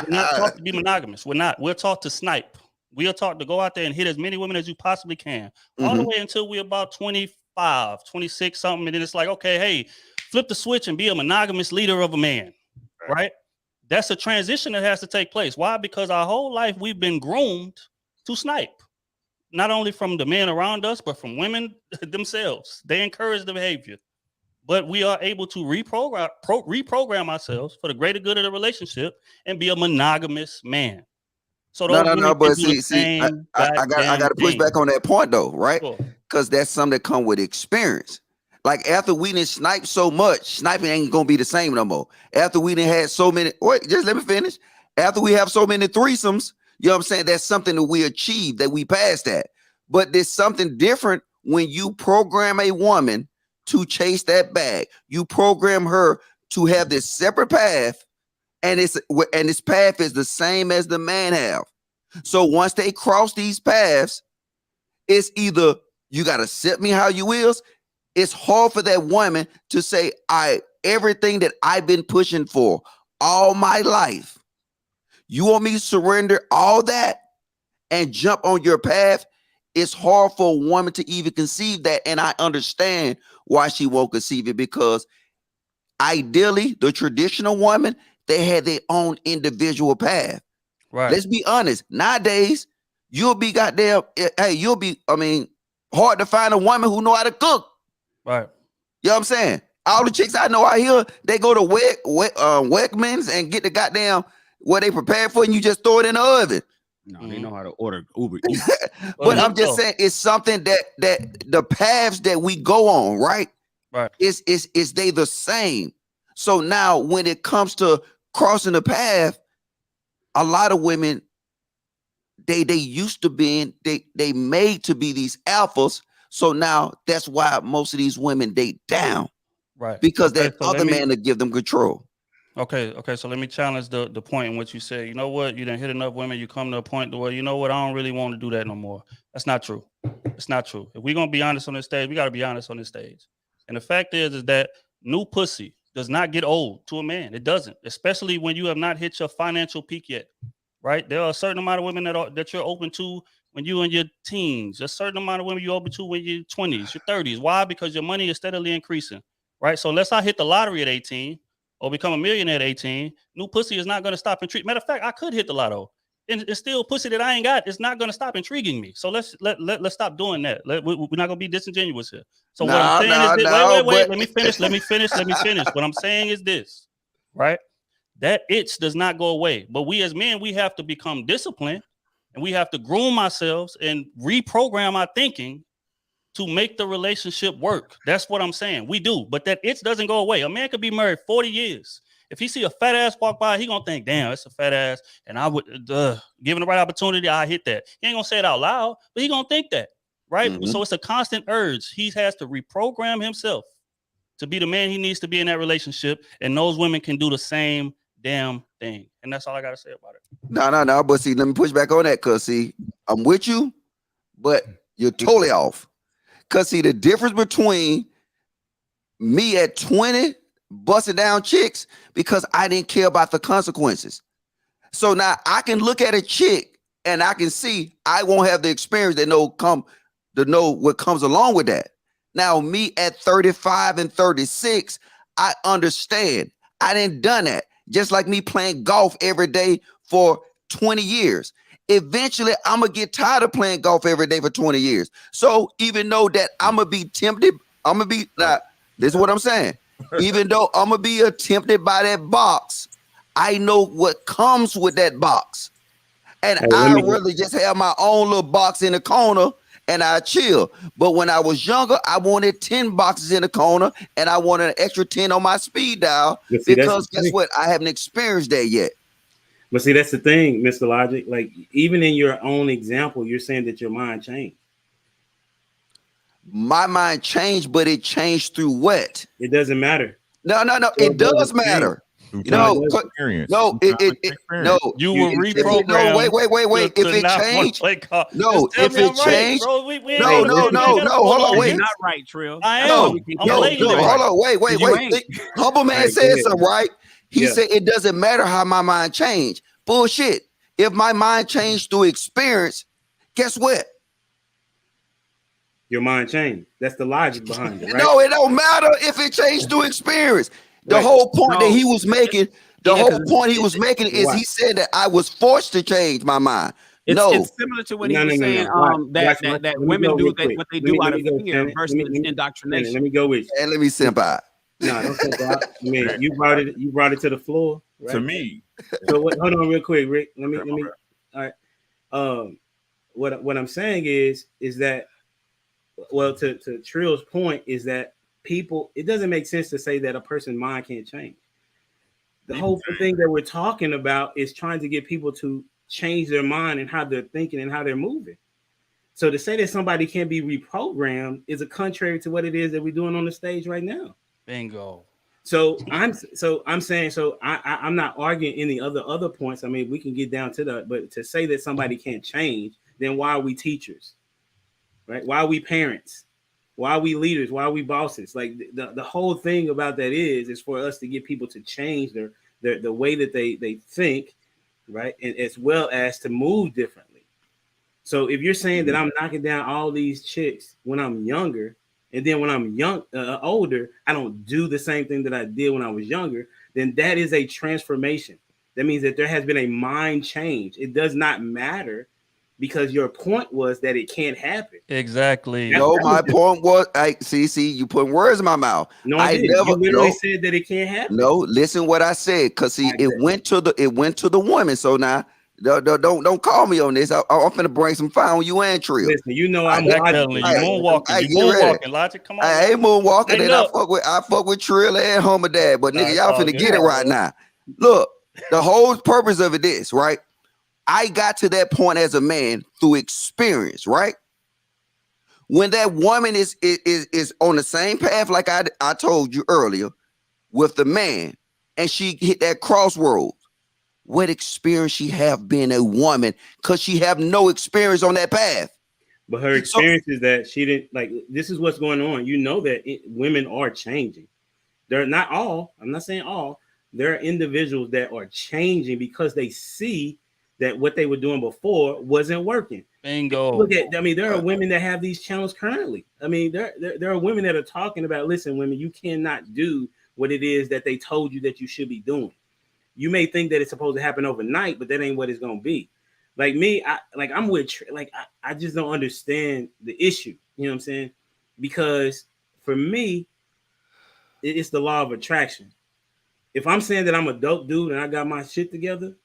We're not taught to be monogamous. We're not. We're taught to snipe. We are taught to go out there and hit as many women as you possibly can, all the way until we're about 25, 26 something. And then it's like, okay, hey, flip the switch and be a monogamous leader of a man, right? That's a transition that has to take place. Why? Because our whole life we've been groomed to snipe. not only from the men around us, but from women themselves. They encourage the behavior. But we are able to reprogram ourselves for the greater good of the relationship and be a monogamous man. So those No. But see, I got to push back on that point though, right? Because that's something that come with experience. Like after we didn't snipe so much, sniping ain't gonna be the same no more. After we didn't had so many, wait, just let me finish. After we have so many threesomes, you know what I'm saying? That's something that we achieved, that we passed that. But there's something different when you program a woman to chase that bag. You program her to have this separate path, and this path is the same as the man have. So once they cross these paths, it's either you got to accept me how you is. It's hard for that woman to say, everything that I've been pushing for all my life, you want me to surrender all that and jump on your path? It's hard for a woman to even conceive that. And I understand why she won't conceive it, because ideally the traditional woman, they had their own individual path. Right. Let's be honest. Nowadays, you'll be hard to find a woman who know how to cook. Right. You know what I'm saying? All the chicks I know out here, they go to Wegmans and get the goddamn what they prepared for, and you just throw it in the oven. No, they know how to order Uber. But I'm just saying, it's something that the paths that we go on, right? Right. Is they the same? So now when it comes to crossing the path, a lot of women, they used to being, they made to be these alphas. So now that's why most of these women date down. Right. Because that other man to give them control. Okay. So let me challenge the point in which you say, you know what, you done hit enough women, you come to a point to where, you know what, I don't really want to do that no more. That's not true. It's not true. If we're going to be honest on this stage, we got to be honest on this stage. And the fact is that new pussy does not get old to a man. It doesn't, especially when you have not hit your financial peak yet, right? There are a certain amount of women that you're open to when you're in your teens, a certain amount of women you're open to when you're 20s, your 30s. Why? Because your money is steadily increasing, right? So unless I hit the lottery at 18 or become a millionaire at 18, new pussy is not going to stop intriguing. Matter of fact, I could hit the lotto. And it's still pussy that I ain't got. It's not going to stop intriguing me. So let's stop doing that. We're not going to be disingenuous here. So what I'm saying is this. Wait. Let me finish. What I'm saying is this, right? That itch does not go away. But we as men, we have to become disciplined, and we have to groom ourselves and reprogram our thinking to make the relationship work. That's what I'm saying. We do. But that itch doesn't go away. A man could be married 40 years. If he see a fat ass walk by, he gonna think, damn, it's a fat ass. And I would, given the right opportunity, I hit that. He ain't gonna say it out loud, but he gonna think that, right? Mm-hmm. So it's a constant urge. He has to reprogram himself to be the man he needs to be in that relationship. And those women can do the same damn thing. And that's all I gotta say about it. No. But see, let me push back on that, because see, I'm with you, but you're totally off. Because see, the difference between me at 20 busting down chicks, because I didn't care about the consequences. So now I can look at a chick and I can see I won't have the experience to know what comes along with that. Now me at 35 and 36, I understand. I didn't done that. Just like me playing golf every day for 20 years. Eventually, I'm going to get tired of playing golf every day for 20 years. So even though that I'm going to be tempted, this is what I'm saying. Even though I'm going to be tempted by that box, I know what comes with that box. And I'd rather just have my own little box in the corner and I chill. But when I was younger, I wanted 10 boxes in the corner and I wanted an extra 10 on my speed dial, because guess what? I haven't experienced that yet. But see, that's the thing, Mr. Logic. Like, even in your own example, you're saying that your mind changed. My mind changed, but it changed through what? It doesn't matter. No. It does matter. You were reprogramed. No, wait. If it changed, if it changed, hold on, wait. You're not right, Trill. I am. Hold on, wait. Humble man said something, right? He said it doesn't matter how my mind changed. Bullshit. If my mind changed through experience, guess what? Your mind changed. That's the logic behind it, right? No, it don't matter if it changed through experience. The whole point that he was making, is he said that I was forced to change my mind. It's similar to what he was saying. That women do what they do out of fear versus indoctrination. Let me go with you. And let me simp out. No, don't simp out. I mean, you brought it to the floor. Right? To me. So hold on real quick, Rick. Let me. All right. What I'm saying is that, well, to Trill's point is that people, it doesn't make sense to say that a person's mind can't change. The whole thing that we're talking about is trying to get people to change their mind and how they're thinking and how they're moving. So to say that somebody can't be reprogrammed is a contrary to what it is that we're doing on the stage right now. Bingo. So I'm saying, I'm not arguing any other points. I mean, we can get down to that, but to say that somebody can't change, then why are we teachers? Right? Why are we parents? Why are we leaders? Why are we bosses? Like the whole thing about that is for us to get people to change the way that they think, right? And as well as to move differently. So if you're saying that I'm knocking down all these chicks when I'm younger, and then when I'm older, I don't do the same thing that I did when I was younger, then that is a transformation. That means that there has been a mind change. It does not matter, because your point was that it can't happen. Exactly. No, my point was, see, you putting words in my mouth. No, I didn't. You literally said that it can't happen. No, listen what I said, because see, it went to the woman. So now, don't call me on this. I'm finna bring some fire on you and Trill. Listen, you know I'm telling you, moonwalking. You moonwalking, Logic. Come on. I ain't moonwalking, and I fuck with Trill and Homer Dad, but nigga, y'all finna get it right now. Look, the whole purpose of it is, right? I got to that point as a man through experience, right? When that woman is on the same path, like I told you earlier, with the man, and she hit that crossroads, what experience she have being a woman? Because she have no experience on that path. But her experience is that she didn't, like, this is what's going on. You know that women are changing. They're not all. I'm not saying all. There are individuals that are changing because they see that what they were doing before wasn't working. Bingo. Look at, I mean, there are women that have these channels currently. I mean, there are women that are talking about, listen, women, you cannot do what it is that they told you that you should be doing. You may think that it's supposed to happen overnight, but that ain't what it's gonna be. Like me, I'm with, I just don't understand the issue. You know what I'm saying? Because for me, it's the law of attraction. If I'm saying that I'm a dope dude and I got my shit together,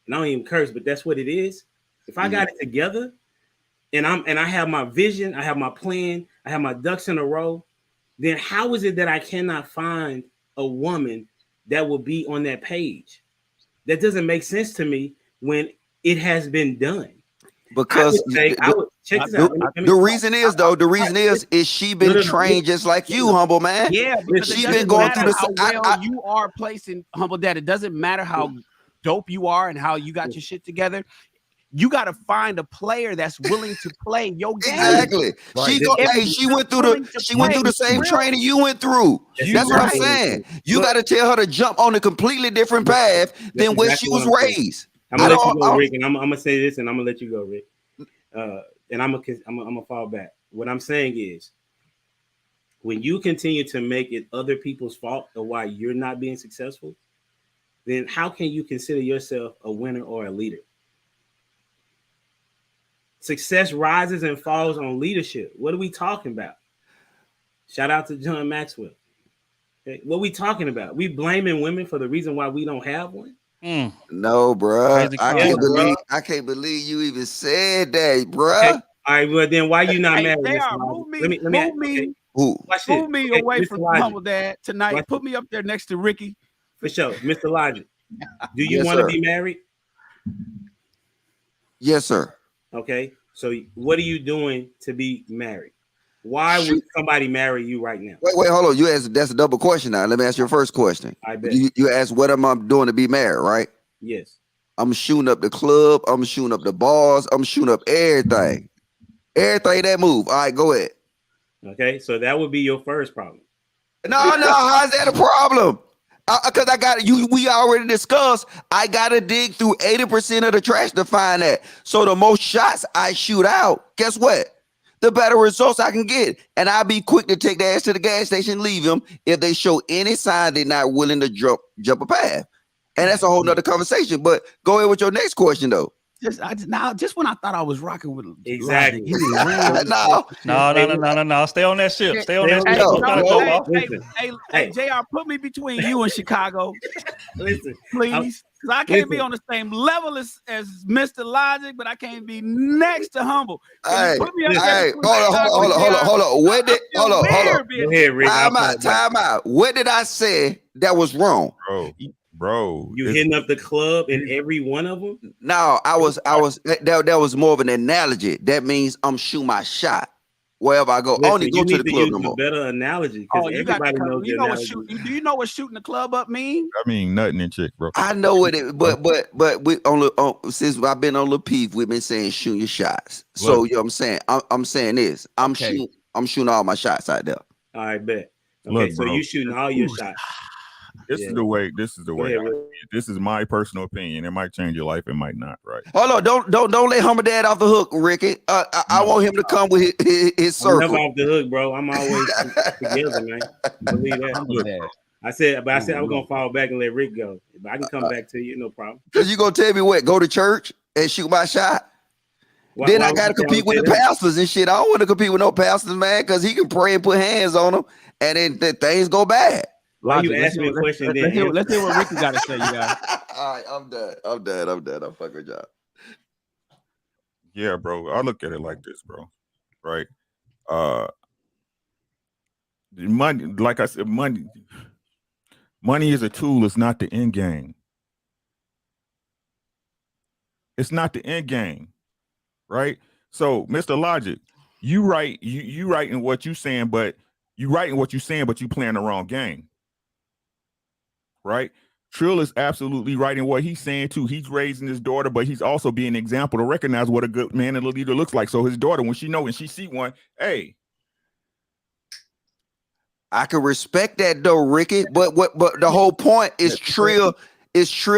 and I don't even curse, but that's what it is. If I got it together, and I have my vision, I have my plan, I have my ducks in a row, then how is it that I cannot find a woman that will be on that page? That doesn't make sense to me when it has been done. Because the reason is she been trained just like you, humble man. Yeah, she been going through the you are placing humble dad. It doesn't matter how dope you are and how you got your shit together. You got to find a player that's willing to play your game. Exactly. Right. She went through the same training you went through. That's what I'm saying. You got to tell her to jump on a completely different path than where she was raised. I'm gonna let you go, Rick, and I'm gonna say this, and I'm gonna let you go, Rick. And I'm gonna fall back. What I'm saying is, when you continue to make it other people's fault of why you're not being successful, then how can you consider yourself a winner or a leader? Success rises and falls on leadership. What are we talking about? Shout out to John Maxwell. Okay. What are we talking about? We blaming women for the reason why we don't have one? No, bro. I can't believe you even said that, bro. Okay. All right, well then why you not married? Move me away from Humble Dad tonight. Put me up there next to Ricky. For sure. Mr. Logic. Do you want to be married? Yes, sir. Okay. So what are you doing to be married? Why would somebody marry you right now? Wait, hold on. You asked, that's a double question now. Let me ask your first question. I bet. You asked what am I doing to be married, right? Yes. I'm shooting up the club. I'm shooting up the bars. I'm shooting up everything. Everything that move. All right, go ahead. Okay, so that would be your first problem. No, how's that a problem? Because I got you. We already discussed. I gotta dig through 80% of the trash to find that. So the more shots I shoot out, guess what? The better results I can get. And I'll be quick to take the ass to the gas station and leave them if they show any sign they're not willing to jump a path. And that's a whole nother conversation. But go ahead with your next question, though. just when I thought I was rocking with Exactly. Logic, he ran. No. Stay on that ship. Stay on that Hey, ship. no, Don't try to jump off. Hey, JR, put me between you and Chicago. Listen, please. Because I can't be on the same level as Mr. Logic, but I can't be next to Humble. Hey, put me up hold on. Where did hold on. Go ahead, Rick. Time out. What did I say that was wrong? Bro, you hitting up the club in every one of them? No, that was more of an analogy. That means I'm shooting my shot wherever I go. Listen, I only go to the club use no more. a better analogy because everybody knows the analogy. Do you know what shooting the club up mean? I mean, nothing in chick, bro. I know what it, but we since I've been on Lapeef, we've been saying shoot your shots. So you know what I'm saying? I'm saying this. I'm shooting all my shots out there. All right, bet. Okay, Look, so bro. you shooting all your shots. This is the way. Ahead, This is my personal opinion. It might change your life. It might not. Right. Hold on. Don't let Hummer Dad off the hook, Ricky. I want him to come with his circle. I'm never off the hook, bro. I'm always together, man. Believe that. I said I was gonna fall back and let Rick go. But I can come back to you, no problem. Cause you gonna tell me what? Go to church and shoot my shot. Then I gotta compete with the pastors and shit. I don't want to compete with no pastors, man, because he can pray and put hands on them, and then things go bad. Why you ask me a question? Let's hear what Ricky got to say, you guys. All right, I'm done. I'm fucking with y'all. Yeah, bro. I look at it like this, bro. Right? Money, like I said, money is a tool. It's not the end game. It's not the end game, right? So, Mr. Logic, you writing what you saying, but you playing the wrong game. Right? Trill is absolutely right in what he's saying too. He's raising his daughter, but he's also being an example to recognize what a good man and a leader looks like. So his daughter, when she see one, hey, I can respect that though, Ricky. But the whole point is Trill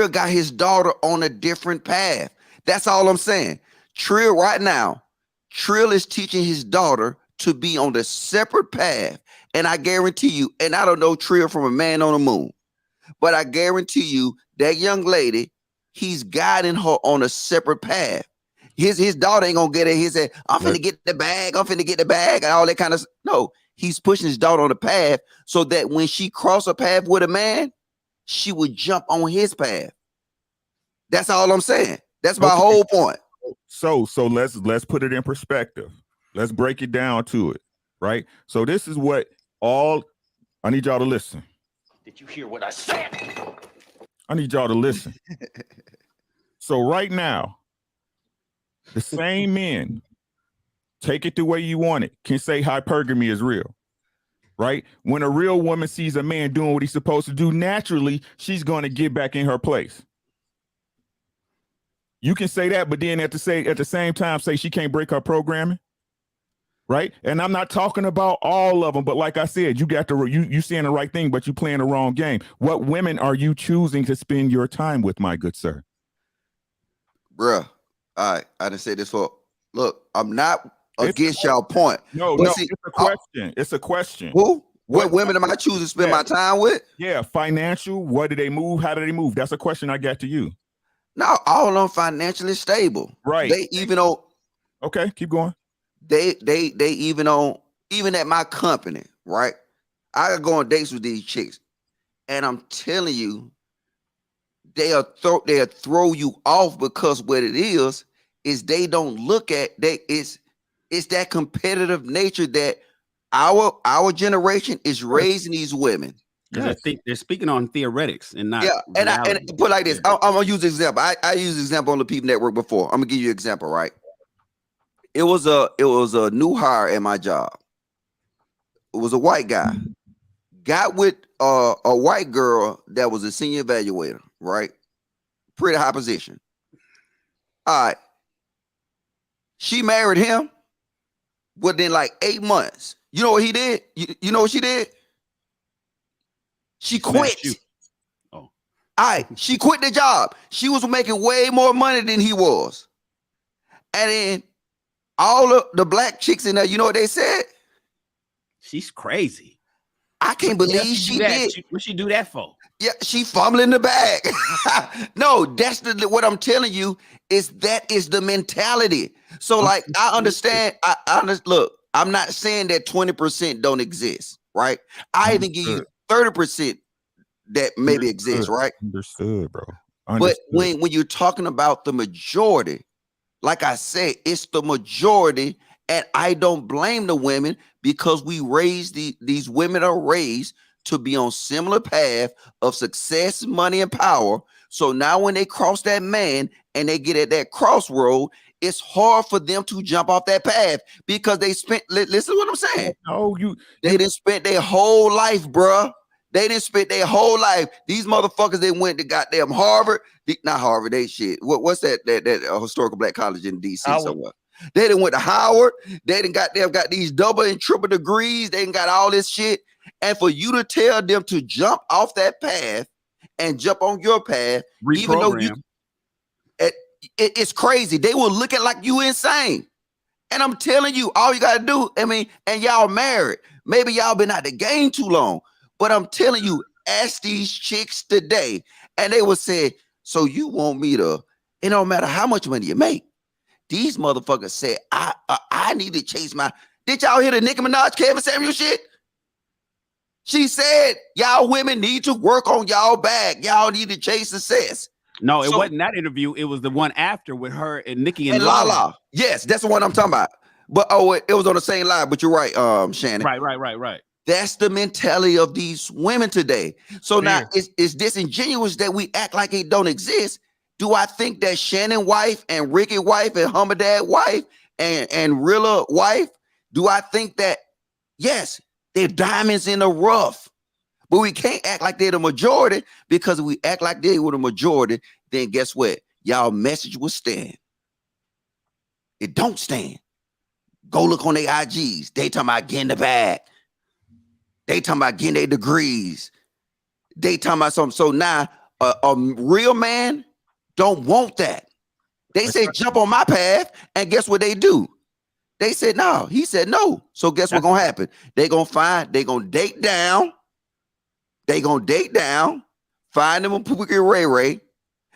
got his daughter on a different path. That's all I'm saying. Trill right now, Trill is teaching his daughter to be on the separate path. And I guarantee you, and I don't know Trill from a man on the moon, but I guarantee you that young lady, he's guiding her on a separate path. His daughter ain't gonna get it. He said, I'm finna get the bag, and all that kind of. No, he's pushing his daughter on the path so that when she cross a path with a man, she would jump on his path. That's all I'm saying. That's my whole point. So let's put it in perspective. Let's break it down to it, right? So this is what I need y'all to listen. Did you hear what I said? I need y'all to listen. So right now, the same men, take it the way you want it, can say hypergamy is real, right? When a real woman sees a man doing what he's supposed to do, naturally, she's going to get back in her place. You can say that, but then at the same time, say she can't break her programming. Right. And I'm not talking about all of them, but like I said, you saying the right thing, but you playing the wrong game. What women are you choosing to spend your time with, my good sir? Bruh, all right. I done said this for look, I'm not against y'all point. No, see, it's a question. It's a question. Who? What women am I choosing to spend my time with? Yeah, financial. What do they move? How do they move? That's a question I got to you. No, all of them financially stable. Right. They even on. Okay, keep going. They even at my company, right? I go on dates with these chicks, and I'm telling you, they'll throw you off because what it is they don't look at it's that competitive nature that our generation is raising these women. Yeah, they're speaking on theoretics and not. Yeah, and put like this. I'm gonna use an example. I used an example on the Lapeef Network before. I'm gonna give you an example, right? It was a new hire at my job. It was a white guy. Got with a white girl that was a senior evaluator, right? Pretty high position. All right. She married him within like 8 months. You know what he did? You know what she did? She quit. Oh. All right. She quit the job. She was making way more money than he was. And then all of the black chicks in there, you know what they said? She's crazy. I can't believe she did. What she do that for? Yeah, she fumbling the bag. No, that's what I'm telling you is that is the mentality. So like I understand. Look, I'm not saying that 20% don't exist, right? I even give you 30% that maybe exists, right? Understood, bro. But when you're talking about the majority, like I said, it's the majority, and I don't blame the women because we raised these women are raised to be on similar path of success, money, and power. So now when they cross that man and they get at that crossroad, it's hard for them to jump off that path because they spent. Listen to what I'm saying. Oh, they didn't spend their whole life, bruh. They didn't spend their whole life. These motherfuckers, they went to goddamn Harvard. Not Harvard, they shit. What's that historical black college in DC somewhere? They done went to Howard. They done got these double and triple degrees. They done got all this shit. And for you to tell them to jump off that path and jump on your path, even though it's crazy. They will look at like you insane. And I'm telling you, all you got to do, I mean, and y'all married. Maybe y'all been out the game too long. But I'm telling you, ask these chicks today, and they will say, so you want me to, it don't matter how much money you make. These motherfuckers said, I need to chase my, did y'all hear the Nicki Minaj, Kevin Samuel shit? She said, y'all women need to work on y'all bag. Y'all need to chase success. No, it wasn't that interview. It was the one after with her and Nicki and Lala. Yes, that's the one I'm talking about. But it was on the same line, but you're right, Shannon. Right. That's the mentality of these women today. So now it's disingenuous that we act like it don't exist. Do I think that Shannon wife and Ricky wife and Hummer Dad wife and Rilla wife, do I think that, yes, they're diamonds in the rough, but we can't act like they're the majority, because if we act like they were the majority, then guess what? Y'all message will stand. It don't stand. Go look on their IGs. They talking about getting the bag. They talking about getting their degrees. They talking about something. So now a real man don't want that. They say jump on my path, and guess what they do? They said no. He said no. So guess what's gonna happen? They gonna date down. They gonna date down. Find them a Pookie Ray Ray,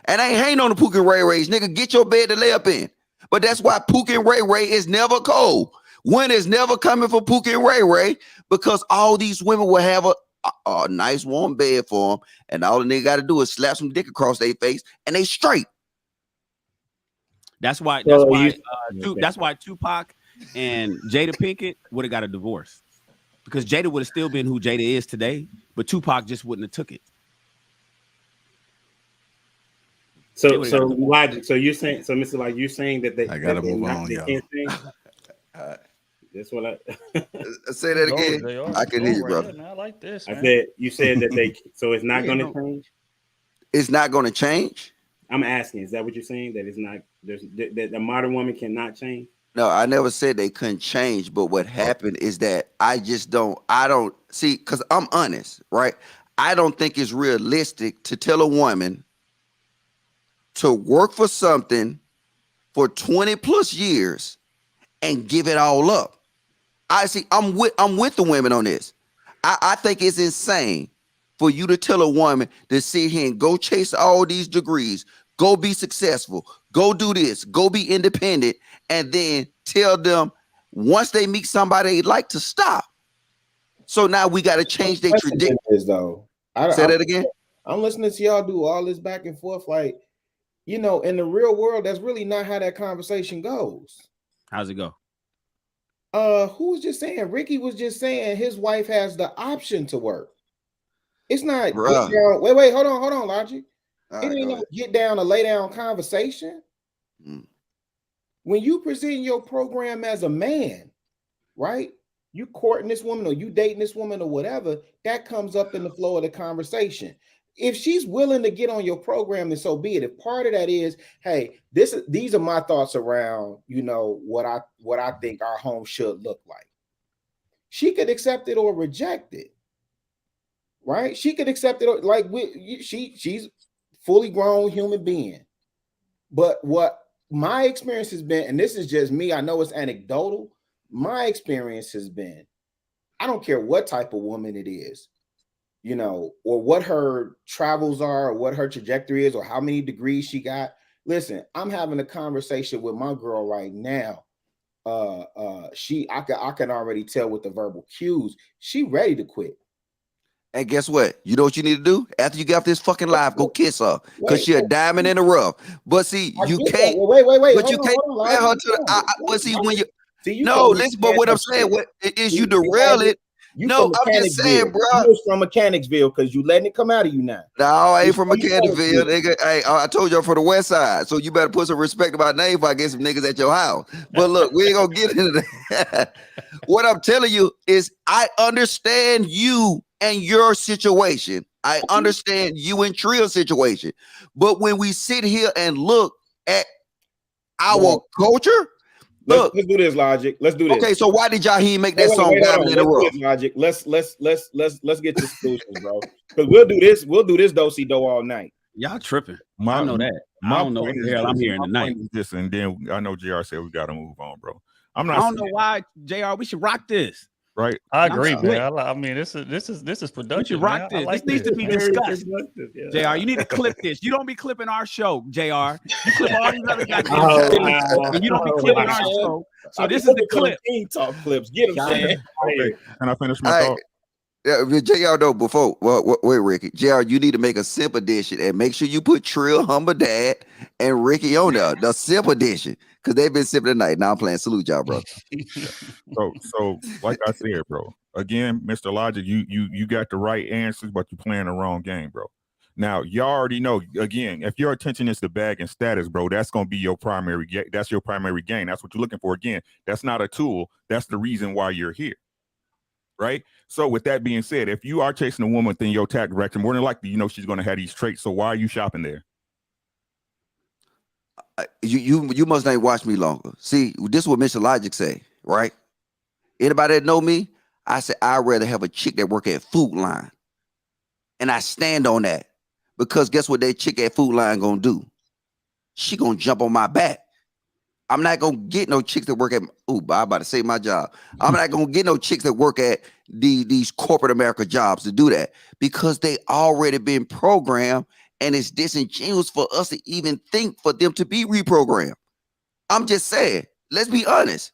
and I ain't hating on the Pookie Ray Rays, nigga. Get your bed to lay up in. But that's why Pookie Ray Ray is never cold. Winter is never coming for Pookie Ray Ray, because all these women will have a nice warm bed for them, and all the nigga got to do is slap some dick across their face, and they straight. That's why Tupac and Jada Pinkett would have got a divorce, because Jada would have still been who Jada is today, but Tupac just wouldn't have took it. So logic. So you're saying, so Mr. Like, you're saying that they, I gotta move on, they y'all. can't sing? That's what I say that again. I can hear you, brother. Man, I like this. I said, you said that they, so it's not going to change. It's not going to change. I'm asking, is that what you're saying? That it's not, that the modern woman cannot change? No, I never said they couldn't change, but what happened is that I don't see, because I'm honest, right? I don't think it's realistic to tell a woman to work for something for 20 plus years and give it all up. I'm with the women on this. I think it's insane for you to tell a woman to sit here and go chase all these degrees, go be successful, go do this, go be independent, and then tell them once they meet somebody they like to stop. So now we got to change their tradition. Though, say that again. I'm listening to y'all do all this back and forth, like, you know, in the real world, that's really not how that conversation goes. How's it go? Who was just saying? Ricky was just saying his wife has the option to work. It's not get down, wait, hold on, Logic. It ain't no get down or lay down conversation. When you present your program as a man, right? You courting this woman or you dating this woman or whatever, that comes up in the flow of the conversation. If she's willing to get on your program, then so be it. If part of that is, hey, these are my thoughts around, you know, what I think our home should look like. She could accept it or reject it, right? She could accept it like she's fully grown human being. But what my experience has been, and this is just me, I know it's anecdotal. My experience has been, I don't care what type of woman it is, you know, or what her travels are, or what her trajectory is, or how many degrees she got. Listen, I'm having a conversation with my girl right now. I can already tell with the verbal cues, she ready to quit. And guess what? You know what you need to do? After you get off this fucking live, go kiss her. Because she a diamond in the rough. But see, you can't. Wait. But you can't compare her to. But see, when you. No, listen, but what I'm saying, what is you derail it. No, I'm just saying, bro. You was from Mechanicsville because you letting it come out of you now. No, I ain't from Mechanicsville. Nigga. Hey, I told you I'm from the west side. So you better put some respect on my name if I get some niggas at your house. But look, we ain't gonna get into that. What I'm telling you is I understand you and your situation. I understand you and Trill's situation. But when we sit here and look at our culture, let's do this, Logic. Let's do this. Okay, so why did Jaheim make that song Diamond in the Rough? Logic. Let's get to solutions, bro. Because we'll do this do-si-do all night. Y'all tripping. I know that. I don't know what the hell I'm hearing tonight. This, and then I know JR said we gotta move on, bro. I don't know why, JR. We should rock this. Right. I agree, man. I mean, this is production. We should rock this. This needs to be discussed. JR, you need to clip this. You don't be clipping our show, JR. You clip all these other guys, and you don't be clipping our show. So this is the clip. Talk clips. Get them, man. Okay. And I finish my thought. Yeah, JR, though, before, wait, Ricky. JR, you need to make a simp edition and make sure you put Trill, Humble Dad, and Ricky on there. The simp edition. Because they've been sipping tonight. Now I'm playing. Salute y'all, bro. So like I said, bro. Again, Mr. Logic, you got the right answers, but you're playing the wrong game, bro. Now, y'all already know, again, if your attention is the bag and status, bro, that's going to be your primary game. That's your primary gain. That's what you're looking for. Again, that's not a tool. That's the reason why you're here. Right? So with that being said, if you are chasing a woman within your tag direction, more than likely, you know she's going to have these traits. So why are you shopping there? You must not watch me longer. See, this is what Mr. Logic say, right? Anybody that know me, I say I'd rather have a chick that work at Food Line. And I stand on that. Because guess what that chick at Food Line gonna do? She gonna jump on my back. I'm not gonna get no chicks that work at I'm about to say my job. I'm not gonna get no chicks that work at these corporate America jobs to do that because they already been programmed. And it's disingenuous for us to even think for them to be reprogrammed. I'm just saying, let's be honest.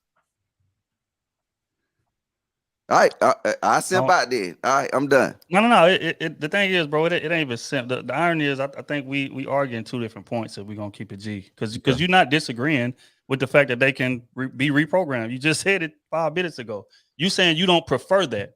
All right, I simp out there. All right, I'm done. No. The thing is, bro, it ain't even simp. The irony is, I think we arguing two different points if we're gonna keep it G. Because you're not disagreeing with the fact that they can be reprogrammed. You just said it 5 minutes ago. You saying you don't prefer that.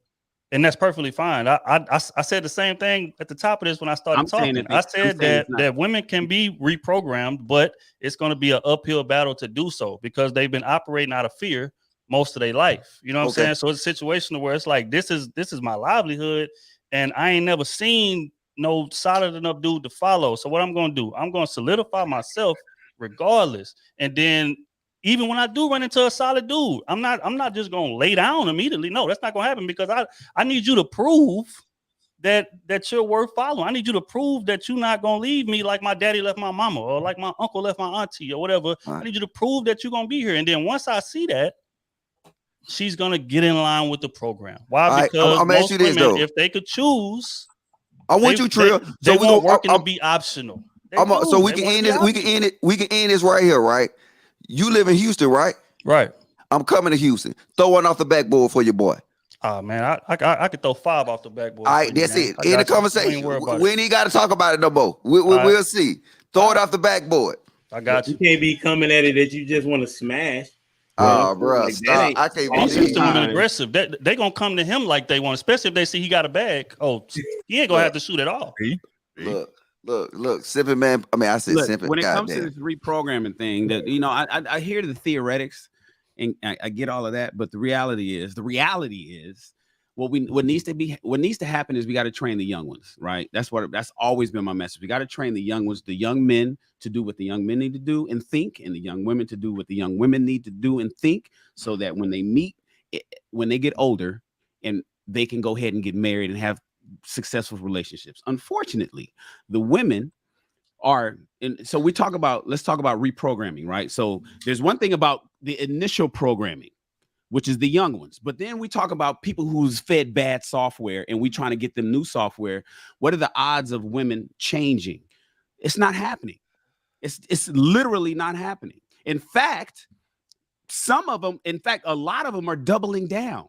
And that's perfectly fine. I said the same thing at the top of this when I started talking. I said that women can be reprogrammed, but it's going to be an uphill battle to do so because they've been operating out of fear most of their life. You know what I'm saying? So it's a situation where it's like this is my livelihood, and I ain't never seen no solid enough dude to follow. So what I'm going to do? I'm going to solidify myself regardless, and then. Even when I do run into a solid dude, I'm not just gonna lay down immediately. No, that's not gonna happen because I need you to prove that you're worth following. I need you to prove that you're not gonna leave me like my daddy left my mama or like my uncle left my auntie or whatever. I need you to prove that you're gonna be here. And then once I see that, she's gonna get in line with the program. Why? Because I'm most women, though. If they could choose, I want you, Trill. They want working to be optional. So we can end this. We can end this right here, right? You live in Houston, right? Right. I'm coming to Houston. Throw one off the backboard for your boy. Oh man, I could throw 5 off the backboard. All right, that's it. In the conversation, we ain't got to talk about it no more. We'll see. Throw it off the backboard. I got you. You can't be coming at it that you just want to smash. Oh, bro, I can't believe women aggressive. They gonna come to him like they want, especially if they see he got a bag. Oh, he ain't gonna have to shoot at all. Look, sipping man. I mean, I said sipping. When it comes to this reprogramming thing, that I hear the theoretics, and I get all of that, but the reality is what needs to happen is we got to train the young ones, right? That's always been my message. We got to train the young ones, the young men to do what the young men need to do and think, and the young women to do what the young women need to do and think, so that when they meet, when they get older, and they can go ahead and get married and have successful relationships. Unfortunately, the women are, and so let's talk about reprogramming, right? So there's one thing about the initial programming, which is the young ones. But then we talk about people who's fed bad software and we trying to get them new software. What are the odds of women changing? It's not happening. It's literally not happening. In fact, some of them, in fact, a lot of them are doubling down.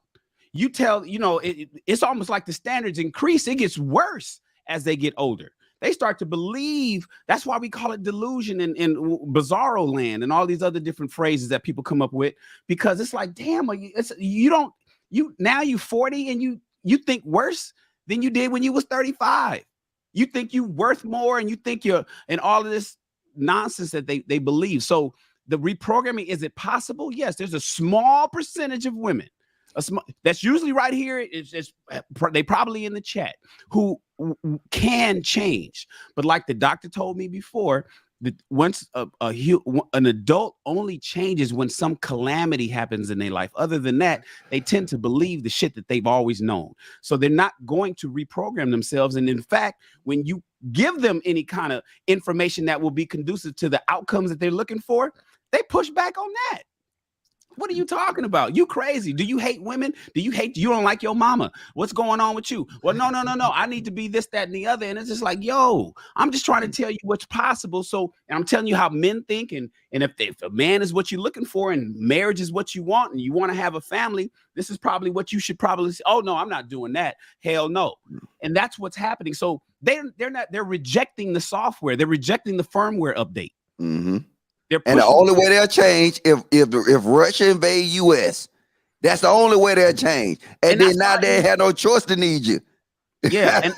You tell, it's almost like the standards increase. It gets worse as they get older. They start to believe. That's why we call it delusion and bizarro land and all these other different phrases that people come up with, because it's like, damn, now you 40 and you think worse than you did when you was 35. You think you worth more and you think you're, and all of this nonsense that they believe. So the reprogramming, is it possible? Yes, there's a small percentage of women, that's usually right here. They probably in the chat, who can change. But like the doctor told me before, that once an adult only changes when some calamity happens in their life. Other than that, they tend to believe the shit that they've always known. So they're not going to reprogram themselves. And in fact, when you give them any kind of information that will be conducive to the outcomes that they're looking for, they push back on that. What are you talking about? You crazy. Do you hate women? You don't like your mama? What's going on with you? Well, no. I need to be this, that, and the other. And it's just like, yo, I'm just trying to tell you what's possible. So, and I'm telling you how men think. And if a man is what you're looking for and marriage is what you want and you want to have a family, this is probably what you should probably say. Oh, no, I'm not doing that. Hell no. And that's what's happening. So they're rejecting the software. They're rejecting the firmware update. Mm-hmm. And the only way they'll change if Russia invade U.S. That's the only way they'll change. And then now they have no choice to need you. Yeah. And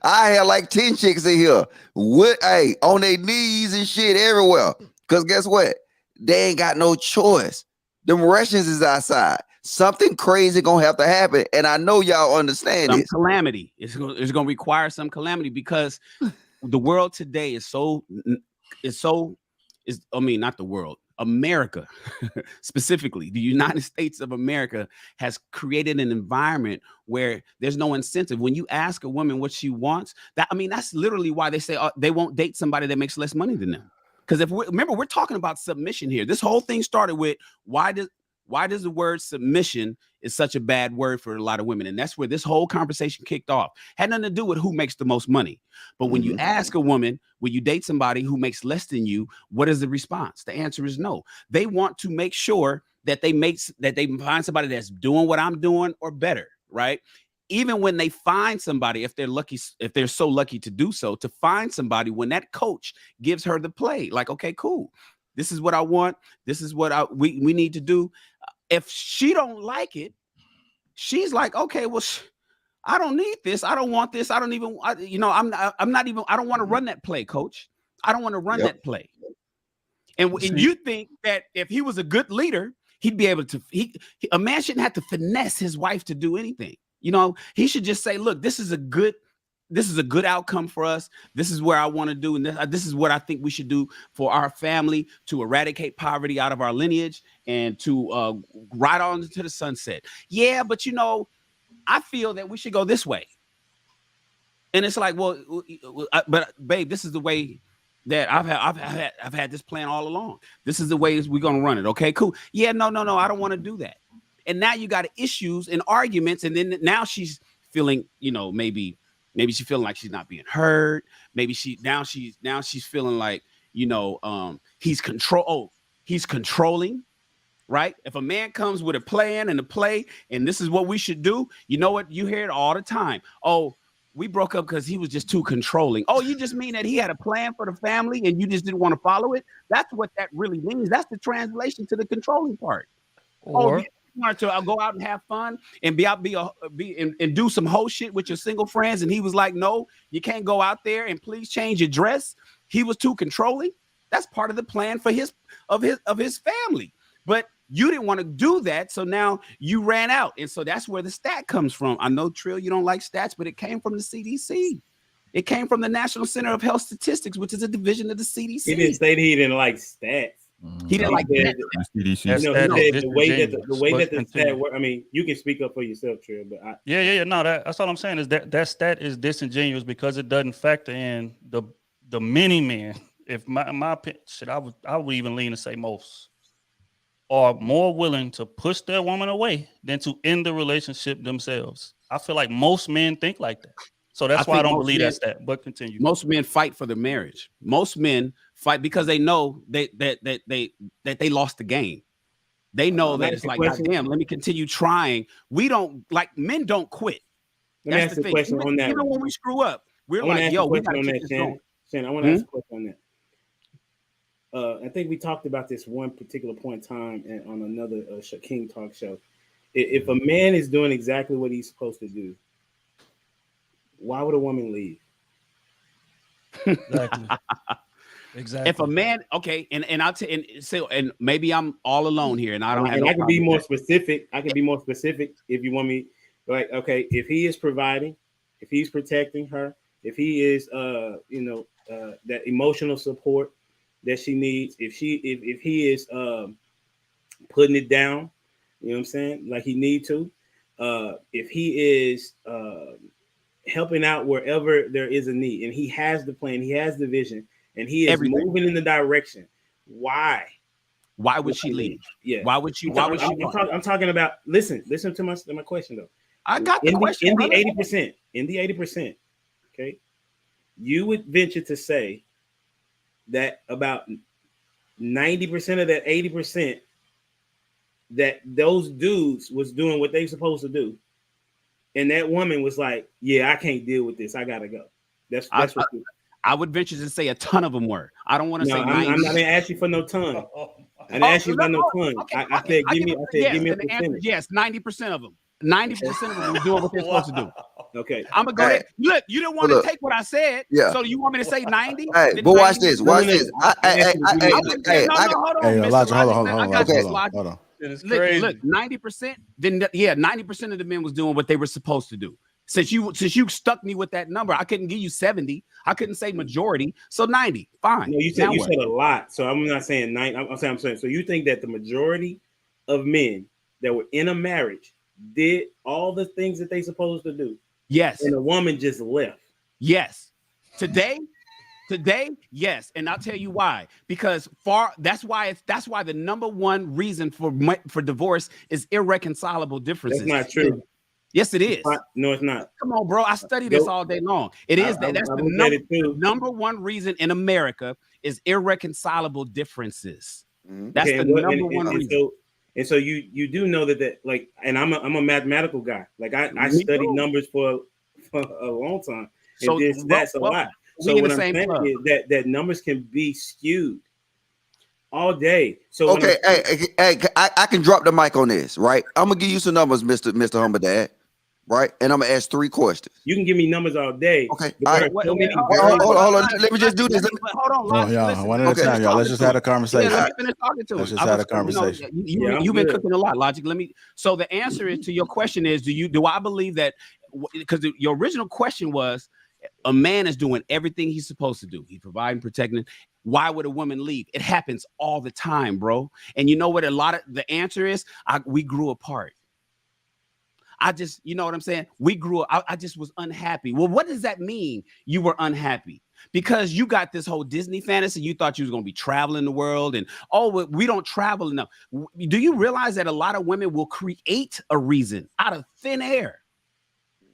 I had like 10 chicks in here on their knees and shit everywhere. Because guess what? They ain't got no choice. Them Russians is outside. Something crazy gonna have to happen. And I know y'all understand some this. Calamity. It's gonna require some calamity, because the world today is not the world, America specifically, the United States of America has created an environment where there's no incentive. When you ask a woman what she wants, that's literally why they say they won't date somebody that makes less money than them. Because remember, we're talking about submission here. This whole thing started with why does the word submission is such a bad word for a lot of women? And that's where this whole conversation kicked off. Had nothing to do with who makes the most money. But when you ask a woman, will you date somebody who makes less than you? What is the response? The answer is no. They want to make sure that they find somebody that's doing what I'm doing or better, right? Even when they find somebody, if they're so lucky to do so, to find somebody when that coach gives her the play, like, okay, cool. This is what I want. This is what we need to do. If she don't like it, she's like, okay, well, I don't need this. I don't want this. I don't even, I don't want to run that play, coach. I don't want to run that play. And you think that if he was a good leader, he'd be able to, a man shouldn't have to finesse his wife to do anything. He should just say, look, this is a good outcome for us. This is where I want to do. And this is what I think we should do for our family to eradicate poverty out of our lineage and to ride on to the sunset. Yeah, but I feel that we should go this way. And it's like, well, but babe, this is the way that I've had this plan all along. This is the way we're going to run it. Okay, cool. Yeah, no, I don't want to do that. And now you got issues and arguments. And then now she's feeling, maybe she's feeling like she's not being heard. Maybe she's feeling like, he's controlling, right? If a man comes with a plan and a play, and this is what we should do, you know what? You hear it all the time. Oh, we broke up because he was just too controlling. Oh, you just mean that he had a plan for the family and you just didn't want to follow it? That's what that really means. That's the translation to the controlling part. Or you wanted to go out and have fun and and do some whole shit with your single friends, and he was like, no, you can't go out there, and please change your dress. He was too controlling. That's part of the plan for his family. But you didn't want to do that, so now you ran out. And so that's where the stat comes from. I know, Trill, you don't like stats, but it came from the CDC. It came from the National Center of Health Statistics, which is a division of the CDC. He didn't say he didn't like stats. He didn't like that. The way that the stat work. I mean, you can speak up for yourself, Trill, but no, that's all I'm saying is that stat is disingenuous because it doesn't factor in the many men. If my opinion, I would even lean to say most. are more willing to push their woman away than to end the relationship themselves. I feel like most men think like that. So that's why I don't believe that's that. But continue. Most men fight for their marriage. Most men fight because they know that they lost the game. They know that it's like, God damn, let me continue trying. We don't like men don't quit. Let me ask the question on that. Even when we screw up, we're like, yo, we gotta keep this going. Shannon, I want to ask a question on that. I think we talked about this one particular point in time and on another King Talk show. If a man is doing exactly what he's supposed to do, why would a woman leave? Exactly. If a man, okay, and I'll tell and maybe I'm all alone here, and I don't have. And I can be more specific. I can be more specific if you want me. Like, okay, if he is providing, if he's protecting her, if he is, that emotional support that she needs, if he is putting it down, you know what I'm saying, like he need to, if he is helping out wherever there is a need, and he has the plan, he has the vision, and he is moving in the direction, why would she leave? Yeah, why would she? I'm talking about. Listen to my question though. I got the question. In the 80%, okay, you would venture to say that about 90% of that 80%, that those dudes was doing what they supposed to do, and that woman was like, "Yeah, I can't deal with this. I gotta go." That's what I would venture to say a ton of them were. I don't want to say 90%. I'm not gonna ask you for no ton. I didn't ask you about no ton. I said, give me a percentage. Yes, 90% of them. 90% of them were doing what they're supposed to do. Okay, I'm gonna go there. Look, you didn't want to take what I said. Yeah. So you want me to say 90? Hey, but watch this. Watch this. Hey, Elijah, hold on. Look, 90%. Then 90% of the men was doing what they were supposed to do. Since you stuck me with that number, I couldn't give you 70. I couldn't say majority. So 90. Fine. No, you said a lot. So I'm not saying 90. I'm saying. So you think that the majority of men that were in a marriage did all the things that they supposed to do? Yes. And the woman just left. Yes. Today, yes, and I'll tell you why. Because that's why the number one reason for divorce is irreconcilable differences. That's not true. Yes, it is. No, it's not. Come on, bro. I study this all day long. It is that. That's the number one reason in America is irreconcilable differen's. That's the number one reason. And so you do know that like, and I'm a mathematical guy. Like I studied numbers for a long time. And so that's a lot. So what I'm saying is that numbers can be skewed all day. So okay, hey, I can drop the mic on this, right? I'm gonna give you some numbers, Mr. Humble Dad, right? And I'm gonna ask 3 questions. You can give me numbers all day. Okay, all right. Hold on. Let me just do this. Hold on, one at a time, y'all. Let's just have a conversation. Let me finish talking to him. Let's just have a conversation. You've been cooking a lot, Logic. So the answer to your question is: do I believe that? Because your original question was, a man is doing everything he's supposed to do. He's providing, protecting. Why would a woman leave? It happens all the time, bro. And you know what? The answer is, we grew apart. You know what I'm saying? We grew up. I just was unhappy. Well, what does that mean? You were unhappy because you got this whole Disney fantasy. You thought you was going to be traveling the world, and we don't travel enough. Do you realize that a lot of women will create a reason out of thin air?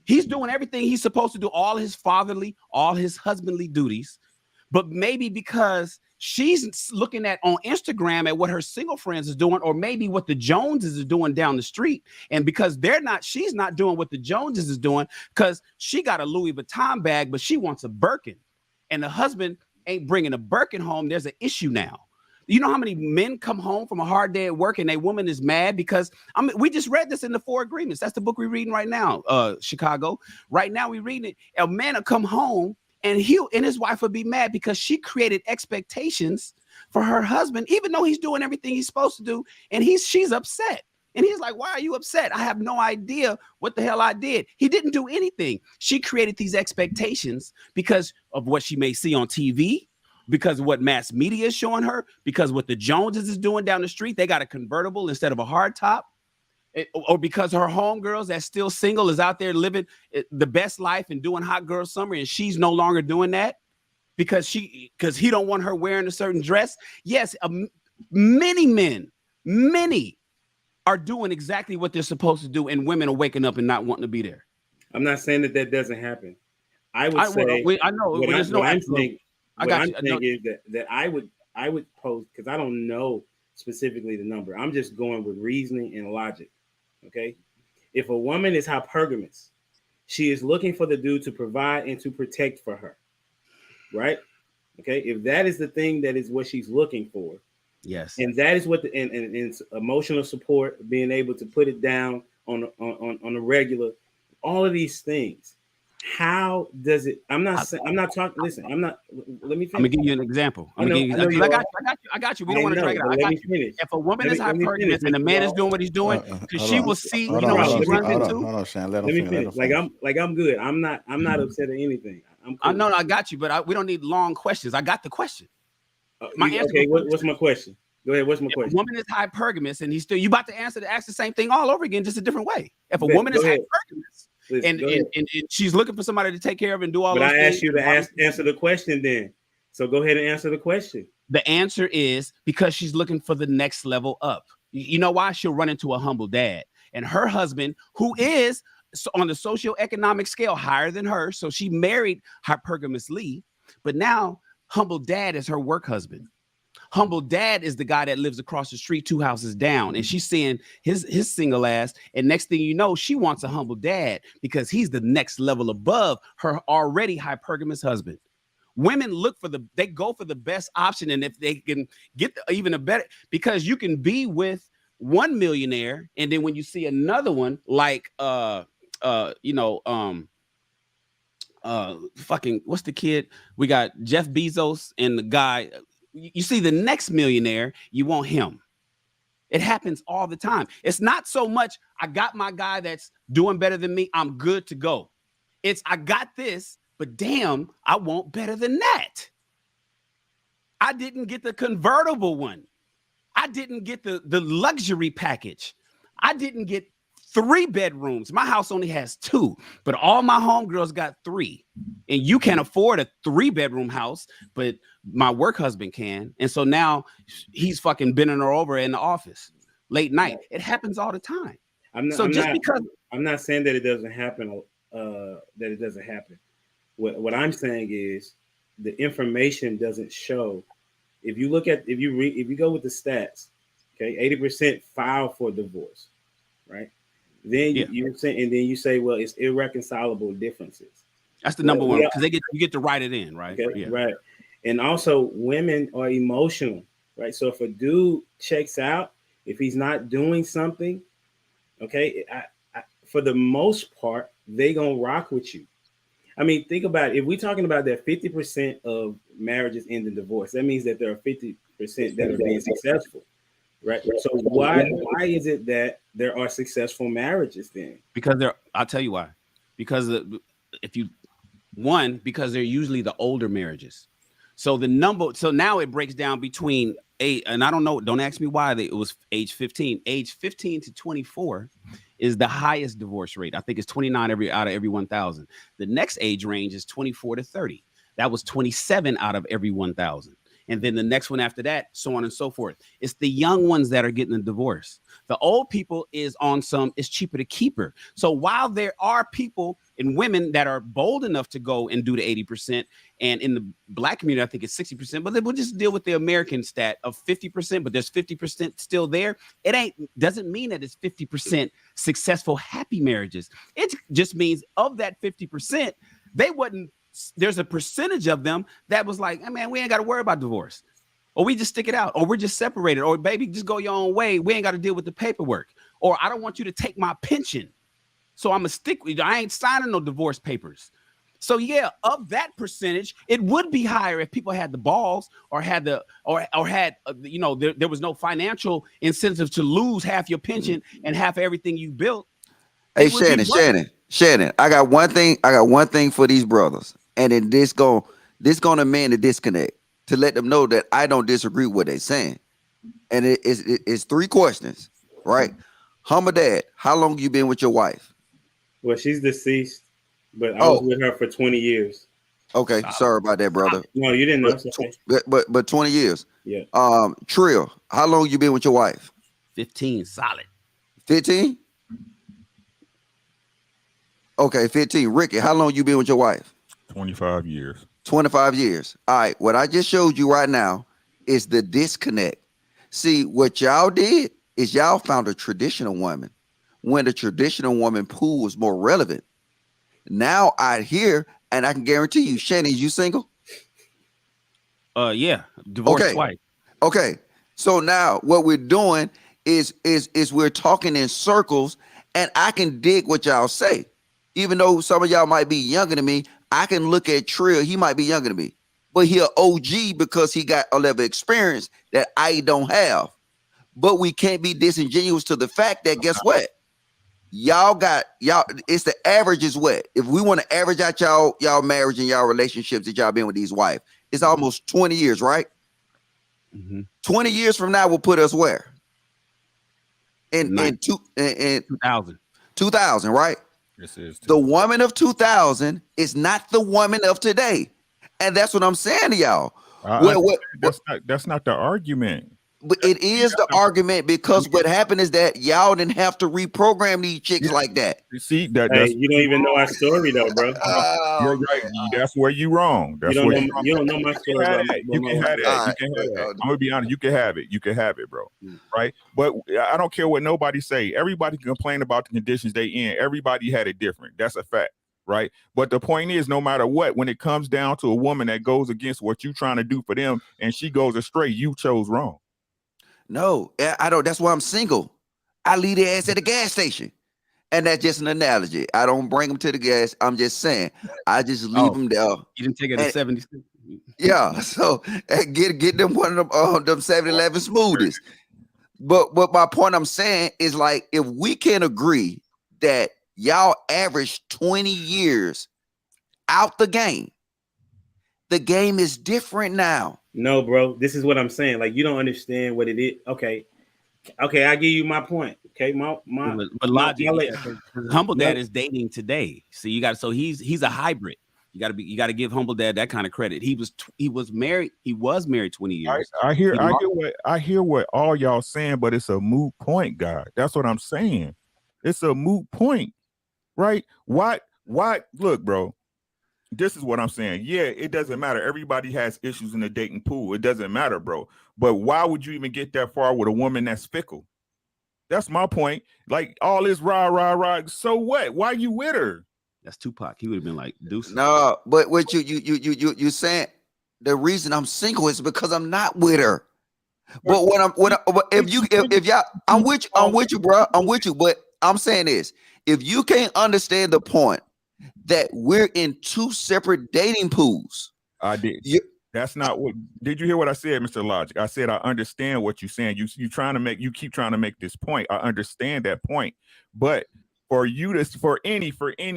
He's doing everything he's supposed to do, all his fatherly, all his husbandly duties, but maybe because she's looking on Instagram at what her single friends is doing, or maybe what the Joneses is doing down the street. And because she's not doing what the Joneses is doing, because she got a Louis Vuitton bag, but she wants a Birkin, and the husband ain't bringing a Birkin home. There's an issue now. You know how many men come home from a hard day at work and a woman is mad because we just read this in the 4 Agreements. That's the book we're reading right now, Chicago. Right now we're reading it. A man will come home and his wife will be mad because she created expectations for her husband, even though he's doing everything he's supposed to do, and she's upset. And he's like, "Why are you upset? I have no idea what the hell I did." He didn't do anything. She created these expectations because of what she may see on TV, because of what mass media is showing her, because what the Joneses is doing down the street. They got a convertible instead of a hard top. Or because her homegirls that's still single is out there living the best life and doing hot girl summer, and she's no longer doing that because he don't want her wearing a certain dress. Yes, many men Many are doing exactly what they're supposed to do, and women are waking up and not wanting to be there. I'm not saying that doesn't happen. I would say I know what there's no I'm absolute. saying. I What got I'm you. saying is that I would pose, because I don't know specifically the number. I'm just going with reasoning and logic. Okay, if a woman is hypergamous, she is looking for the dude to provide and to protect for her, right? Okay, if that is the thing, that is what she's looking for. Yes, and that is what and it's emotional support, being able to put it down on a regular, all of these things. How does it? I'm not talking. Listen, I'm not. Let me finish. I'm gonna give you an example. I got you. We don't want to drag it out. I got you. Finish. If a woman is hypergamous and the man is doing what he's doing, because she will see, you know what she runs into. Hold on, Shane. Let me him finish. I'm good. I'm not upset at anything. I'm cool. I know I got you, but we don't need long questions. I got the question. Okay, what's my question? Go ahead. What's my question? A woman is hypergamous, and he's still. You about to ask the same thing all over again, just a different way. If a woman is hypergamous, and she's looking for somebody to take care of and do all. But I asked you to answer the question then. So go ahead and answer the question. The answer is because she's looking for the next level up. You know why? She'll run into a humble dad, and her husband, who is on the socioeconomic scale higher than her, so she married hypergamously, but now humble dad is her work husband. Humble dad is the guy that lives across the street, 2 houses down, and she's seeing his single ass. And next thing you know, she wants a humble dad because he's the next level above her already hypergamous husband. Women they go for the best option, and if they can get even a better, because you can be with one millionaire, and then when you see another one like fucking what's the kid? We got Jeff Bezos and the guy. You see the next millionaire, you want him. It happens all the time. It's not so much, I got my guy that's doing better than me, I'm good to go. It's, I got this, but damn, I want better than that. I didn't get the convertible one. I didn't get the luxury package. I didn't get 3 bedrooms. My house only has 2, but all my homegirls got 3. And you can't afford a 3-bedroom house, but my work husband can. And so now he's fucking bending her over in the office late night. It happens all the time. I'm not saying that it doesn't happen. What I'm saying is the information doesn't show. If you go with the stats, okay, 80% file for divorce, right? Then you say, well, it's irreconcilable differences. That's the number one, because you get to write it in, right? Okay, right. And also, women are emotional, right? So if a dude checks out, if he's not doing something, okay, for the most part, they gonna rock with you. I mean, think about it. If we're talking about that 50% of marriages end in divorce, that means that there are 50% that are being successful. Right. So why is it that there are successful marriages then? Because I'll tell you why. Because because they're usually the older marriages. So now it breaks down between and I don't know, don't ask me why it was age 15. Age 15 to 24 is the highest divorce rate. I think it's 29 out of every 1,000. The next age range is 24 to 30. That was 27 out of every 1,000. And then the next one after that, so on and so forth. It's the young ones that are getting a divorce. The old people it's cheaper to keep her. So while there are people and women that are bold enough to go and do the 80%, and in the Black community, I think it's 60%, but we'll just deal with the American stat of 50%, but there's 50% still there. Doesn't mean that it's 50% successful, happy marriages. It just means of that 50%, there's a percentage of them that was like, hey, man, we ain't got to worry about divorce, or we just stick it out, or we're just separated, or baby, just go your own way. We ain't got to deal with the paperwork, or I don't want you to take my pension, so I'm gonna stick with you. I ain't signing no divorce papers. So yeah, of that percentage, it would be higher if people had the balls, or had there was no financial incentive to lose half your pension and half of everything you built. Hey, Shannon, I got one thing for these brothers. And then this gonna man the disconnect to let them know that I don't disagree with what they're saying. And it's 3 questions, right? Humble dad, how long you been with your wife? Well, she's deceased, but I was with her for 20 years. Okay, sorry about that, brother. No, you didn't know. But 20 years. Yeah. Trill, how long you been with your wife? 15 solid. 15? Okay, 15. Ricky, how long you been with your wife? 25 years. 25 years. All right, what I just showed you right now is the disconnect. See, what y'all did is y'all found a traditional woman when the traditional woman pool was more relevant. Now I hear, and I can guarantee you, Shannon, you single? Yeah, divorced Okay. twice. Okay. So now what we're doing is we're talking in circles, and I can dig what y'all say. Even though some of y'all might be younger than me, I can look at Trill. He might be younger than me, but he an OG because he got a level of experience that I don't have. But we can't be disingenuous to the fact that guess what? Y'all, it's the average is what? If we want to average out y'all marriage and y'all relationships that y'all been with these wives, it's almost 20 years, right? 20 years from now will put us where? In 2000. 2000, right? This is The woman of 2000 is not the woman of today. And that's what I'm saying to y'all. That's not the argument. But it is the argument because what happened is that y'all didn't have to reprogram these chicks like that. You see, Hey, you don't even know our story though, bro. You're right. That's where you wrong. That's you where don't know my story. you can have that. You can have that. I'm gonna be honest. You can have it. You can have it, bro. Right? But I don't care what nobody say. Everybody can complain about the conditions they in. Everybody had it different. That's a fact. Right. But the point is, no matter what, when it comes down to a woman that goes against what you're trying to do for them and she goes astray, you chose wrong. No, I don't. That's why I'm single. I leave their ass at the gas station. And that's just an analogy. I don't bring them to the gas. I'm just saying. I just leave them there. You didn't take it at 76. Yeah. So get them one of them 7-Eleven smoothies. But my point I'm saying is like if we can agree that y'all average 20 years out the game is different now. No, bro. This is what I'm saying. Like you don't understand what it is. Okay, I give you my point. Okay, but logic. Humble Dad is dating today. So you got he's a hybrid. You got to give Humble Dad that kind of credit. He was married. He was married 20 years. I hear what all y'all saying, but it's a moot point, God. That's what I'm saying. It's a moot point, right? Why? Look, bro. This is what I'm saying. Yeah, it doesn't matter. Everybody has issues in the dating pool. It doesn't matter, bro. But why would you even get that far with a woman that's fickle? That's my point. Like all this rah. So what? Why you with her? That's Tupac. He would have been like, deuce. No, but what you saying? The reason I'm single is because I'm not with her. But if y'all, I'm with you, bro. I'm with you. But I'm saying this: if you can't understand the point that we're in two separate dating pools. I did. That's not what. Did you hear what I said, Mr. Logic? I said I understand what you're saying. You keep trying to make this point. I understand that point, but for any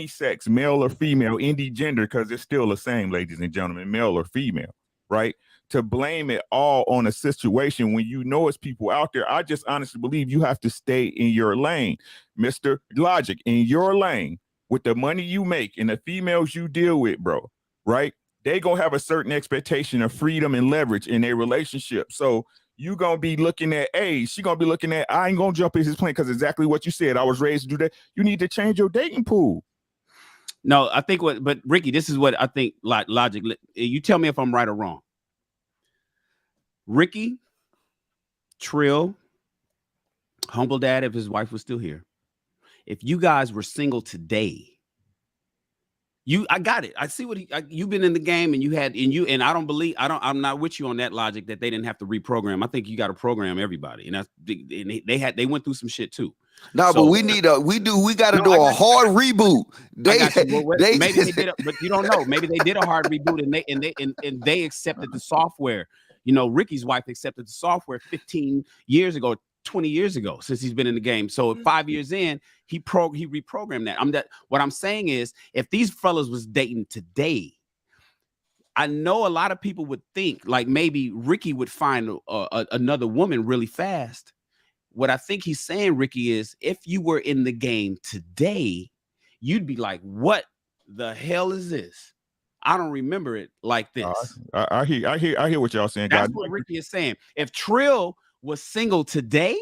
sex, male or female, any gender, because it's still the same, ladies and gentlemen, male or female, right? To blame it all on a situation when you know it's people out there. I just honestly believe you have to stay in your lane, Mr. Logic, in your lane. With the money you make and the females you deal with, bro, right? They gonna have a certain expectation of freedom and leverage in their relationship. So you gonna be looking at, she gonna be looking at, I ain't gonna jump in his plane because exactly what you said. I was raised to do that. You need to change your dating pool. No, I think but Ricky, this is what I think. Logic. You tell me if I'm right or wrong. Ricky, Trill, Humble Dad, if his wife was still here. If you guys were single today, I got it. I see what you've been in the game and I'm not with you on that logic that they didn't have to reprogram. I think you got to program everybody. And they went through some shit too. No, but we got to do a hard reboot. Maybe they did, but you don't know. Maybe they did a hard reboot and they accepted the software. You know, Ricky's wife accepted the software 15 years ago. 20 years ago since he's been in the game. So 5 years in, he reprogrammed that. What I'm saying is if these fellas was dating today, I know a lot of people would think like maybe Ricky would find another woman really fast. What I think he's saying, Ricky, is if you were in the game today, you'd be like, what the hell is this? I don't remember it like this. I hear what y'all saying. That's God. what Ricky is saying. If Trill was single today,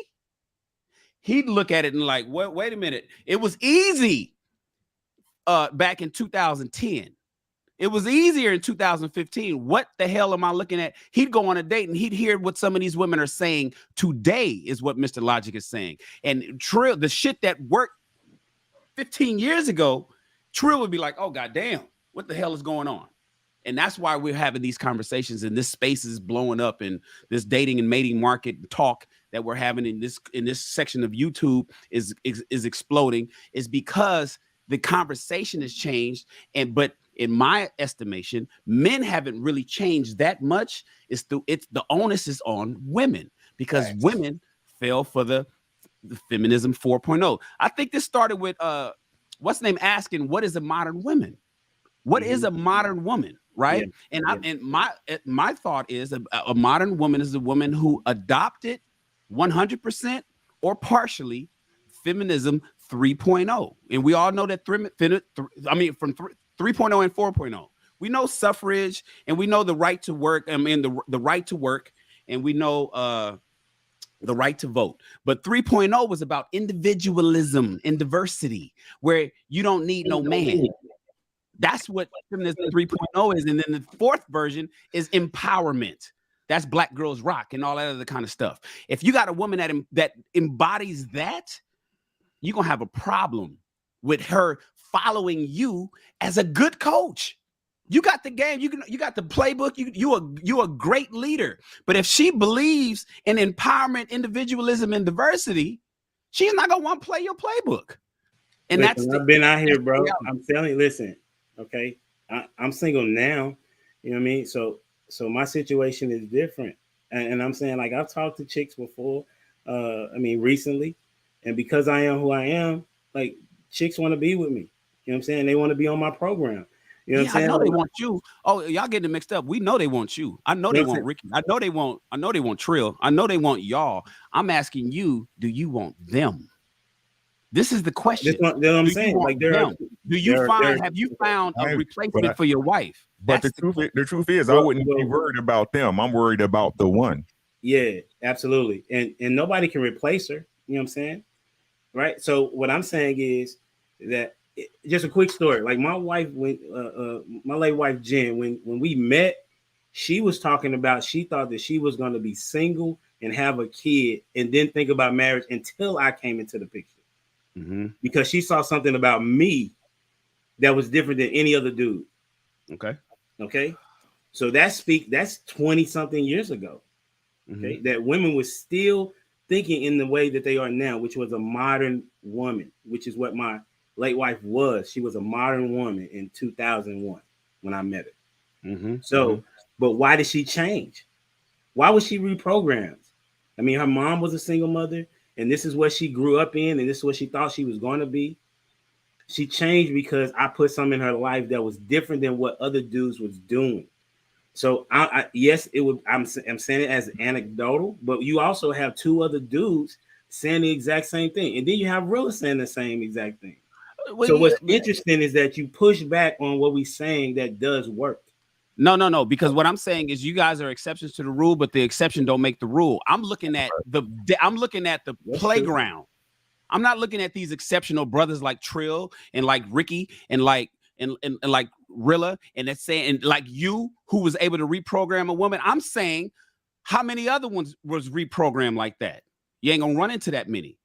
he'd look at it and like, wait a minute. It was easy back in 2010. It was easier in 2015. What the hell am I looking at? He'd go on a date and he'd hear what some of these women are saying today is what Mr. Logic is saying. And Trill, the shit that worked 15 years ago, Trill would be like, oh, goddamn, what the hell is going on? And that's why we're having these conversations and this space is blowing up and this dating and mating market talk that we're having in this section of YouTube is exploding, is because the conversation has changed. But in my estimation, men haven't really changed that much. It's the onus is on women because women fell for the feminism 4.0. I think this started with what's the name asking, what is a modern woman? What is a modern woman? Right. Yeah. And my thought is a modern woman is a woman who adopted 100% or partially feminism 3.0. And we all know that from 3.0 and 4.0. We know suffrage and we know the right to work. I mean, the right to work, and we know the right to vote. But 3.0 was about individualism and diversity, where you don't need no man. That's what feminism 3.0 is. And then the fourth version is empowerment. That's Black Girls Rock and all that other kind of stuff. If you got a woman that embodies that, you're going to have a problem with her following you as a good coach. You got the game. You got the playbook. You a great leader. But if she believes in empowerment, individualism, and diversity, she's not going to want to play your playbook. And I've been out here, bro. I'm telling you, listen, okay, I'm single now. You know what I mean? So my situation is different. And I'm saying, like, I've talked to chicks before, recently. And because I am who I am, like, chicks want to be with me. You know what I'm saying? They want to be on my program. You know what I'm saying? I know they want you. Oh, y'all getting it mixed up. We know they want you. I know they want Ricky. I know they want Trill. I know they want y'all. I'm asking you, do you want them? This is the question. That's what I'm saying. Like, have you found a replacement for your wife? But the truth is, I wouldn't be worried about them. I'm worried about the one. Yeah, absolutely. And nobody can replace her. You know what I'm saying? Right. So what I'm saying is that just a quick story. Like my wife, my late wife Jen, when we met, she was talking about she thought that she was going to be single and have a kid and then think about marriage until I came into the picture. Mm-hmm. Because she saw something about me that was different than any other dude. Okay. So that's 20 something years ago. Okay. Mm-hmm. That women were still thinking in the way that they are now, which was a modern woman, which is what my late wife was. She was a modern woman in 2001 when I met her. Mm-hmm. So, but why did she change? Why was she reprogrammed? I mean, her mom was a single mother, and this is what she grew up in, and this is what she thought she was going to be. She changed because I put something in her life that was different than what other dudes was doing. So yes, it would. I'm saying it as anecdotal, but you also have two other dudes saying the exact same thing, and then you have Rilla saying the same exact thing. So what's interesting is that you push back on what we're saying that does work. No, because what I'm saying is you guys are exceptions to the rule, but the exception don't make the rule. I'm looking at the playground. True. I'm not looking at these exceptional brothers like Trill and like Ricky and like Rilla, and that's saying, and like you who was able to reprogram a woman. I'm saying, how many other ones was reprogrammed like that? You ain't gonna run into that many.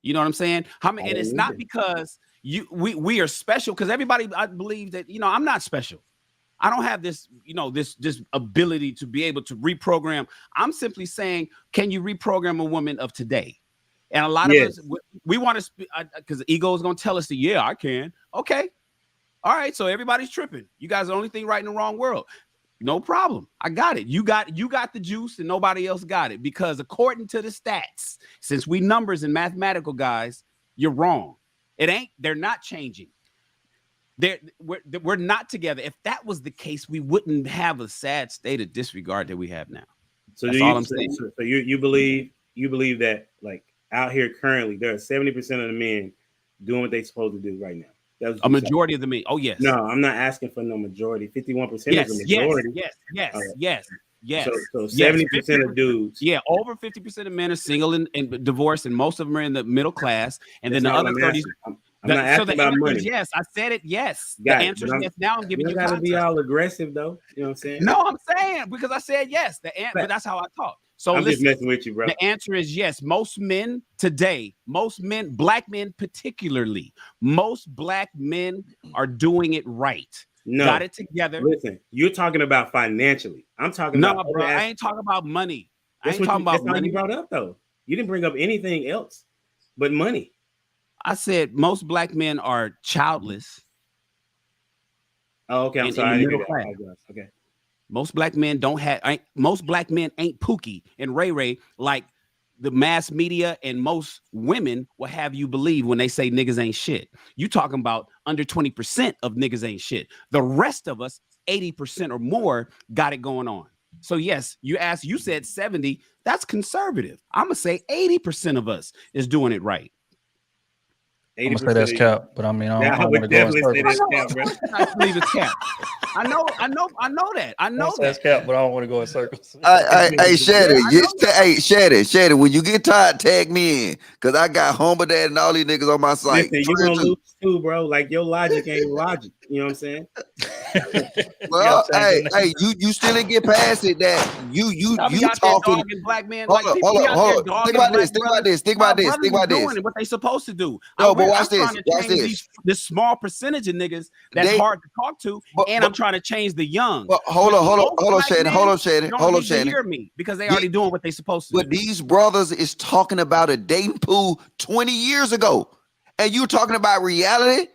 You know what I'm saying? How many? And it's not because we are special, because everybody, I believe that, I'm not special. I don't have this, this ability to be able to reprogram. I'm simply saying, can you reprogram a woman of today? And a lot of us, we want to, because the ego is going to tell us that, yeah, I can. Okay. All right. So everybody's tripping. You guys are the only thing right in the wrong world. No problem. I got it. You got the juice and nobody else got it, because according to the stats, since we numbers and mathematical guys, you're wrong. They're not changing. We're not together. If that was the case, we wouldn't have a sad state of disregard that we have now. So that's all I'm saying. So you believe that, like, out here currently, there are 70% of the men doing what they're supposed to do right now. A majority of the men. Oh, yes. No, I'm not asking for no majority. 51% is the majority. Yes. Yes. So 70% of dudes. Yeah, over 50% of men are single and divorced, and most of them are in the middle class. And That's then the not other what I'm 30. asking. I'm not asking about answer money. is yes. I said it. Yes. Got the it, answer is but yes. Now I'm giving you you gotta context. be all aggressive though. You know what I'm saying? No, I'm saying because I said yes. But that's how I talk. So I'm just listen, messing with you, bro. the answer is yes. Most men today, black men particularly, most black men are doing it right. No. Got it together. Listen, you're talking about financially. I'm talking No, about bro. I ain't talking about money. That's I ain't talking about all money. you brought up though. You didn't bring up anything else but money. I said most black men are childless. Oh, okay. I'm sorry. I didn't hear that. Okay. Most black men most black men ain't Pookie and Ray Ray like the mass media and most women will have you believe when they say niggas ain't shit. You talking about under 20% of niggas ain't shit. The rest of us, 80% or more, got it going on. So yes, you said 70. That's conservative. I'm gonna say 80% of us is doing it right. I'm gonna say that's cap, but I mean, I don't want to go in circles. I believe it's cap. I know that. I know that's cap, but I don't want to go in circles. Hey, Shady, when you get tired, tag me in, cause I got Humble Dad and all these niggas on my site. Listen, you're gonna lose too, bro. Like your logic ain't logic. You know what I'm saying? Well, hey, you still didn't get past it. That you talking black men. Hold on. Think about this. What they supposed to do. No, but watch this. This small percentage of niggas that's hard to talk to, and I'm trying to change the young. But hold on, Shannon. Hear me because they already doing what they supposed to. But these brothers is talking about a dating pool 20 years ago, and you talking about reality.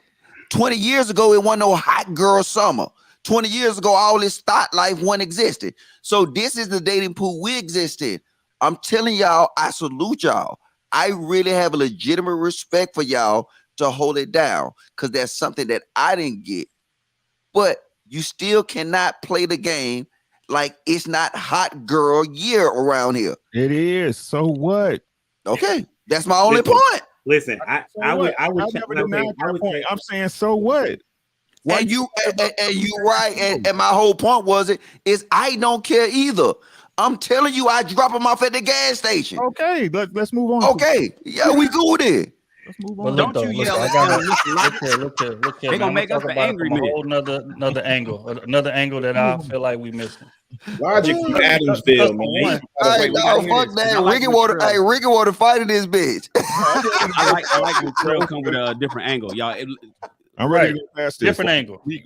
20 years ago, it wasn't no hot girl summer. 20 years ago, all this thought life wasn't existed. So this is the dating pool we existed. I'm telling y'all, I salute y'all. I really have a legitimate respect for y'all to hold it down because that's something that I didn't get. But you still cannot play the game like it's not hot girl year around here. It is. So what? Okay, that's my only point. Listen, I would I'm saying so what? And you right. And my whole point is I don't care either. I'm telling you, I drop them off at the gas station. Okay, let's move on. Okay, yeah, we good there. Let's move on. But Don't you yell at look here. They gonna make us the angry man. Another angle that I feel like we missing. Logic from Adamsville, man. Hey, no, fuck that. Ricky Water fighting this bitch. I like when Trail come with a different angle, y'all. I'm ready to go past this. Different angle. We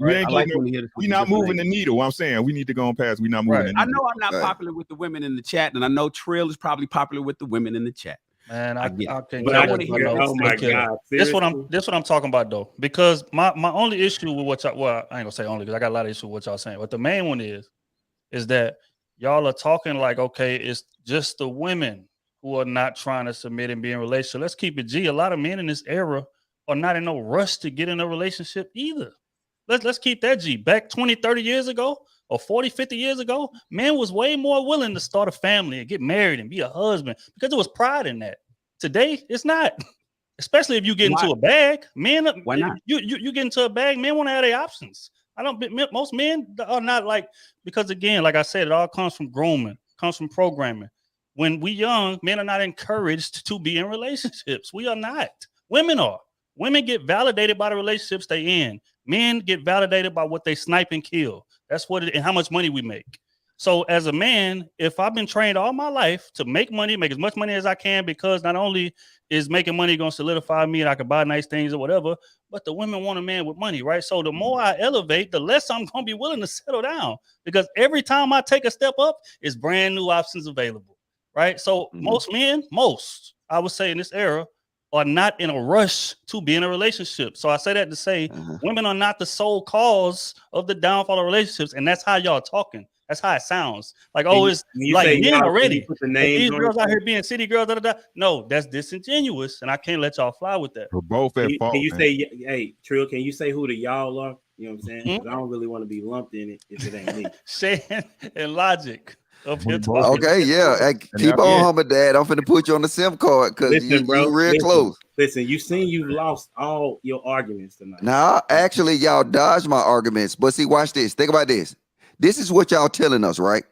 not moving the needle. I'm saying we need to go on past. We not moving the needle. I know I'm not popular with the women in the chat, and I know Trill is probably popular with the women in the chat. Man, I can't. But I want to hear. Oh my god! This what I'm talking about though, because my only issue with what y'all, well, I ain't gonna say only because I got a lot of issues with what y'all saying, but the main one is that y'all are talking like, okay, it's just the women who are not trying to submit and be in a relationship. Let's keep it G. A lot of men in this era are not in no rush to get in a relationship either. Let's keep that G. Back 20, 30 years ago or 40, 50 years ago, men was way more willing to start a family and get married and be a husband because there was pride in that. Today, it's not. Especially if you get into a bag. Men, why not? You get into a bag, men want to have their options. Most men are not like, because again, like I said, it all comes from grooming, comes from programming. When we young, men are not encouraged to be in relationships. We are not. Women are. Women get validated by the relationships they in. Men get validated by what they snipe and kill. That's what and how much money we make. So as a man, if I've been trained all my life to make money, make as much money as I can, because not only is making money going to solidify me and I can buy nice things or whatever, but the women want a man with money, right? So the more I elevate, the less I'm going to be willing to settle down, because every time I take a step up, it's brand new options available, right? So most men, I would say in this era, are not in a rush to be in a relationship. So I say that to say women are not the sole cause of the downfall of relationships, and that's how y'all talking. That's how it sounds. Like, oh, it's like men already. These girls out here being city girls. No, that's disingenuous, and I can't let y'all fly with that. We're both at fault. Can you say, hey, Trill? Can you say who the y'all are? You know what I'm saying? I don't really want to be lumped in it if it ain't me. Shan and Logic. Okay, yeah. Hey, keep on, Hummer Dad. I'm finna put you on the SIM card because you're real close. Listen, you've lost all your arguments tonight. Nah, actually, y'all dodged my arguments. But see, watch this. Think about this. This is what y'all telling us, right?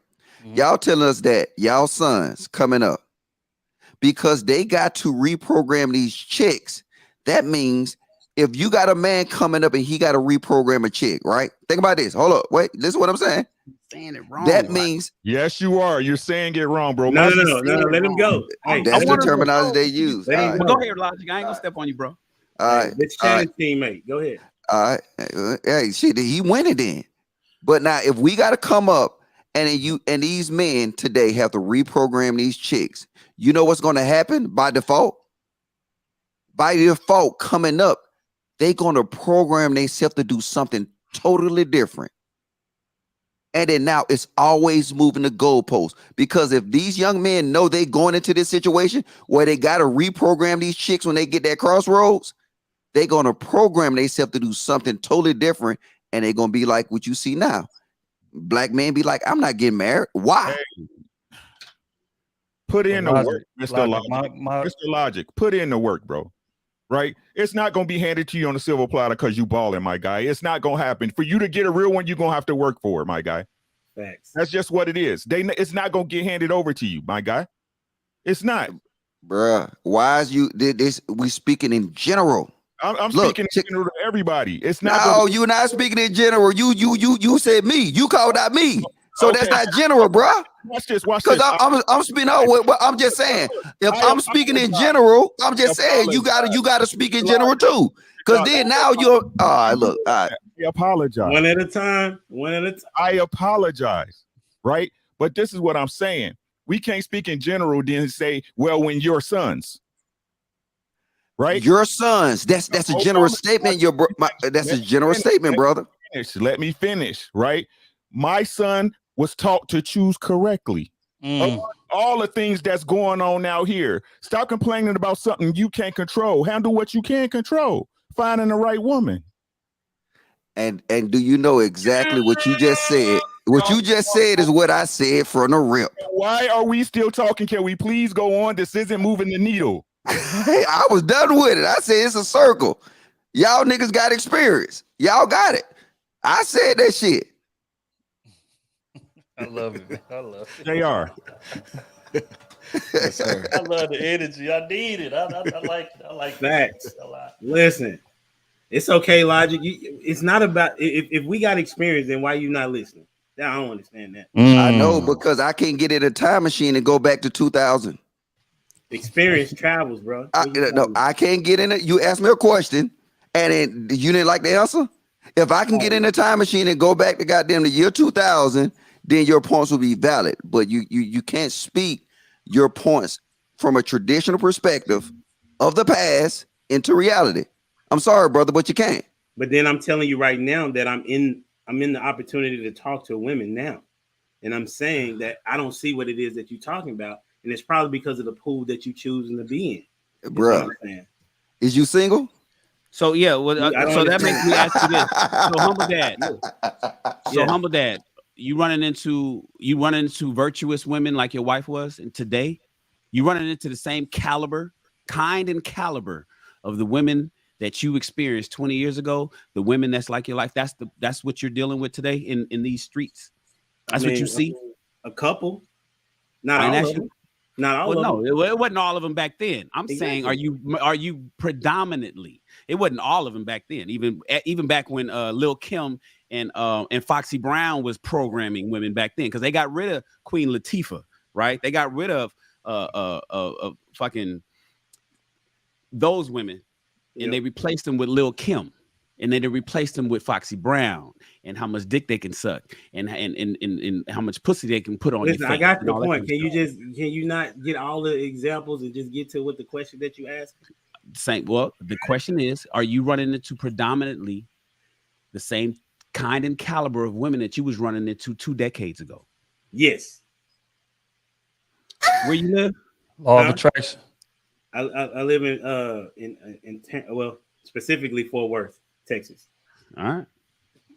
Y'all telling us that y'all sons coming up, because they got to reprogram these chicks. That means if you got a man coming up and he got to reprogram a chick, right? Think about this. Hold up. Wait, this is what I'm saying. Saying it wrong. That means Yes, you are. You're saying it wrong, bro. No. Let him go. Hey, that's the wanna terminology know. they use. Let him All right. Well, go ahead, Logic. I ain't gonna step on you, bro. All right. This All Chann's right. teammate. Go ahead. All right. Hey, shit, he winning then. But now, if we got to come up and these men today have to reprogram these chicks, you know what's going to happen by default? By default, coming up, they going to program themselves to do something totally different. And then now it's always moving the goalposts, because if these young men know they going into this situation where they got to reprogram these chicks when they get that crossroads, they're going to program themselves to do something totally different. And they're going to be like what you see now. Black men be like, I'm not getting married. Why? Hey, put in the work, Mr. Logic. Mr. Logic, put in the work, bro. Right? It's not going to be handed to you on a silver platter because you balling, my guy. It's not going to happen. For you to get a real one, you're going to have to work for it, my guy. Facts. That's just what it is. It's not going to get handed over to you, my guy. It's not. Bruh, why is you did this? We speaking in general. I'm Look, speaking in general to everybody. It's not. No, you're not speaking in general. You said me. You called out me. So Okay. that's not general, bruh. Watch this. Watch Because this. I'm speaking out. I'm just saying. If I'm speaking in general, I'm just saying you gotta speak in general too. Because then now you're. All right, look. All right. I apologize. One at a time. One at a time. I apologize. Right. But this is what I'm saying. We can't speak in general then say, well, when your sons. Right. Your sons. That's a general statement. That's a general statement, brother. Let me finish. Right. My son was taught to choose correctly. All the things that's going on out here. Stop complaining about something you can't control. Handle what you can control. Finding the right woman. And do you know exactly what you just said? What you just said is what I said from the rip. Why are we still talking? Can we please go on? This isn't moving the needle. Hey, I was done with it. I said it's a circle. Y'all niggas got experience. Y'all got it. I said that shit. I love it, man. I love it. They are. Yes, sir. I love the energy. I need it. I like it. I like Facts. it a lot. Listen, it's okay, Logic. It's not about if we got experience, then why you not listening? I don't understand that. I know, because I can't get in a time machine and go back to 2000. Experience travels, bro. I can't get in it. You asked me a question and then you didn't like the answer. If I can get in a time machine and go back to goddamn the year 2000, then your points will be valid. But you can't speak your points from a traditional perspective of the past into reality. I'm sorry, brother, but you can't. But then I'm telling you right now that I'm in the opportunity to talk to women now. And I'm saying that I don't see what it is that you're talking about. And it's probably because of the pool that you choosing to be in. Bro, is you single? So yeah, well, so that makes me ask you this. So humble dad. You running into virtuous women like your wife was, and today you running into the same kind and caliber of the women that you experienced 20 years ago, the women that's like your life. That's what you're dealing with today in these streets. That's what you see. A couple, not all of them. Not all of them. No, it wasn't all of them back then. I'm saying, are you predominantly? It wasn't all of them back then. Even back when Lil Kim and Foxy Brown was programming women back then, because they got rid of Queen Latifah, right? They got rid of fucking those women, and they replaced them with Lil Kim, and then they replaced them with Foxy Brown, and how much dick they can suck, and how much pussy they can put on. Listen, your face. I got the point. Can you not get all the examples and just get to what the question that you asked? Well, the question is, are you running into predominantly the same kind and caliber of women that you was running into 2 decades ago? Yes. Where you live? Law of attraction. I live in specifically Fort Worth, Texas. All right.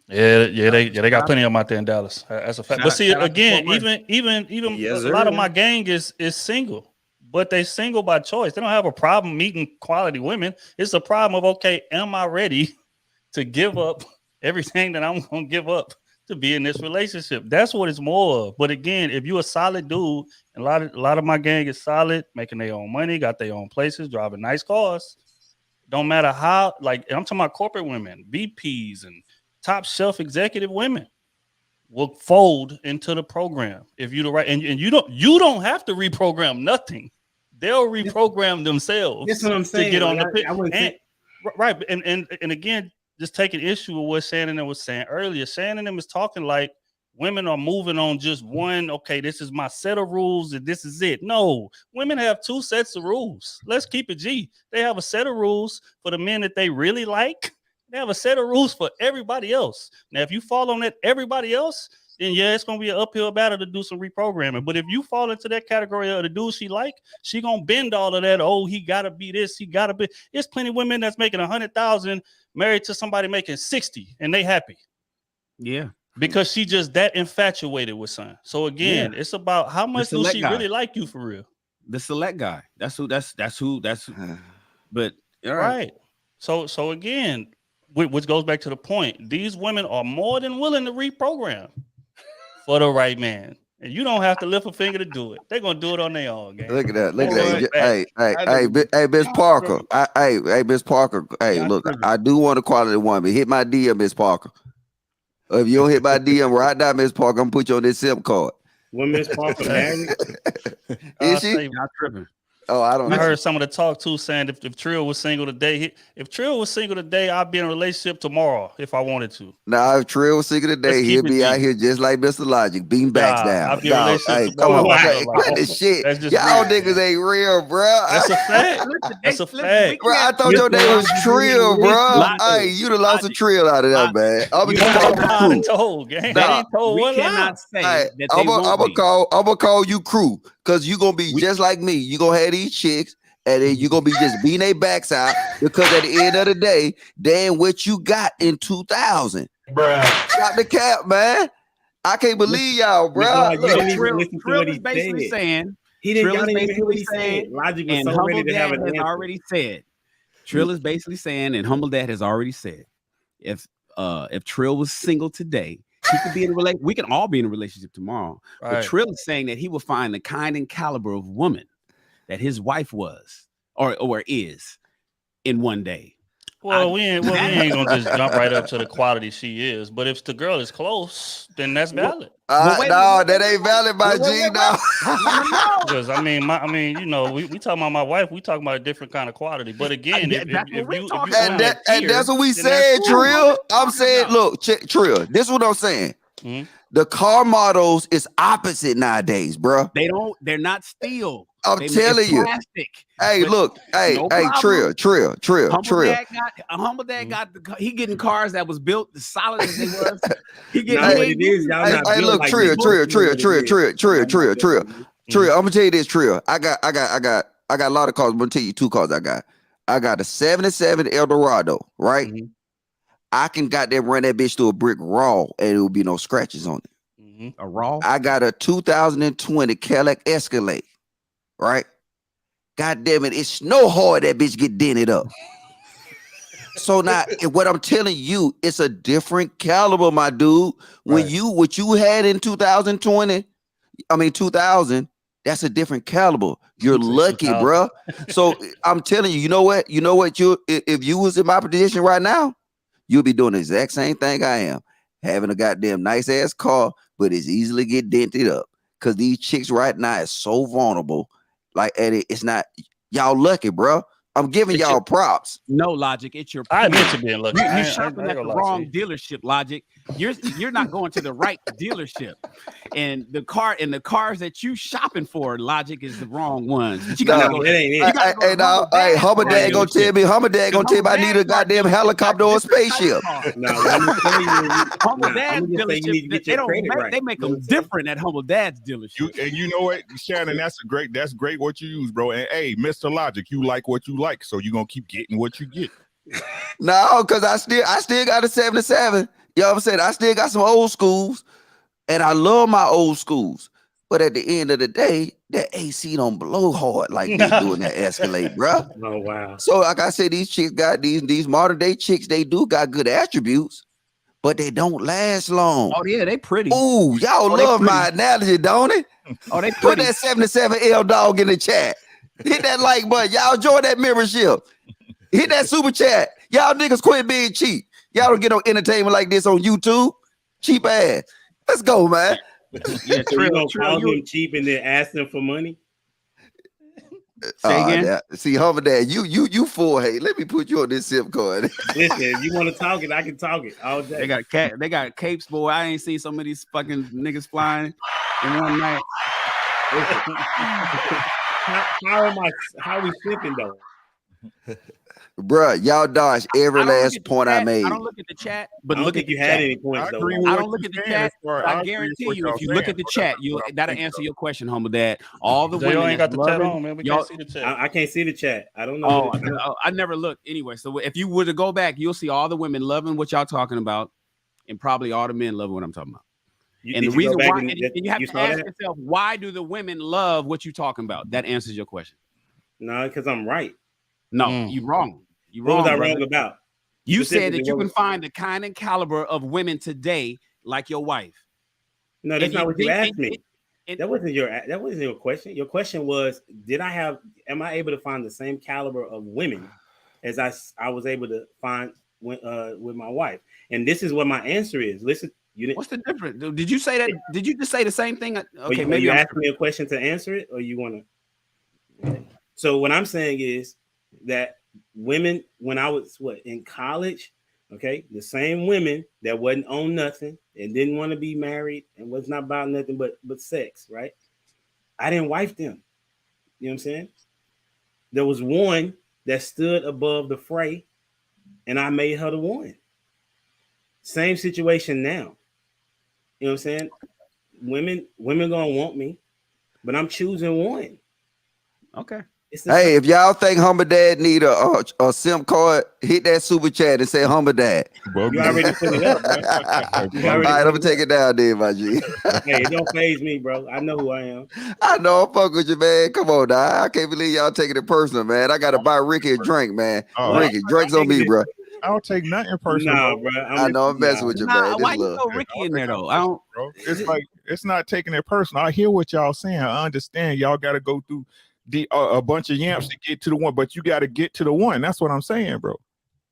Yeah, they got plenty of them out there in Dallas. That's a fact. But see, again, even Yes, a lot of sir. my gang is single, but they single by choice. They don't have a problem meeting quality women. It's a problem of, okay, am I ready to give up everything that I'm gonna give up to be in this relationship. That's what it's more of. But again, if you're a solid dude, and a lot of my gang is solid, making their own money, got their own places, driving nice cars. Don't matter how, like, and I'm talking about corporate women, VPs and top shelf executive women will fold into the program if you the right, and you don't have to reprogram nothing. They'll reprogram themselves. That's what I'm saying. To get on like, the I right. And again, just taking issue with what Shannon was saying earlier. Shannon was talking like women are moving on just one. Okay, this is my set of rules and this is it. No, women have two sets of rules. Let's keep it G. They have a set of rules for the men that they really like. They have a set of rules for everybody else. Now, if you fall on that everybody else, then yeah, it's gonna be an uphill battle to do some reprogramming. But if you fall into that category of the dude she like, she gonna bend all of that. Oh, he gotta be this, he gotta be. There's plenty of women that's making 100,000 married to somebody making 60 and they happy. Yeah. Because she just that infatuated with son. So again, it's about how much do she really like you for real? The select guy. That's who. But all right. So again, which goes back to the point. These women are more than willing to reprogram for the right man. And you don't have to lift a finger to do it. They're gonna do it on their own. Gang. Look at that. Look at that. Hey, Miss Parker. Hey, Miss Parker. Hey, look, I do want a quality woman. Hit my DM, Miss Parker. If you don't hit my DM right now, Miss Parker, I'm gonna put you on this SIM card. When Miss Parker married, is she? Not tripping. Oh, I don't. I heard some of the talk too saying if Trill was single today, I'd be in a relationship tomorrow if I wanted to. Nah, if Trill was single today, he'll be out here just like Mr. Logic, beating backs down. I'd be in a relationship come on, tomorrow. cut this shit. Y'all niggas ain't real, bro. That's a fact. That's a fact. Bro, I thought your name was Trill, bro. Hey, you done lost a Trill out of that, man. I'm gonna call you Crew, because you gonna be just like me. You gonna have these chicks, and then you're gonna be just beating their backs out, because at the end of the day, they ain't what you got in 2000. Bruh. Stop the cap, man. I can't believe y'all, bro. Trill is basically saying he didn't even hear what he said. Logic was so ready to have an answer. Already said. Trill is basically saying, and Humble Dad has already said, if Trill was single today, he could be in a relationship. We can all be in a relationship tomorrow. Right. But Trill is saying that he will find the kind and caliber of woman that his wife was or is in one day. Well, we ain't gonna just jump right up to the quality she is. But if the girl is close, then that's valid. No, that ain't valid, my G. No, because I mean, you know, we talking about my wife. We talking about a different kind of quality. But again, that's what we said, Trill. I'm saying, look, Trill. This is what I'm saying. Mm-hmm. The car models is opposite nowadays, bro. They're not steel. I'm telling you. Plastic. Hey, look. Hey, Trill. Humble Dad got he getting cars that was built as solid as they was. He getting hey, look, Trill. I'm gonna tell you this, Trill. I got a lot of cars. I'm gonna tell you two cars I got. I got a 77 Eldorado, right? Mm-hmm. I can goddamn run that bitch through a brick raw and it will be no scratches on it. Mm-hmm. A raw? I got a 2020 Cadillac Escalade, right? God damn it, it's snow hard that bitch get dented up. So now what I'm telling you, it's a different caliber, my dude. When what you had in 2020, 2000, that's a different caliber. You're lucky, bro. So I'm telling you, you know what? If you was in my position right now, you'll be doing the exact same thing I am. Having a goddamn nice ass car, but it's easily get dented up. Because these chicks right now is so vulnerable. Like, Eddie, it's not, y'all lucky, bro. I'm giving y'all props. No, Logic, it's your. I admit to being lucky. You're shopping at the wrong dealership, Logic. You're not going to the right dealership, and the cars that you shopping for, Logic, is the wrong ones. But you gotta go. Hey, Humble Dad gonna tell me. Humble Dad gonna tell me I need a goddamn helicopter or a spaceship. Humble Dad's dealership. They make them different at Humble Dad's dealership. And you know what, Shannon? That's great what you use, bro. And hey, Mr. Logic, you like what you like, so you're gonna keep getting what you get. No, because I still got a 77. You know what I'm saying? I still got some old schools, and I love my old schools. But at the end of the day, that AC don't blow hard like they do in that Escalade, bro. Oh wow! So like I said, these chicks got these modern day chicks. They do got good attributes, but they don't last long. Oh yeah, they pretty. Ooh, y'all love my analogy, don't it? Oh, they Put pretty. that 77L dog in the chat. Hit that like button. Y'all join that membership. Hit that super chat. Y'all niggas quit being cheap. Y'all don't get no entertainment like this on YouTube. Cheap ass. Let's go, man. Yeah, so you gonna call him cheap and then ask them for money? Say again. See, Humble Dad, you full. Hey, let me put you on this zip card. Listen, if you want to talk it, I can talk it all day. They got capes, boy. I ain't seen so many fucking niggas flying in one night. How are we flipping though? Bruh, y'all dodge every last point I made. I don't look at the chat, but I don't look think at the you chat. had any points though. I don't look at the chat. I guarantee you, if you look at the chat, that'll answer your question, Humble Dad. All the women ain't got the chat on, man. We can't see the chat. I can't see the chat. I don't know. I never looked anyway. So if you were to go back, you'll see all the women loving what y'all talking about, and probably all the men loving what I'm talking about. And the reason why, and you have to ask yourself, why do the women love what you're talking about? That answers your question. No, because I'm right. No, you're wrong. What was I wrong about? You said that you can find the kind and caliber of women today like your wife. No, that's not what you asked me. That wasn't your question. Your question was, am I able to find the same caliber of women as I was able to find with my wife? And this is what my answer is. Listen, what's the difference? Did you say that? Did you just say the same thing? Okay, maybe you asked me a question to answer it, or you want to. So what I'm saying is that women, when I was in college, okay, the same women that wasn't on nothing and didn't want to be married and was not about nothing but sex, right? I didn't wife them. You know what I'm saying? There was one that stood above the fray, and I made her the one. Same situation now. You know what I'm saying? Women gonna want me, but I'm choosing one. Okay. Hey, if y'all think Humble Dad need a SIM card, hit that super chat and say Humble Dad. You already put it up, bro. All right, I'm gonna take it down there, my G. Hey, it don't faze me, bro. I know who I am. I know I'm fucking with you, man. Come on, now. I can't believe y'all taking it personal, man. I gotta buy Ricky a drink, man. Ricky, drinks on me, bro. I don't take nothing personal. Nah, bro. I know I'm messing with you, man. Why you throw Ricky in there though? I don't. Bro. It's like it's not taking it personal. I hear what y'all saying. I understand y'all got to go through a bunch of yamps to get to the one, but you got to get to the one. That's what I'm saying, bro.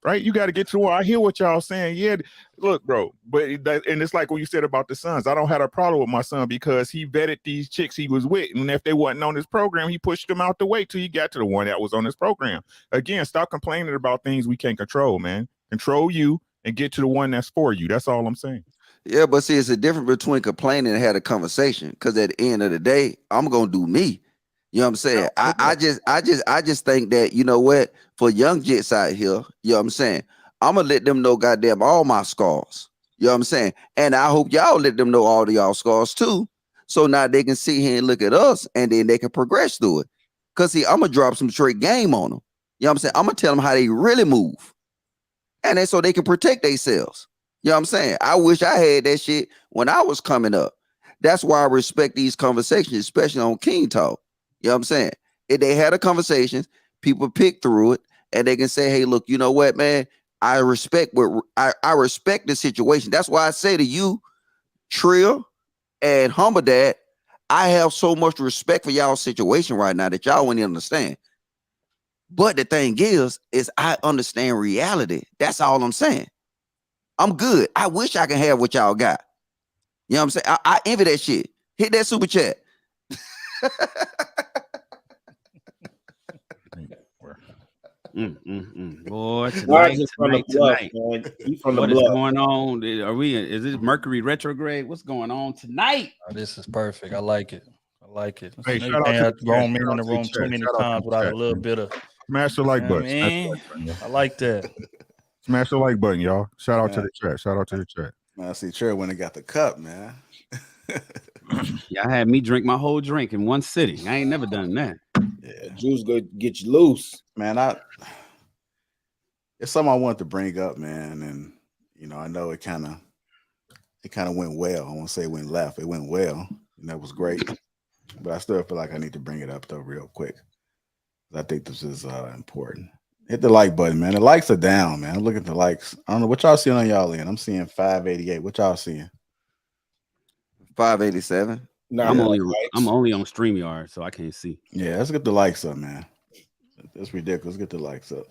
Right? You got to get to the one. I hear what y'all saying. Yeah, look, bro. And it's like what you said about the sons. I don't have a problem with my son because he vetted these chicks he was with, and if they wasn't on his program, he pushed them out the way till he got to the one that was on his program. Again, stop complaining about things we can't control, man. Control you and get to the one that's for you. That's all I'm saying. Yeah, but see, it's a difference between complaining and had a conversation. Because at the end of the day, I'm gonna do me. You know what I'm saying? I just think that, you know what, for young jits out here, you know what I'm saying, I'm gonna let them know goddamn all my scars. You know what I'm saying? And I hope y'all let them know all of y'all scars too. So now they can sit here and look at us and then they can progress through it. Cause see, I'm gonna drop some straight game on them. You know what I'm saying? I'm gonna tell them how they really move. And then so they can protect themselves. You know what I'm saying? I wish I had that shit when I was coming up. That's why I respect these conversations, especially on King Talk. You know what I'm saying? If they had a conversation, people pick through it, and they can say, "Hey, look, you know what, man? I respect what I respect the situation." That's why I say to you, Trill and Humble Dad, I have so much respect for y'all's situation right now that y'all wouldn't understand. But the thing is I understand reality. That's all I'm saying. I'm good. I wish I can have what y'all got. You know what I'm saying? I envy that shit. Hit that super chat. Boy, tonight. What is going on? Is this Mercury retrograde? What's going on tonight? Oh, this is perfect. I like it. Hey, Maybe I had grown men in the room too many times without a little bit of smash the like button. I like that. Smash the like button, y'all. Shout out to the chat. Shout out to the chat. Man, I see Trey when he got the cup, man. Y'all had me drink my whole drink in one sitting. I ain't never done that. Yeah, juice go get you loose, man. It's something I wanted to bring up, man, and you know, I know it kind of went well. I won't say it went left. It went well, and that was great. But I still feel like I need to bring it up though, real quick. I think this is important, Hit the like button, man. The likes are down, man. I'm looking at the likes. I don't know what y'all seeing on y'all end. I'm seeing 588. What y'all seeing? 587. No, I'm only on StreamYard, so I can't see. Yeah, let's get the likes up, man. That's ridiculous. Let's get the likes up.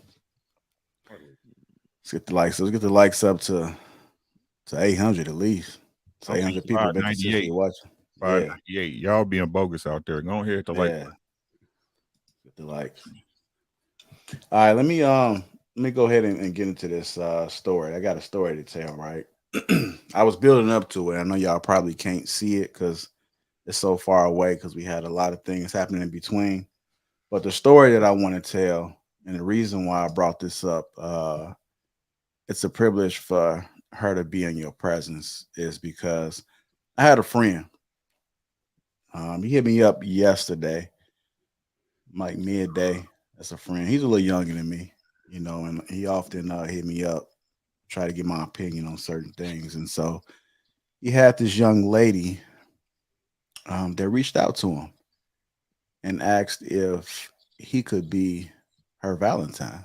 Let's get the likes. Let's get the likes up to 800 at least. So 800 people been consistently watching. 598. Y'all being bogus out there. Go ahead to like. Get the likes. All right, let me go ahead and get into this story. I got a story to tell, right? I was building up to it. I know y'all probably can't see it because it's so far away because we had a lot of things happening in between. But the story that I want to tell, and the reason why I brought this up, it's a privilege for her to be in your presence, is because I had a friend. He hit me up yesterday, like midday. That's a friend. He's a little younger than me, you know, and he often hit me up, try to get my opinion on certain things. And so he had this young lady that reached out to him and asked if he could be her Valentine.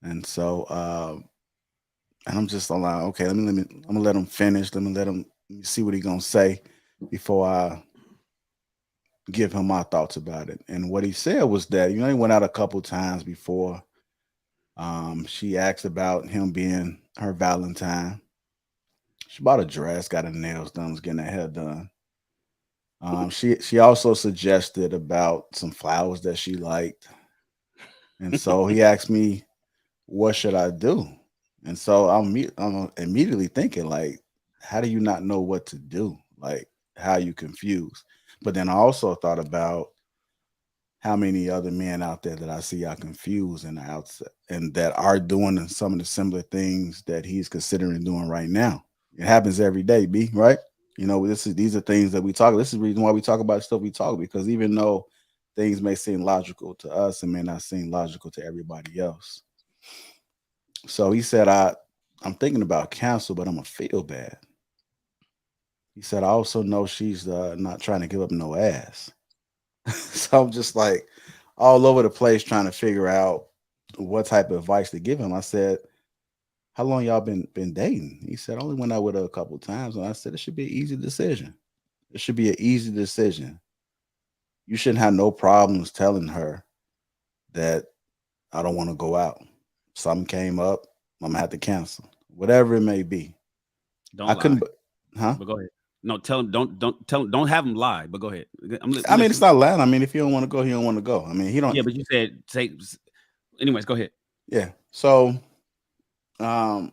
And so, and I'm just like, okay, I'm gonna let him finish. Let me see what he's gonna say before I give him my thoughts about it. And what he said was that, you know, he went out a couple times before. She asked about him being her Valentine. She bought a dress, got her nails done, was getting her hair done. She also suggested about some flowers that she liked. And so he asked me, what should I do? And so I'm immediately thinking, like, how do you not know what to do? Like, how are you confused? But then I also thought about how many other men out there that I see are confused and outside and that are doing some of the similar things that he's considering doing right now. It happens every day, B, right? You know, these are things that we talk. This is the reason why we talk about stuff we talk, because even though things may seem logical to us, it may not seem logical to everybody else. So he said, I'm thinking about cancel, but I'm gonna feel bad. He said, I also know she's not trying to give up no ass. So I'm just like all over the place trying to figure out what type of advice to give him. I said, how long y'all been dating? He said, I only went out with her a couple of times. And I said, it should be an easy decision. It should be an easy decision. You shouldn't have no problems telling her that I don't want to go out. Something came up, I'm gonna have to cancel. Whatever it may be. Couldn't, but go ahead. No, tell him. Don't have him lie. But go ahead. I mean, it's not lying. I mean, if he don't want to go, he don't want to go. I mean, he don't. Yeah, but you said say. Anyways, go ahead. Yeah. So, I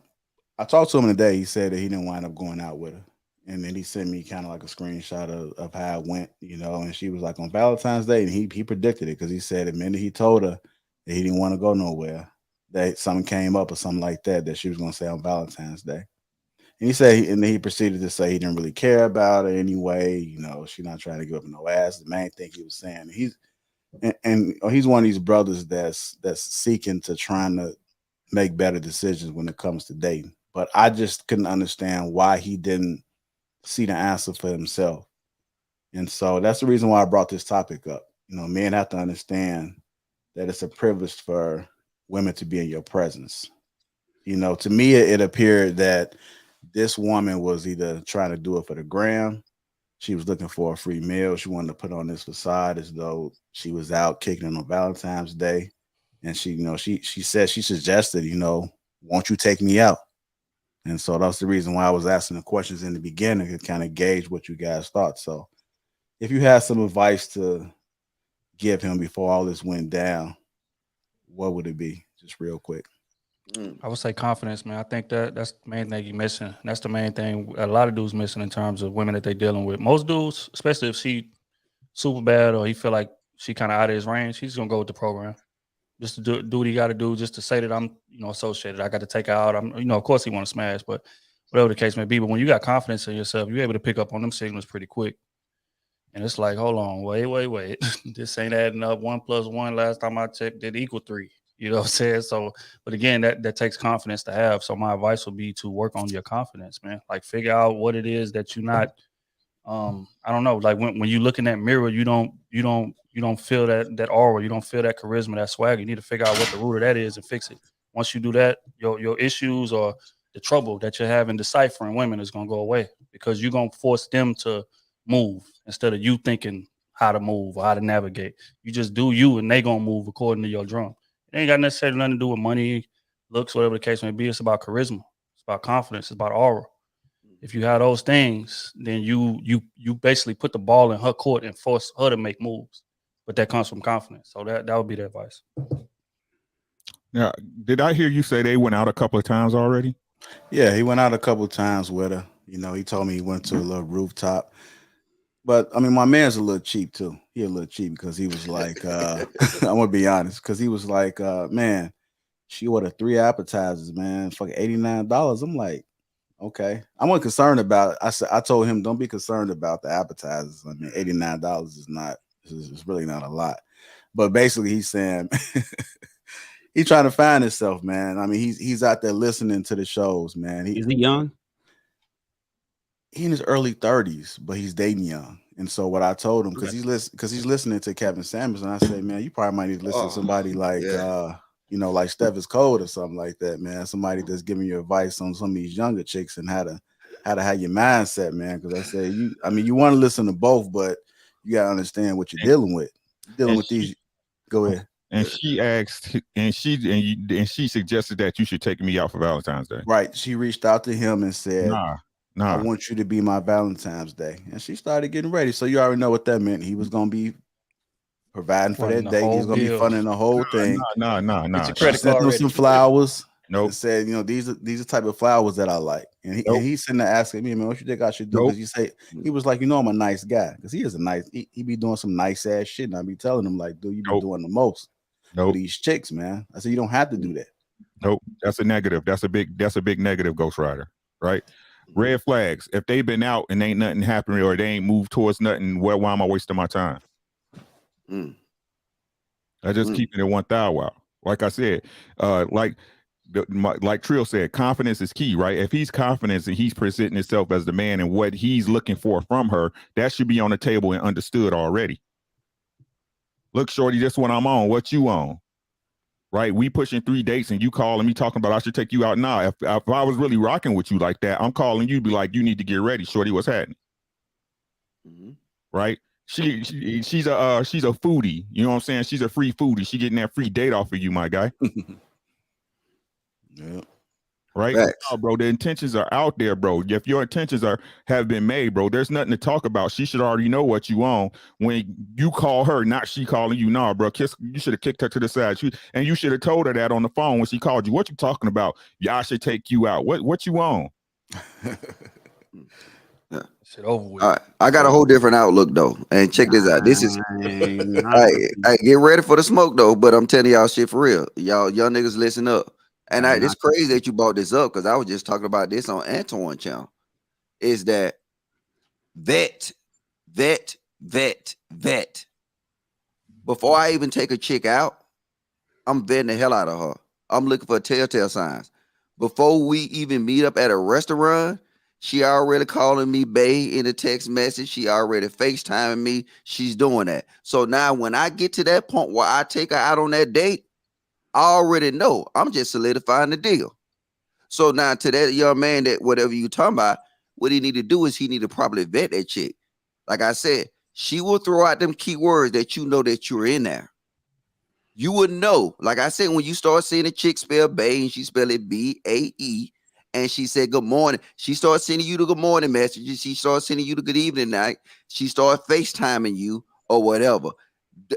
talked to him today. He said that he didn't wind up going out with her, and then he sent me kind of like a screenshot of how it went, you know. And she was like on Valentine's Day, and he predicted it because he said the minute he told her that he didn't want to go nowhere, that something came up or something like that she was going to say on Valentine's Day. And he said, and then he proceeded to say he didn't really care about her anyway. You know, she's not trying to give up no ass. The main thing he was saying, he's one of these brothers that's seeking to trying to make better decisions when it comes to dating. But I just couldn't understand why he didn't see the answer for himself. And so that's the reason why I brought this topic up. You know, men have to understand that it's a privilege for women to be in your presence. You know, to me, it appeared that this woman was either trying to do it for the gram. She was looking for a free meal. She wanted to put on this facade as though she was out kicking it on Valentine's Day. And she, you know, she said, she suggested, you know, won't you take me out? And so that's the reason why I was asking the questions in the beginning to kind of gauge what you guys thought. So if you had some advice to give him before all this went down, what would it be? Just real quick. I would say confidence, man. I think that's the main thing you're missing. That's the main thing a lot of dudes missing in terms of women that they're dealing with. Most dudes, especially if she super bad or he feel like she kind of out of his range, he's gonna go with the program. Just to do what he got to do, just to say that I'm, you know, associated. I got to take her out. I'm, you know, of course he want to smash, but whatever the case may be. But when you got confidence in yourself, you're able to pick up on them signals pretty quick. And it's like, hold on, wait. This ain't adding up. 1 + 1 last time I checked did equal 3. You know what I'm saying? So, but again, that takes confidence to have. So my advice would be to work on your confidence, man. Like figure out what it is that you're not I don't know, like when you look in that mirror, you don't feel that aura, you don't feel that charisma, that swagger. You need to figure out what the root of that is and fix it. Once you do that, your issues or the trouble that you're having deciphering women is gonna go away because you're gonna force them to move instead of you thinking how to move or how to navigate. You just do you, and they gonna move according to your drum. It ain't got necessarily nothing to do with money, looks, whatever the case may be. It's about charisma. It's about confidence. It's about aura. If you have those things, then you basically put the ball in her court and force her to make moves. But that comes from confidence. So that would be the advice. Now, did I hear you say they went out a couple of times already? Yeah, he went out a couple of times with her. You know, he told me he went to a little rooftop. But I mean, my man's a little cheap too. He a little cheap because he was like, I'm gonna be honest, because he was like, man, she ordered 3 appetizers, man, fucking $89. I'm like, okay. I wasn't concerned about it. I told him, don't be concerned about the appetizers. I mean, $89 is really not a lot. But basically he's saying he's trying to find himself, man. I mean, he's out there listening to the shows, man. Is he young? He in his early 30s, but he's dating young. And so what I told him, because he's listening to Kevin Samuels, and I say, man, you probably might need to listen to somebody like you know, like Steph is Cold or something like that, man. Somebody that's giving you advice on some of these younger chicks and how to have your mindset, man. Because I say you want to listen to both, but you gotta understand what you're dealing with. You're dealing with these. Go ahead. And she asked, and she suggested that you should take me out for Valentine's Day. Right. She reached out to him and said, Nah. I want you to be my Valentine's Day. And she started getting ready. So you already know what that meant. He was gonna be providing for that day. He's gonna be funding the whole thing. Nah. She sent him some flowers. Nope. And said, you know, these are the type of flowers that I like. And he's sitting there asking me, man, what you think I should do? Because you say he was like, you know, I'm a nice guy. Because he is a nice, he be doing some nice ass shit. And I be telling him, like, dude, you be doing the most for these chicks, man. I said, you don't have to do that. Nope. That's a negative. That's a big negative, Ghost Rider. Right? Red flags. If they've been out and ain't nothing happening or they ain't moved towards nothing, why am I wasting my time? I just keeping it 1,000 out. Like I said, like Trill said, confidence is key, right? If he's confident and he's presenting himself as the man and what he's looking for from her, that should be on the table and understood already. Look, shorty, this one I'm on. What you on? Right? We pushing 3 dates and you calling me talking about I should take you out now. If I was really rocking with you like that, I'm calling you, be like, you need to get ready, shorty. What's happening? Right? She's a foodie. You know what I'm saying? She's a free foodie. She getting that free date off of you, my guy. Yeah. Right? Oh, bro, the intentions are out there, bro. If your intentions have been made, bro, there's nothing to talk about. She should already know what you on when you call her, not she calling you. Nah, bro, you should have kicked her to the side. And you should have told her that on the phone when she called you. What you talking about? Yeah, I should take you out. What you on? Shit over with. All right, I got a whole different outlook though, and check this out. This is, I get ready for the smoke though, but I'm telling y'all shit for real. Y'all niggas listen up. And it's crazy that you brought this up because I was just talking about this on Antoine channel. Is that vet. Before I even take a chick out, I'm vetting the hell out of her. I'm looking for telltale signs. Before we even meet up at a restaurant, she already calling me bae in a text message. She already FaceTiming me. She's doing that. So now when I get to that point where I take her out on that date, I already know I'm just solidifying the deal. So now to that young man, that whatever you talking about, what he need to do is he need to probably vet that chick. Like I said, she will throw out them keywords that you know that you're in there. You would know. Like I said, when you start seeing a chick spell bae and she spell it B-A-E, and she said good morning, she starts sending you the good morning messages. She starts sending you the good evening night. She starts FaceTiming you or whatever.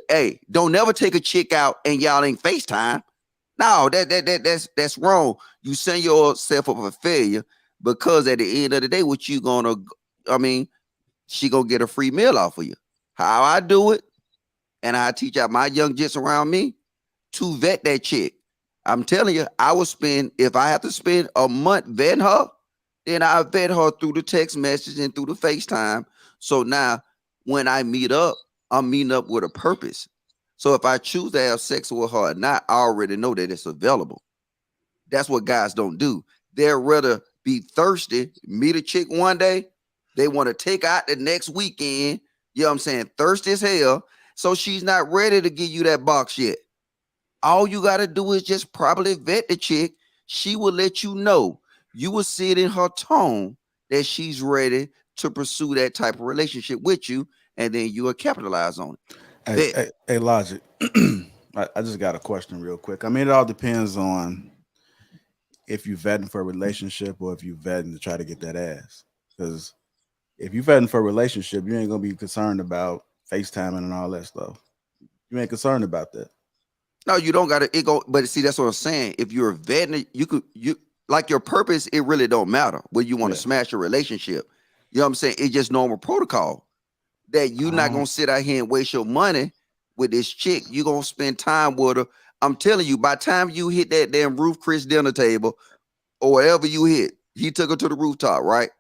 Hey, don't never take a chick out and y'all ain't FaceTime. No, that's wrong. You send yourself up a failure because at the end of the day, what you gonna, she gonna get a free meal off of you. How I do it, and I teach out my young jits around me to vet that chick. I'm telling you, I will spend, if I have to spend a month vetting her, then I vet her through the text message and through the FaceTime. So now when I meet up, I'm meeting up with a purpose. So if I choose to have sex with her or not, I already know that it's available. That's what guys don't do. They'd rather be thirsty, meet a chick one day, They want to take out the next weekend. You know what I'm saying? Thirsty as hell. So she's not ready to give you that box yet. All you got to do is just probably vet the chick. She will let you know. You will see it in her tone that she's ready to pursue that type of relationship with you, and then you will capitalize on it. Hey, Logic. I just got a question real quick. I mean, it all depends on if you're vetting for a relationship or if you're vetting to try to get that ass. Because if you're vetting for a relationship, you ain't gonna be concerned about FaceTiming and all that stuff. You ain't concerned about that. No, you don't got to. It go, but see, that's what I'm saying. If you're vetting, you like your purpose. It really don't matter whether you want to smash a relationship. You know what I'm saying? It's just normal protocol that you're not gonna sit out here and waste your money with this chick. You're gonna spend time with her. I'm telling you, by the time you hit that damn roof Chris dinner table or whatever you hit, he took her to the rooftop, right?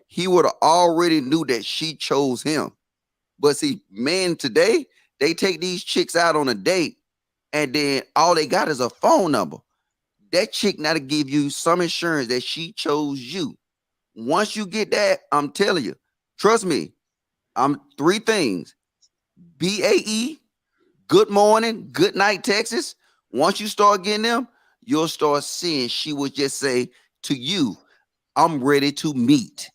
He would have already knew that she chose him. But see, men today, they take these chicks out on a date, and then all they got is a phone number. That chick now to give you some assurance that she chose you. Once you get that, I'm telling you, trust me, I'm 3 things. BAE, good morning, good night, Texas. Once you start getting them, you'll start seeing she would just say to you, I'm ready to meet.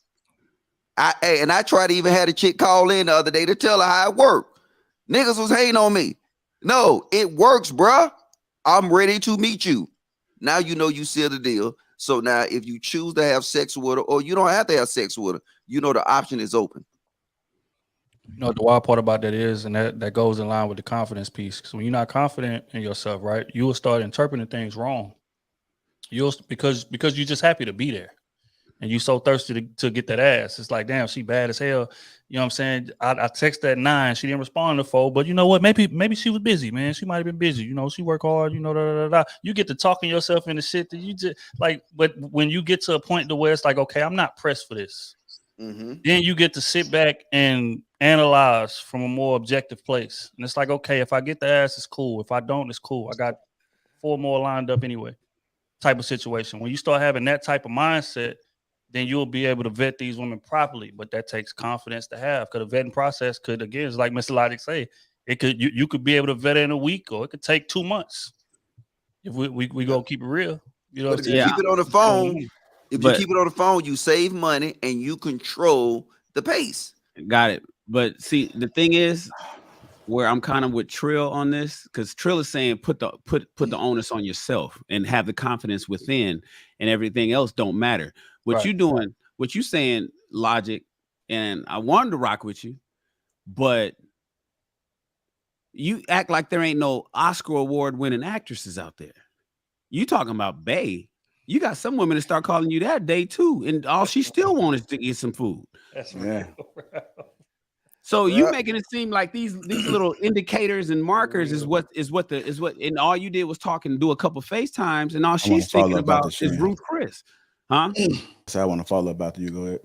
I tried to even have a chick call in the other day to tell her how it worked. Niggas was hating on me. No, it works, bruh. I'm ready to meet you. Now you know you seal the deal. So now if you choose to have sex with her, or you don't have to have sex with her, you know the option is open. You know, the wild part about that is, and that goes in line with the confidence piece. Because when you're not confident in yourself, right, you will start interpreting things wrong. Because you're just happy to be there. And you so thirsty to get that ass. It's like, damn, she bad as hell. You know what I'm saying? I texted at 9. She didn't respond to 4. But you know what? Maybe she was busy, man. She might have been busy. You know, she worked hard. You know, You get to talking yourself into shit that you just like. But when you get to a point to where it's like, okay, I'm not pressed for this. Mm-hmm. Then you get to sit back and analyze from a more objective place. And it's like, okay, if I get the ass, it's cool. If I don't, it's cool. I got 4 more lined up anyway. Type of situation. When you start having that type of mindset, then you'll be able to vet these women properly. But that takes confidence to have, because the vetting process could, again, it's like Mr. Logic say, it could you could be able to vet it in a week, or it could take 2 months. If we go keep it real, you know. But if you keep it on the phone, you keep it on the phone, you save money and you control the pace. Got it. But see, the thing is, where I'm kind of with Trill on this, because Trill is saying put the onus on yourself and have the confidence within, and everything else don't matter. What you doing, what you saying, Logic, and I wanted to rock with you, but you act like there ain't no Oscar award winning actresses out there. You talking about Bae. You got some women that start calling you that day too, and all she still wants is to eat some food. That's real. So you making it seem like these little indicators and markers is what and all you did was talk and do a couple FaceTimes, and all she's thinking about is Ruth Chris. Huh? So I want to follow up after you. Go ahead.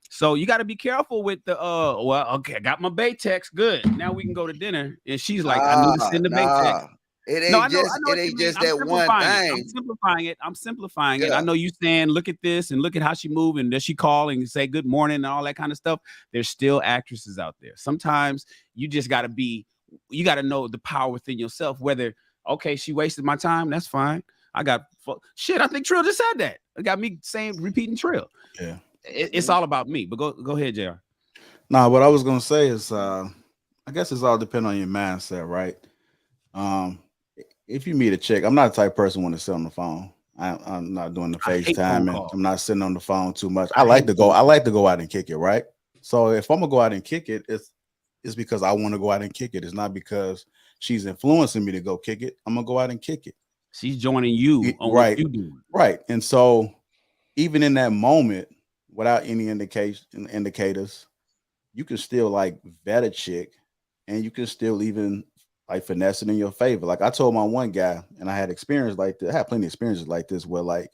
So you got to be careful with the well, okay, I got my Bae text. Good. Now we can go to dinner. And she's like, I need to send the Bae text. It ain't just that one thing. I'm simplifying it. I know you saying, look at this and look at how she move, and does she call and say good morning and all that kind of stuff. There's still actresses out there. Sometimes you just got to know the power within yourself, whether, okay, she wasted my time. That's fine. I think Trill just said that. It got me repeating Trill. Yeah. It's all about me, but go ahead, JR. Nah, what I was going to say is, I guess it's all depending on your mindset, right? If you meet a chick, I'm not the type of person who want to sit on the phone. I'm not doing the FaceTime, and I'm not sitting on the phone too much. I like to go out and kick it, right? So if I'm gonna go out and kick it, it's because I want to go out and kick it. It's not because she's influencing me to go kick it. I'm gonna go out and kick it. She's joining you on what you do. Right. And so even in that moment, without any indicators, you can still like vet a chick, and you can still even like finesse it in your favor. Like I told my one guy, and I had experience like this. I had plenty of experiences like this where like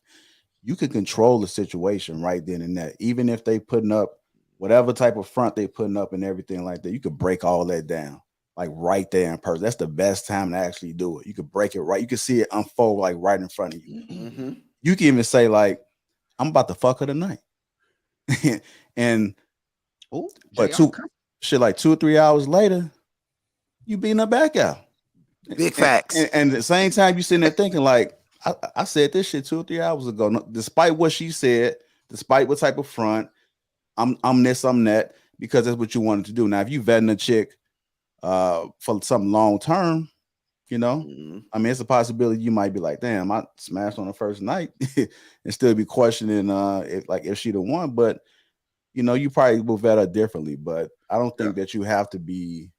you can control the situation right then and there. Even if they putting up whatever type of front they putting up and everything like that, you could break all that down like right there in person. That's the best time to actually do it. You could break it right. You can see it unfold like right in front of you. Mm-hmm. You can even say like, I'm about to fuck her tonight. And Oh, But like 2 or 3 hours later, you beating her back out. Big facts. And at the same time, you sitting there thinking like, I said this shit 2 or 3 hours ago. No, despite what she said, despite what type of front, I'm this, I'm that, because that's what you wanted to do. Now, if you vetting a chick for something long term, you know, I mean, it's a possibility you might be like, damn, I smashed on the first night and still be questioning if she the one. But you know, you probably will vet her differently. But I don't think that you have to be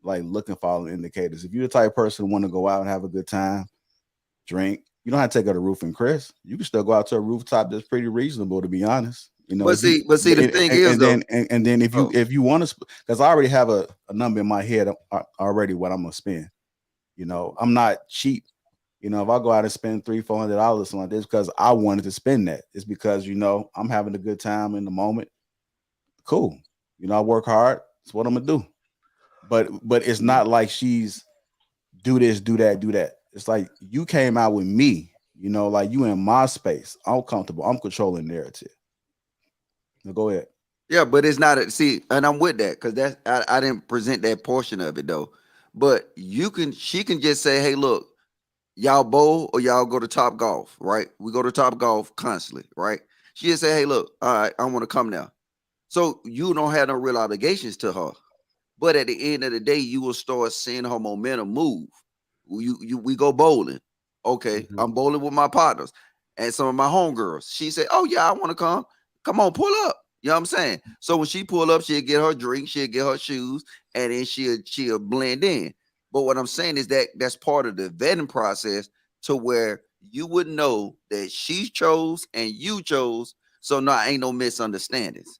like looking for all the indicators. If you're the type of person who want to go out and have a good time, drink, you don't have to take her to Roof and Chris. You can still go out to a rooftop that's pretty reasonable, to be honest. You know, but see, the thing is, and then if you want to, because I already have a number in my head already what I'm gonna spend. You know, I'm not cheap. You know, if I go out and spend $300-$400 something like this because I wanted to spend that, it's because, you know, I'm having a good time in the moment. Cool. You know, I work hard. That's what I'm gonna do. But it's not like she's do this, do that, do that. It's like you came out with me, you know, like you in my space. I'm comfortable. I'm controlling narrative. Now go ahead. Yeah, but it's not and I'm with that because I didn't present that portion of it though. But she can just say, hey, look, y'all bowl or y'all go to Top Golf, right? We go to Top Golf constantly, right? She just say, hey, look, all right, I want to come now. So you don't have no real obligations to her. But at the end of the day, you will start seeing her momentum move. We go bowling. Okay, I'm bowling with my partners and some of my homegirls. She said, oh, yeah, I want to come. Come on, pull up. You know what I'm saying? So when she pull up, she'll get her drink, she'll get her shoes, and then she'll blend in. But what I'm saying is that's part of the vetting process to where you would know that she chose and you chose. So no, ain't no misunderstandings.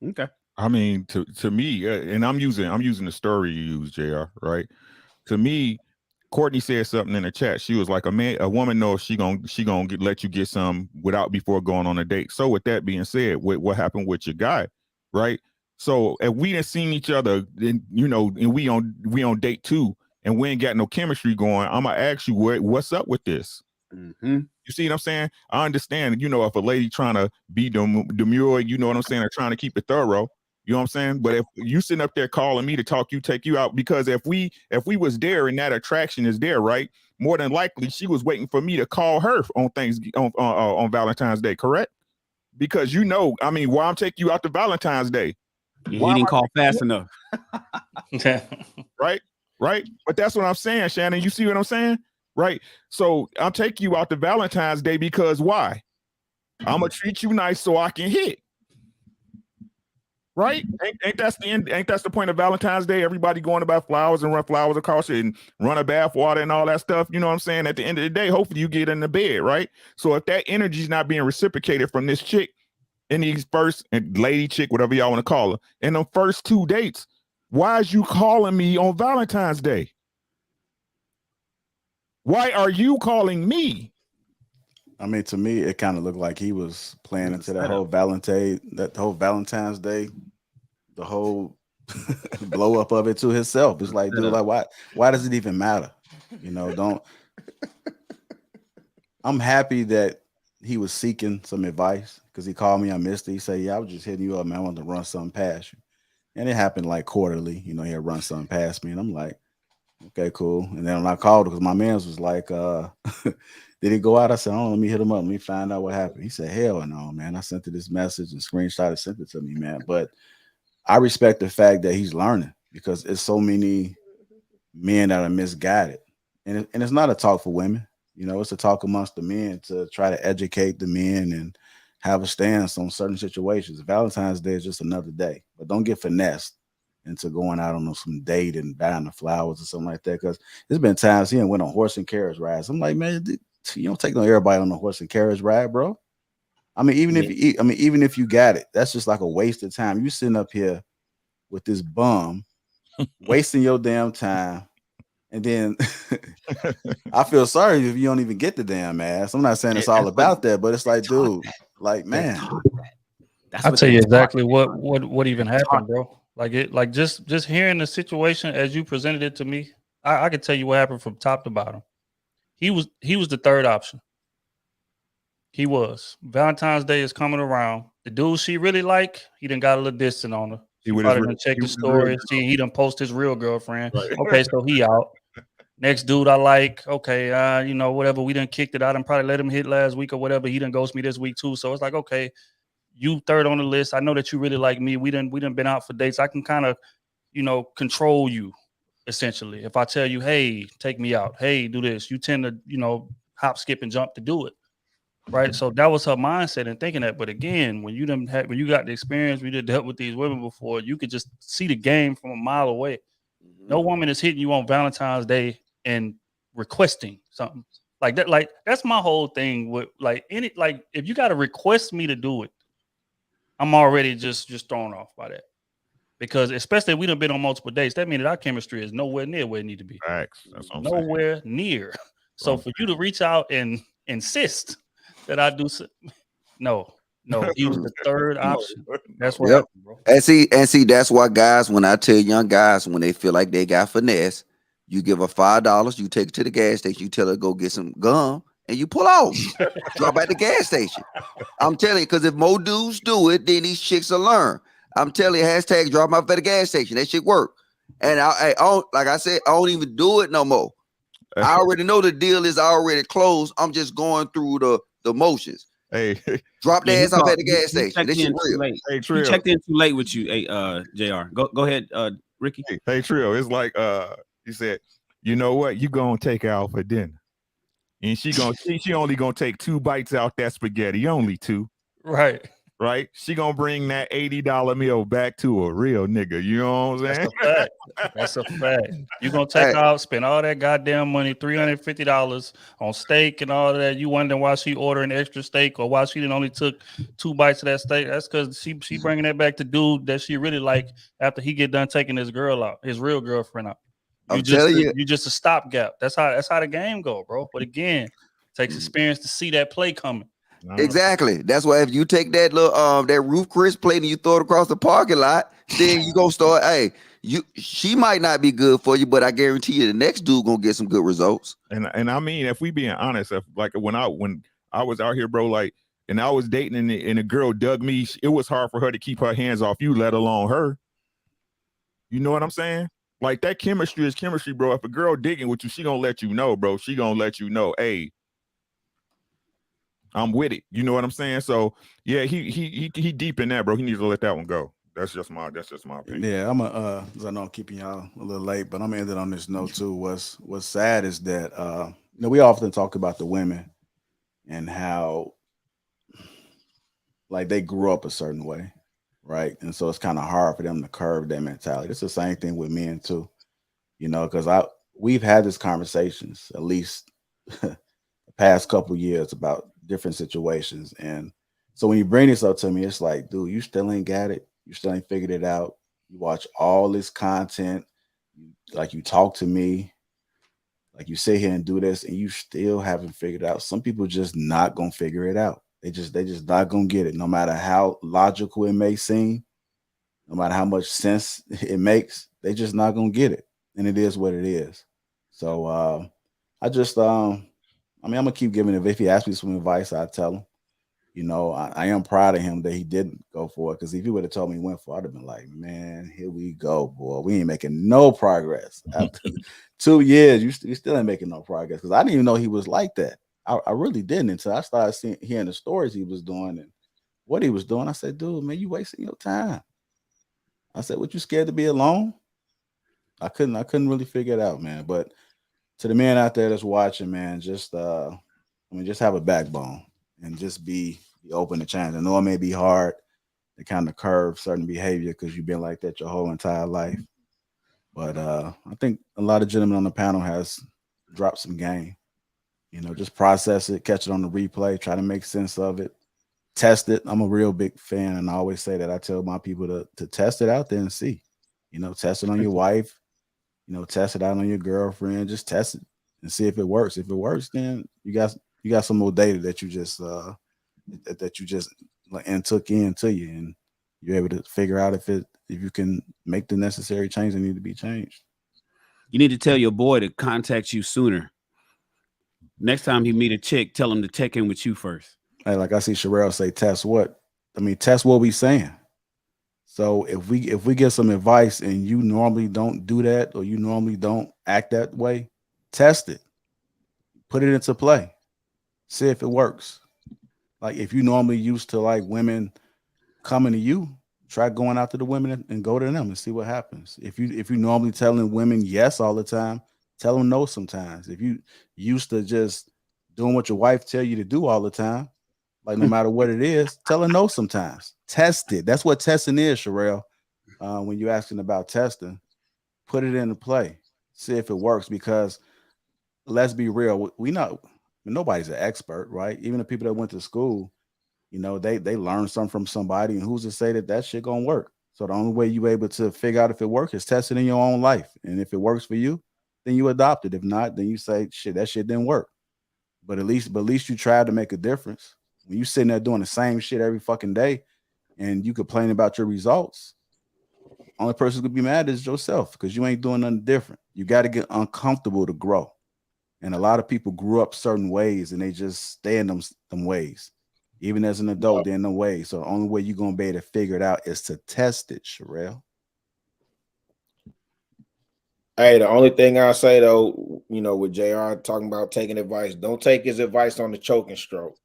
Okay. I mean, to me, and I'm using the story you use, JR, right? To me, Courtney said something in the chat. She was like, a woman knows she gonna let you get some before going on a date. So with that being said, what happened with your guy, right? So if we didn't seen each other, then you know, and we on date 2, and we ain't got no chemistry going, I'm gonna ask you what's up with this. You see what I'm saying? I understand, you know, if a lady trying to be demure, you know what I'm saying, or trying to keep it thorough. You know what I'm saying? But if you sitting up there calling me to take you out, because if we was there and that attraction is there, right? More than likely, she was waiting for me to call her on Valentine's Day, correct? Because you know, I mean, why I'm taking you out to Valentine's Day? He didn't call fast enough. Right? But that's what I'm saying, Shannon. You see what I'm saying? Right? So I'm taking you out to Valentine's Day because why? I'm gonna treat you nice so I can hit. Right? Ain't that's the point of Valentine's Day? Everybody going to buy flowers and run flowers across it and run a bath water and all that stuff. You know what I'm saying? At the end of the day, hopefully you get in the bed, right? So if that energy is not being reciprocated from this chick in these first and lady chick, whatever y'all want to call her, in the first 2 dates, why is you calling me on Valentine's Day? Why are you calling me? I mean, to me, it kind of looked like he was playing into that whole Valentine's Day, the whole blow up of it to himself. It's like, dude, like, why does it even matter? You know, I'm happy that he was seeking some advice because he called me. I missed it. He said, yeah, I was just hitting you up, man. I wanted to run something past you. And it happened like quarterly. You know, he'll run something past me. And I'm like, okay, cool. And then when I called because my man was like, did he go out? I said, oh, let me hit him up. Let me find out what happened. He said, hell no, man. I sent it this message and screenshot it, sent it to me, man. But I respect the fact that he's learning because it's so many men that are misguided. And it's not a talk for women. You know, it's a talk amongst the men to try to educate the men and have a stance on certain situations. Valentine's Day is just another day. But don't get finessed into going out on some date and buying the flowers or something like that. Because there's been times he went on horse and carriage rides. I'm like, man, you don't take no everybody on a horse and carriage ride, bro. I mean, even if you got it, that's just like a waste of time. You sitting up here with this bum, wasting your damn time, and then I feel sorry if you don't even get the damn ass. I'm not saying it's all about that, but it's like, dude, like, man, I'll tell you exactly what even happened, bro. Like just hearing the situation as you presented it to me, I can tell you what happened from top to bottom. He was the third option. He was. Valentine's Day is coming around. the dude she really like, he done got a little distant on her. He She with probably his done checked he the with his real stories. girl. He done post his real girlfriend. Right. Okay, so he out. Next dude I like, okay, you know, whatever. We done kicked it out and probably let him hit last week or whatever. He done ghost me this week too. So it's like, okay, you third on the list. I know that you really like me. We done been out for dates. I can kind of, you know, control you essentially. If I tell you, hey, take me out, hey, do this, you tend to, you know, hop, skip, and jump to do it. Right. So that was her mindset and thinking that. But again, when you got the experience, we did dealt with these women before, you could just see the game from a mile away. No woman is hitting you on Valentine's Day and requesting something like that. Like that's my whole thing with like if you got to request me to do it, I'm already just thrown off by that. Because especially if we done been on multiple dates, that means that our chemistry is nowhere near where it need to be. Facts. That's what I'm nowhere near. So for you to reach out and insist that I do no, he was the third option. That's what happened, bro. And see, that's why guys, when I tell young guys when they feel like they got finesse, you give her $5, you take it to the gas station, you tell her go get some gum, and you pull off. Drop at the gas station. I'm telling you, because if more dudes do it, then these chicks will learn. I'm telling you, hashtag drop off at the gas station. That shit work. And I don't, like I said, I don't even do it no more. I already know the deal is already closed. I'm just going through the motions. Hey, drop the ass off at the gas station. This shit real. Hey, Trill. He checked in too late with you, JR. Go ahead, Ricky. Hey, Trill. It's like he said, you know what? You gonna take her out for dinner. And she only gonna take 2 bites out that spaghetti, only 2. Right? She gonna bring that $80 meal back to a real nigga. You know what I'm saying? That's a fact. You gonna take her out, spend all that goddamn money, $350 on steak and all of that. You wondering why she ordering extra steak or why she didn't only took 2 bites of that steak? That's because she bringing that back to dude that she really like after he get done taking his girl out, his real girlfriend out. You just a stopgap. That's how the game go, bro. But again, it takes experience to see that play coming. Exactly. That's why if you take that little that Roof Chris plate and you throw it across the parking lot, then you gonna start. Hey, she might not be good for you, but I guarantee you the next dude gonna get some good results. And I mean, if we being honest, like when I was out here, bro, like, and I was dating and a girl dug me, it was hard for her to keep her hands off you, let alone her. You know what I'm saying? Like that chemistry is chemistry, bro. If a girl digging with you, she gonna let you know, bro. She gonna let you know, hey, I'm with it. You know what I'm saying? So yeah, he deep in that, bro. He needs to let that one go. That's just my opinion. Yeah, I know I'm keeping y'all a little late, but I'm gonna end it on this note too. What's sad is that we often talk about the women and how like they grew up a certain way, right? And so it's kind of hard for them to curb that mentality. It's the same thing with men too, because we've had these conversations at least the past couple years about different situations. And so when you bring this up to me, it's like, dude, you still ain't got it. You still ain't figured it out. You watch all this content, like you talk to me, like you sit here and do this, and you still haven't figured it out. Some people just not gonna figure it out. They just not gonna get it, no matter how logical it may seem, no matter how much sense it makes. They just not gonna get it, and it is what it is. So I just I'm gonna keep giving it. If he asks me some advice, I tell him. I am proud of him that he didn't go for it, because if he would have told me he went for it, I'd have been like, man, here we go, boy. We ain't making no progress. After 2 years, you still ain't making no progress, because I didn't even know he was like that. I really didn't until I started hearing the stories he was doing and what he was doing. I said, dude, man, you wasting your time. I said, what, you scared to be alone? I couldn't really figure it out, man. But to the men out there that's watching, man, just have a backbone and just be open to change. I know it may be hard to kind of curb certain behavior because you've been like that your whole entire life. But I think a lot of gentlemen on the panel has dropped some game. Just process it, catch it on the replay, try to make sense of it, test it. I'm a real big fan, and I always say that. I tell my people to test it out there and see. Test it on your wife, test it out on your girlfriend. Just test it and see if it works. If it works, then you got some more data that you just and took into you, and you're able to figure out if you can make the necessary change that need to be changed. You need to tell your boy to contact you sooner. Next time he meet a chick, tell him to check in with you first. Hey, like I see Sherelle say, test what? test what we saying. So if we get some advice and you normally don't do that or you normally don't act that way, test it. Put it into play. See if it works. Like if you normally used to like women coming to you, try going out to the women and go to them and see what happens. If you normally telling women yes all the time, tell them no sometimes. If you used to just doing what your wife tell you to do all the time, like no matter what it is, tell her no sometimes. Test it. That's what testing is, Sherelle. When you're asking about testing, put it into play. See if it works, because let's be real, nobody's an expert, right? Even the people that went to school, they learned something from somebody, and who's to say that shit gonna work? So the only way you're able to figure out if it works is test it in your own life. And if it works for you, then you adopt it. If not, then you say, shit, that shit didn't work. But at least you tried to make a difference. When you sitting there doing the same shit every fucking day and you complain about your results, only person who could be mad is yourself, because you ain't doing nothing different. You got to get uncomfortable to grow. And a lot of people grew up certain ways and they just stay in them ways. Even as an adult, they're in them ways. So the only way you're going to be able to figure it out is to test it, Sherelle. Hey, the only thing I'll say though, with JR talking about taking advice, don't take his advice on the choking stroke.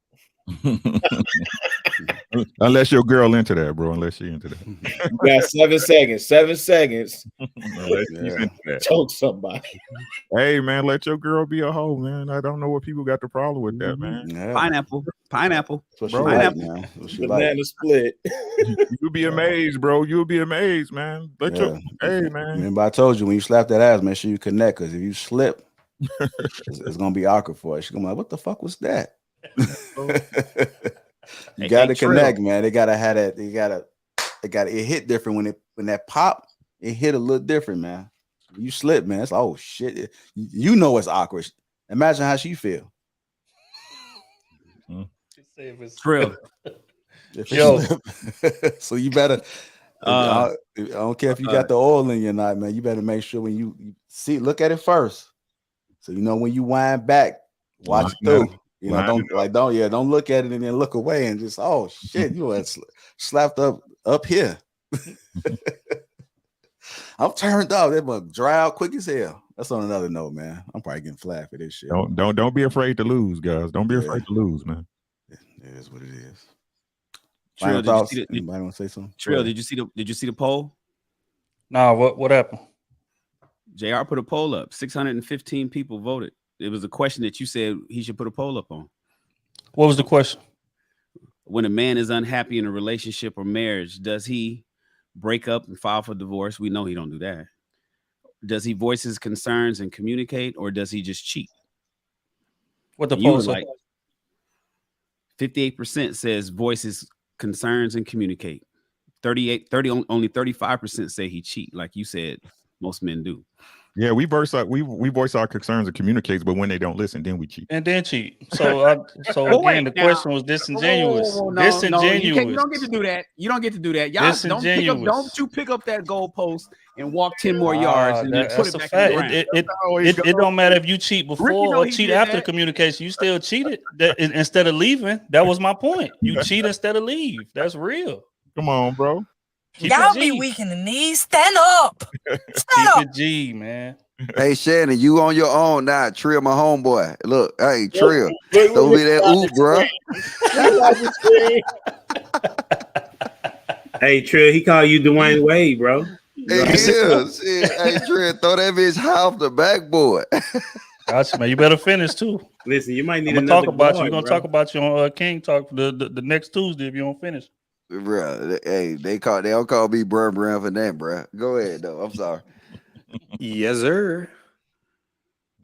Unless your girl into that, bro. Unless she into that. You got 7 seconds. 7 seconds. Yeah. Choke somebody. Hey man, let your girl be a hoe, man. I don't know what people got the problem with that, man. Yeah. Pineapple. That's bro. Pineapple. Banana split. You'll be amazed, bro. You'll be amazed, man. Hey man. Remember, I told you when you slap that ass, make sure you connect, because if you slip, it's gonna be awkward for her. She's gonna be like, what the fuck was that? You gotta connect, man. They gotta have that. It hit different when that pop, it hit a little different, man. You slip, man. It's like, oh shit. It's awkward. Imagine how she feel. Trill. Yo. So you better. I don't care if you got the oil in your night, man. You better make sure when you see, look at it first. So when you wind back, watch it through. Don't look at it and then look away and just, oh shit, you had slapped up here. I'm turned off. That must dry out quick as hell. That's on another note, man. I'm probably getting flagged for this shit. Don't be afraid to lose, guys. Don't be afraid to lose, man. It is what it is. Trill, Final thoughts? Anybody want to say something? Trill, did you see the poll? Nah, what happened? JR put a poll up. 615 people voted. It was a question that you said he should put a poll up on. What was the question? When a man is unhappy in a relationship or marriage, does he break up and file for divorce? We know he don't do that. Does he voice his concerns and communicate, or does he just cheat? What the poll like 58% says voices concerns and communicate. Only 35% say he cheat, like you said most men do. Yeah, we voice our concerns and communicate, but when they don't listen, then we cheat. And then cheat. So again, the question was disingenuous. Disingenuous. You don't get to do that. You don't get to do that. Y'all don't you pick up that goalpost and walk 10 more yards and then put it back in the ground. It don't matter if you cheat before or cheat after the communication. You still cheated instead of leaving. That was my point. You cheat instead of leave. That's real. Come on, bro. Y'all be weak in the knees. Stand up. Stand up. Keep it G, man. Hey, Shannon, you on your own now. Trill, my homeboy. Look, hey, Trill. Don't be that oop, bro. Hey, Trill, he called you Dwayne Wade, bro. It is. Hey, Trill, throw that bitch high off the backboard. Gotcha, man. You better finish too. Listen, you might need to talk about you. We're gonna talk about you on King Talk the next Tuesday if you don't finish. Bro, hey, they don't call me Brown for that, bro. Go ahead, though. I'm sorry. Yes, sir.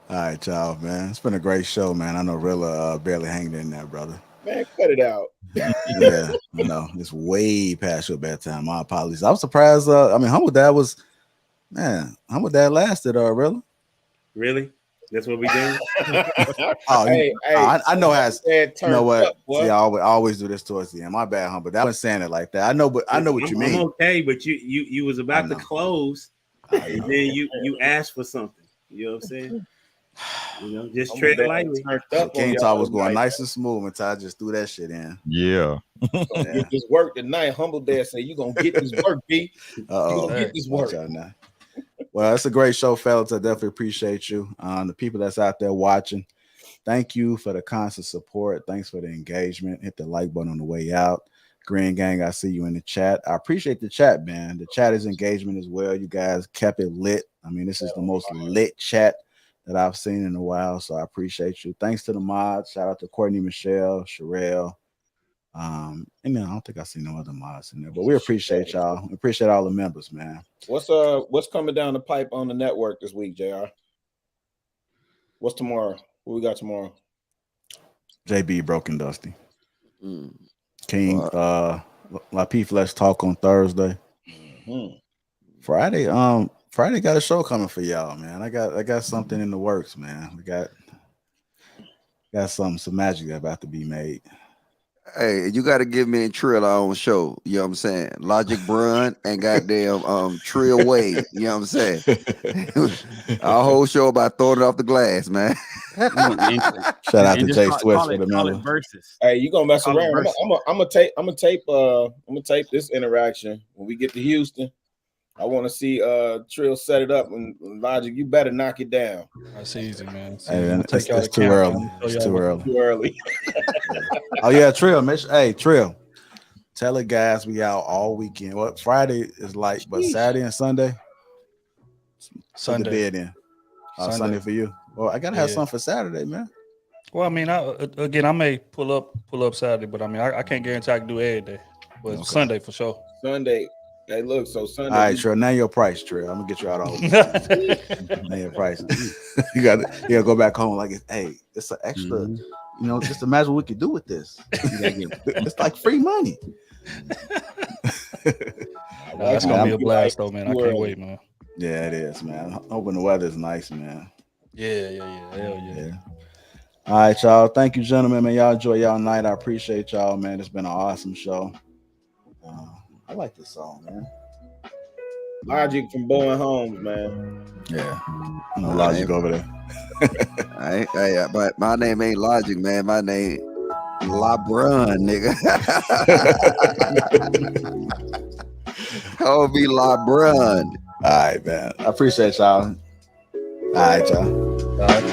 All right, y'all, man. It's been a great show, man. I know Rilla barely hanging in there, brother. Man, cut it out. Yeah, it's way past your bedtime. My apologies. I was surprised. Humble Dad lasted, Rilla. Really? That's what we do. I know as you know what. See, I always do this towards the end. My bad, Humble. I wasn't saying it like that. I know what you mean. I'm okay, but you was about to close, and then you asked for something. You know what I'm saying? You know, just tread lightly. King Todd was going nice and smooth, and Todd just threw that shit in. Yeah. Get this work tonight. Humble Dad say you gonna get this work, B. You gonna get this work. Now. Well, it's a great show, fellas. I definitely appreciate you. The people that's out there watching, thank you for the constant support. Thanks for the engagement. Hit the like button on the way out. Green Gang, I see you in the chat. I appreciate the chat, man. The chat is engagement as well. You guys kept it lit. I mean, this is the most lit chat that I've seen in a while, so I appreciate you. Thanks to the mods. Shout out to Courtney, Michelle, Sherelle. And then I don't think I see no other mods in there, but we appreciate y'all. We appreciate all the members, man. What's coming down the pipe on the network this week, JR? What's tomorrow? What we got tomorrow? JB Broken Dusty. King Lapeef Let's Talk on Thursday. Friday got a show coming for y'all, man. I got something in the works, man. We got some magic that about to be made. Hey, you got to give me and Trill our own show. You know what I'm saying? Logic Brun and goddamn Trill Wade. You know what I'm saying? Our whole show about throwing it off the glass, man. Shout out to Jay Swift for the mellow. Hey, you gonna mess around? I'm gonna tape this interaction when we get to Houston. I want to see Trill set it up, and Logic, you better knock it down. That's easy, man. It's too early. It's too early. Too early. Oh yeah, Trill, Mitch. Hey, Trill. Tell the guys we out all weekend. What Friday is like, but Saturday and Sunday. Sunday. The bed in. Sunday for you. Well, I gotta have something for Saturday, man. Well, I mean, I may pull up Saturday, but I mean, I can't guarantee I can do every day. But Sunday for sure. Sunday. Hey, look, so Sunday. All right, Trill. Now your price, Trill. I'm gonna get you out all weekend. Now your price. You gotta go back home like it's an extra. You know, just imagine what we could do with this. It's like free money. That's gonna be a blast, though, man. I can't wait, man. Yeah, it is, man. I'm hoping the weather is nice, man. Yeah. Hell yeah. All right, y'all. Thank you, gentlemen, man. Y'all enjoy y'all night. I appreciate y'all, man. It's been an awesome show. I like this song, man. Logic from Bowen Homes, man. Yeah. No Logic over there. But my name ain't Logic, man. My name LeBron, nigga. Call me LeBron. All right, man. I appreciate y'all. All right, y'all. All right.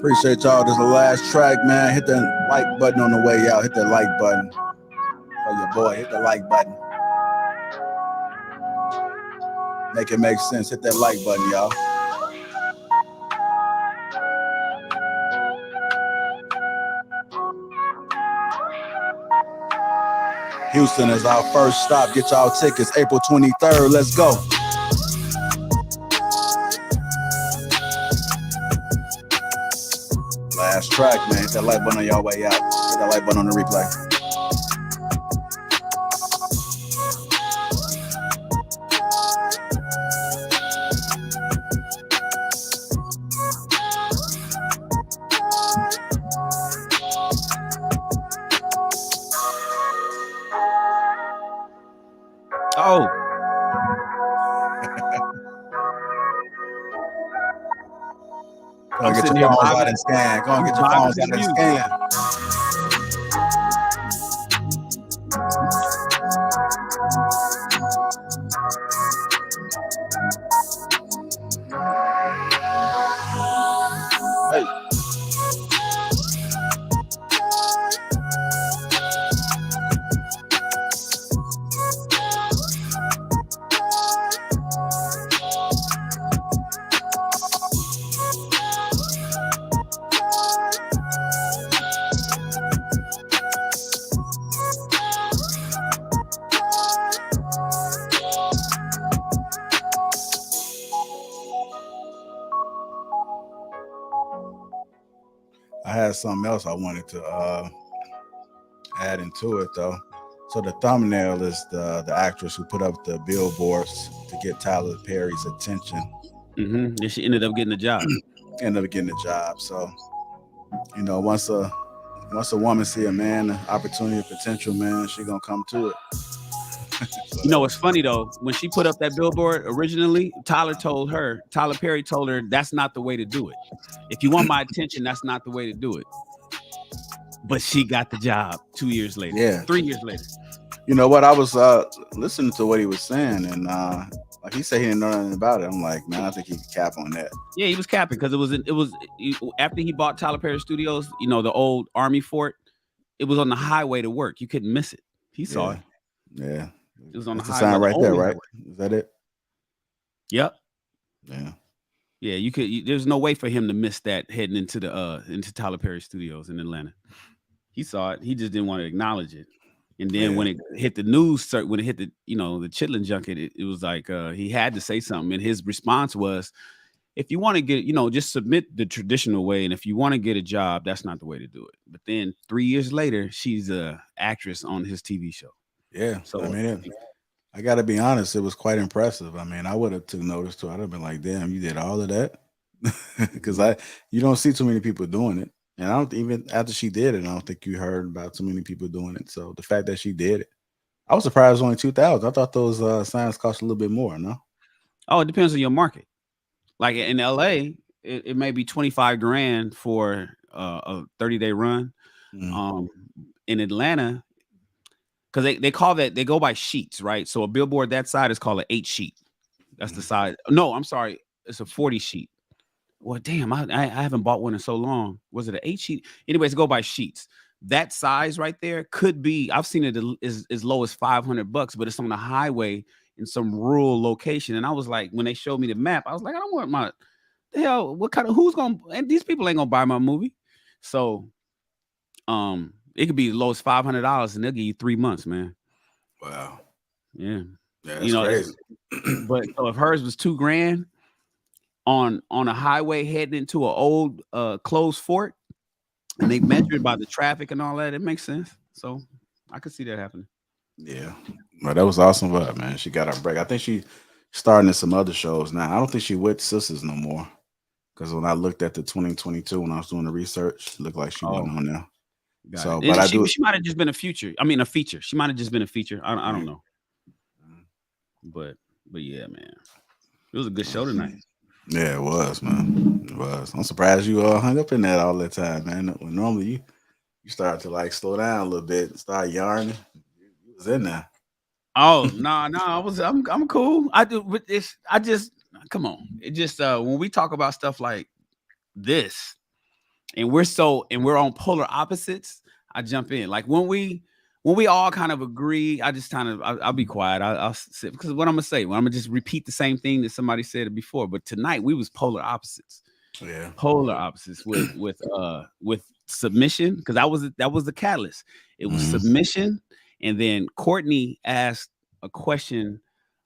Appreciate y'all. This is the last track, man. Hit that like button on the way out. Hit that like button. For your boy, hit the like button. Make it make sense. Hit that like button, y'all. Houston is our first stop. Get y'all tickets April 23rd. Let's go. Last track, man. Hit that like button on y'all way out. Hit that like button on the replay. Oh. I'm get sitting your here phones out vibing. and scan. Go and get your Vibing phones to out the and music. scan. Hey. I had something else I wanted to add into it though. So the thumbnail is the actress who put up the billboards to get Tyler Perry's attention. And she ended up getting a job. Ended up getting a job. So, you know, once a woman see a man, an opportunity, potential, man, she gonna come to it. You know, it's funny though, when she put up that billboard originally, Tyler Perry told her that's not the way to do it. If you want my attention, that's not the way to do it. But she got the job 2 years later. Yeah. 3 years later. You know what? I was listening to what he was saying, and like he said he didn't know nothing about it. I'm like, man, I think he could cap on that. Yeah, he was capping because it was after he bought Tyler Perry Studios, you know, the old Army fort. It was on the highway to work. You couldn't miss it. He saw it. Yeah. It was on That's the the highway. sign right there, right? Highway. Is that it? Yep. Yeah. Yeah, there's no way for him to miss that heading into into Tyler Perry Studios in Atlanta. He saw it. He just didn't want to acknowledge it. And then when it hit the news, when it hit the Chitlin junket, it was like he had to say something. And his response was, if you want to get, just submit the traditional way. And if you want to get a job, that's not the way to do it. But then 3 years later, she's a actress on his TV show. Yeah. So I mean, I got to be honest, it was quite impressive. I mean, I would have took notice too. I'd have been like, damn, you did all of that? Because you don't see too many people doing it. And I don't even after she did it, I don't think you heard about too many people doing it. So the fact that she did it, I was surprised it was only 2,000. I thought those signs cost a little bit more, no? Oh, it depends on your market. Like in LA, it may be 25 grand for a 30-day run. In Atlanta, because they call that, they go by sheets, right? So a billboard that side is called an 8 sheet. That's the side. No, I'm sorry, it's a 40 sheet. Well, damn, I haven't bought one in so long. Was it an 8 sheet? Anyways, go by sheets. That size right there could be, I've seen it as low as $500, but it's on the highway in some rural location. And I was like, when they showed me the map, I was like, I don't want the hell, and these people ain't gonna buy my movie. So it could be as low as $500 and they'll give you 3 months, man. Wow. Yeah. That's crazy. But so if hers was $2 grand on a highway heading into an old closed fort, and they measured by the traffic and all that, it makes sense. So I could see that happening. Yeah. Well, that was awesome, but man, she got her break. I think she starting in some other shows now. I don't think she with Sisters no more. Because when I looked at the 2022 when I was doing the research, it looked like she wasn't on there. So, but she might have just been a feature. I mean, a feature. She might have just been a feature. I don't know. But yeah, man, it was a good show tonight. Yeah, it was, man. It was. I'm surprised you hung up in that all the time, man. When normally you start to like slow down a little bit and start yarning. You was in there. Oh no, I'm cool. I do, but come on. It just when we talk about stuff like this, and we're on polar opposites, I jump in. Like when we all kind of agree, I just kind of I'll be quiet. I'll sit, because what I'm gonna say, I'm gonna just repeat the same thing that somebody said before. But tonight we was polar opposites. Yeah, polar opposites with submission, because that was the catalyst. It was submission, and then Courtney asked a question: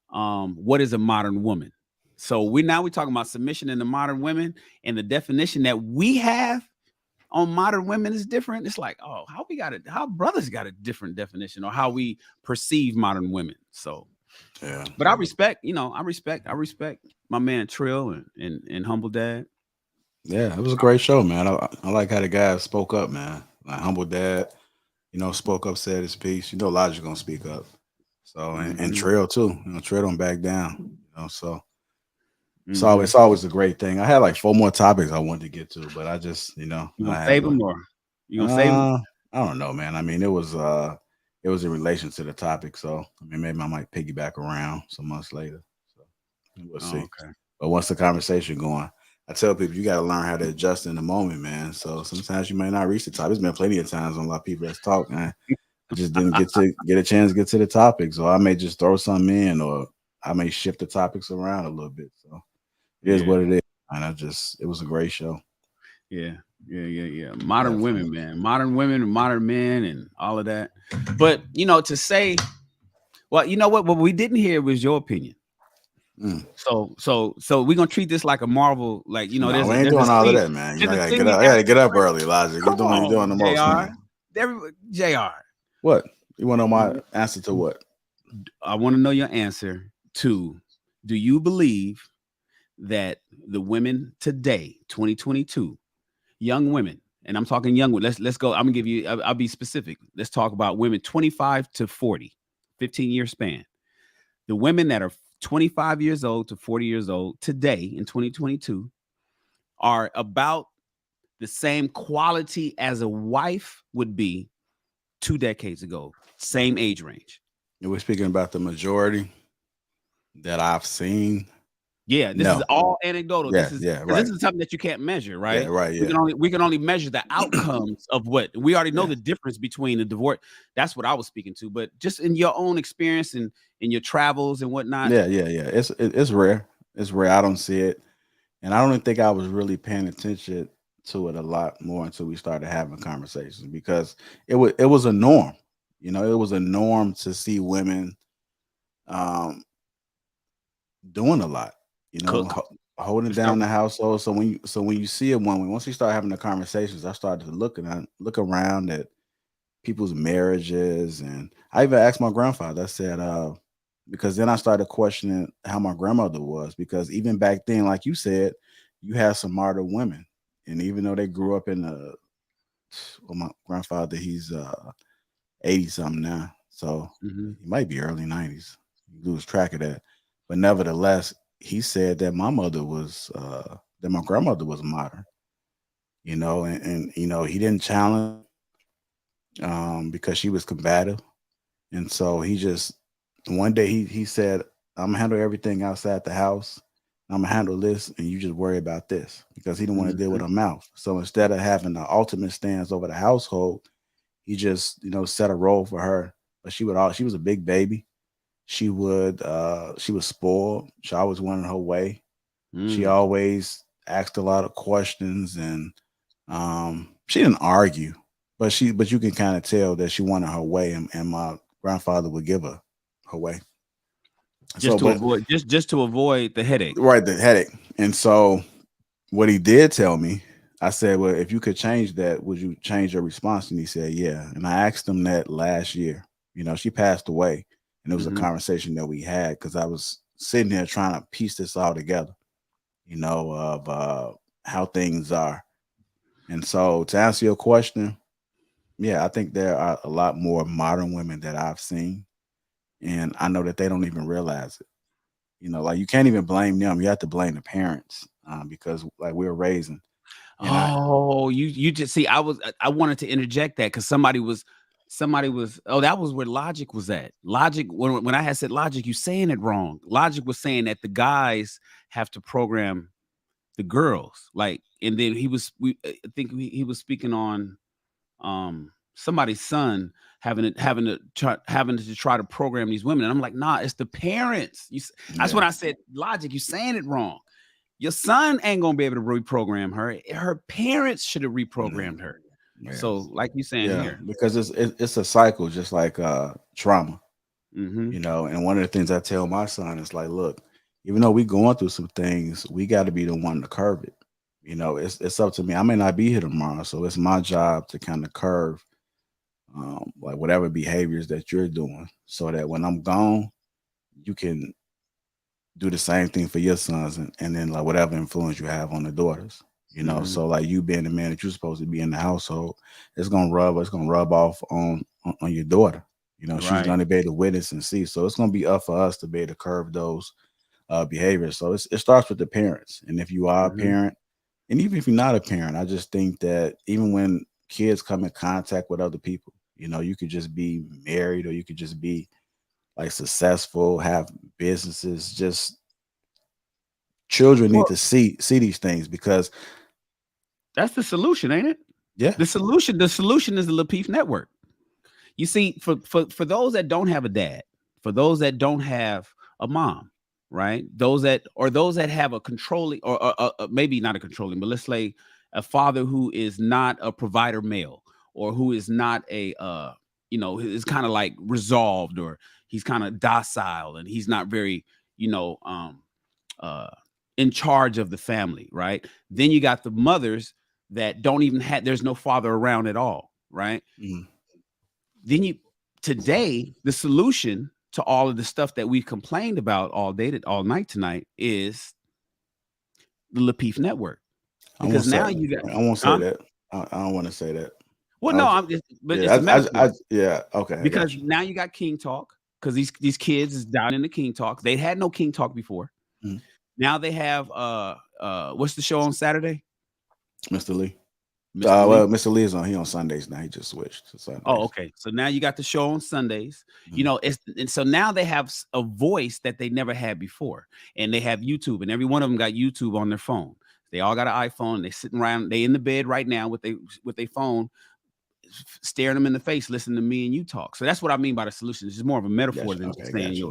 what is a modern woman? So we're talking about submission in the modern women, and the definition that we have on modern women is different. It's like, oh, how brothers got a different definition, or how we perceive modern women. So yeah, but I respect my man Trill and Humble Dad. Yeah, it was a great show, man. I like how the guys spoke up, man. Like Humble Dad, spoke up, said his piece. Logic gonna speak up. So and Trill too. Trill don't back down. So So it's always a great thing. I had like 4 more topics I wanted to get to, but I just, You gonna save them or you gonna save them? I don't know, man. I mean, it was in relation to the topic, so I mean, maybe I might piggyback around some months later. So we'll see. Okay. But once the conversation going, I tell people you got to learn how to adjust in the moment, man. So sometimes you may not reach the topic. There's been plenty of times when a lot of people that's talk, man. I just didn't get a chance to get to the topics, or I may just throw something in, or I may shift the topics around a little bit. So it is what it is. And it was a great show. Yeah. Modern women, man. Modern women and modern men and all of that. But to say, well, you know what we didn't hear was your opinion. So we're gonna treat this like a Marvel, like we ain't doing all of that, man. I gotta get up early, Logic. You're doing the most, man. JR. What? You want to know my answer to what? I want to know your answer to, do you believe that the women today, 2022, young women, and I'm talking young women, let's go. I'm gonna give you, I'll be specific. Let's talk about women 25 to 40, 15-year span. The women that are 25 years old to 40 years old today in 2022 are about the same quality as a wife would be 2 decades ago, same age range. And we're speaking about the majority that I've seen. Yeah, this is all anecdotal. Yeah, this is something that you can't measure, right? Yeah, right. Yeah. We can only measure the outcomes of what we already know the difference between the divorce. That's what I was speaking to. But just in your own experience and in your travels and whatnot. Yeah. It's rare. It's rare. I don't see it, and I don't even think I was really paying attention to it a lot more until we started having conversations, because it was a norm. It was a norm to see women doing a lot. Holding down the household. So when you see a woman, once you start having the conversations, I started to look around at people's marriages, and I even asked my grandfather. I said, because then I started questioning how my grandmother was, because even back then, like you said, you had some modern women, and even though they grew up in my grandfather, he's 80 something now, so he might be early 90s. You lose track of that, but nevertheless, he said that my grandmother was modern, and he didn't challenge because she was combative. And so he just, one day he said, I'm gonna handle everything outside the house. I'm gonna handle this, and you just worry about this, because he didn't want to deal with her mouth. So instead of having the ultimate stance over the household, he just, set a role for her. But she was a big baby. She was spoiled. She always wanted her way. She always asked a lot of questions, and she didn't argue, but you can kind of tell that she wanted her way, and my grandfather would give her way. Just to avoid the headache. Right, the headache. And so what he did tell me, I said, well, if you could change that, would you change your response? And he said, yeah. And I asked him that last year. She passed away. And it was a conversation that we had, because I was sitting here trying to piece this all together, of how things are. And so to answer your question, yeah, I think there are a lot more modern women that I've seen. And I know that they don't even realize it. Like, you can't even blame them. You have to blame the parents, because like we were raising. You just see, I wanted to interject that, because somebody was, that was where Logic was at. Logic, when I had said, Logic, you saying it wrong. Logic was saying that the guys have to program the girls, like, and then he was speaking on somebody's son having to try to program these women, and I'm like, nah, it's the parents. That's when I said, Logic, you saying it wrong. Your son ain't gonna be able to reprogram her. Her parents should have reprogrammed her. Yeah. So, like you saying here, because it's a cycle, just like trauma, And one of the things I tell my son is like, look, even though we going through some things, we got to be the one to curb it. It's up to me. I may not be here tomorrow, so it's my job to kind of curve, like whatever behaviors that you're doing, so that when I'm gone, you can do the same thing for your sons, and then like whatever influence you have on the daughters. So like you being the man that you're supposed to be in the household, it's gonna rub off on your daughter. She's gonna be able to witness and see. So it's gonna be up for us to be able to curb those behavior. So it starts with the parents. And if you are a parent, and even if you're not a parent, I just think that even when kids come in contact with other people, you know, you could just be married or you could just be like successful, have businesses. Just children need to see these things because that's the solution, ain't it? Yeah. The solution is the Lapeef Network. You see, for those that don't have a dad, for those that don't have a mom, right? Those that have a controlling or maybe not a controlling, but let's say a father who is not a provider male or who is not a you know, is kind of like resolved, or he's kind of docile and he's not very, you know, in charge of the family, right? Then you got the mothers that don't even have, there's no father around at all, right? Then today, the solution to all of the stuff that we've complained about all night tonight is the Lapeef Network. Because now you got, I won't say that. I don't want to say that. Well, no, it's a metaphor. Yeah, okay. Because now you got King Talk, because these kids is down in the King Talk. They had no King Talk before. Now they have what's the show on Saturday? Mr. Lee. Lee? Well, Mr. Lee is on Sundays now. He just switched to Sundays. Oh, okay. So now you got the show on Sundays. You know, and so now they have a voice that they never had before, and they have YouTube, and every one of them got YouTube on their phone. They all got an iPhone. They sitting around. They in the bed right now with their phone, staring them in the face, listening to me and you talk. So that's what I mean by the solution. It's just more of a metaphor than just saying.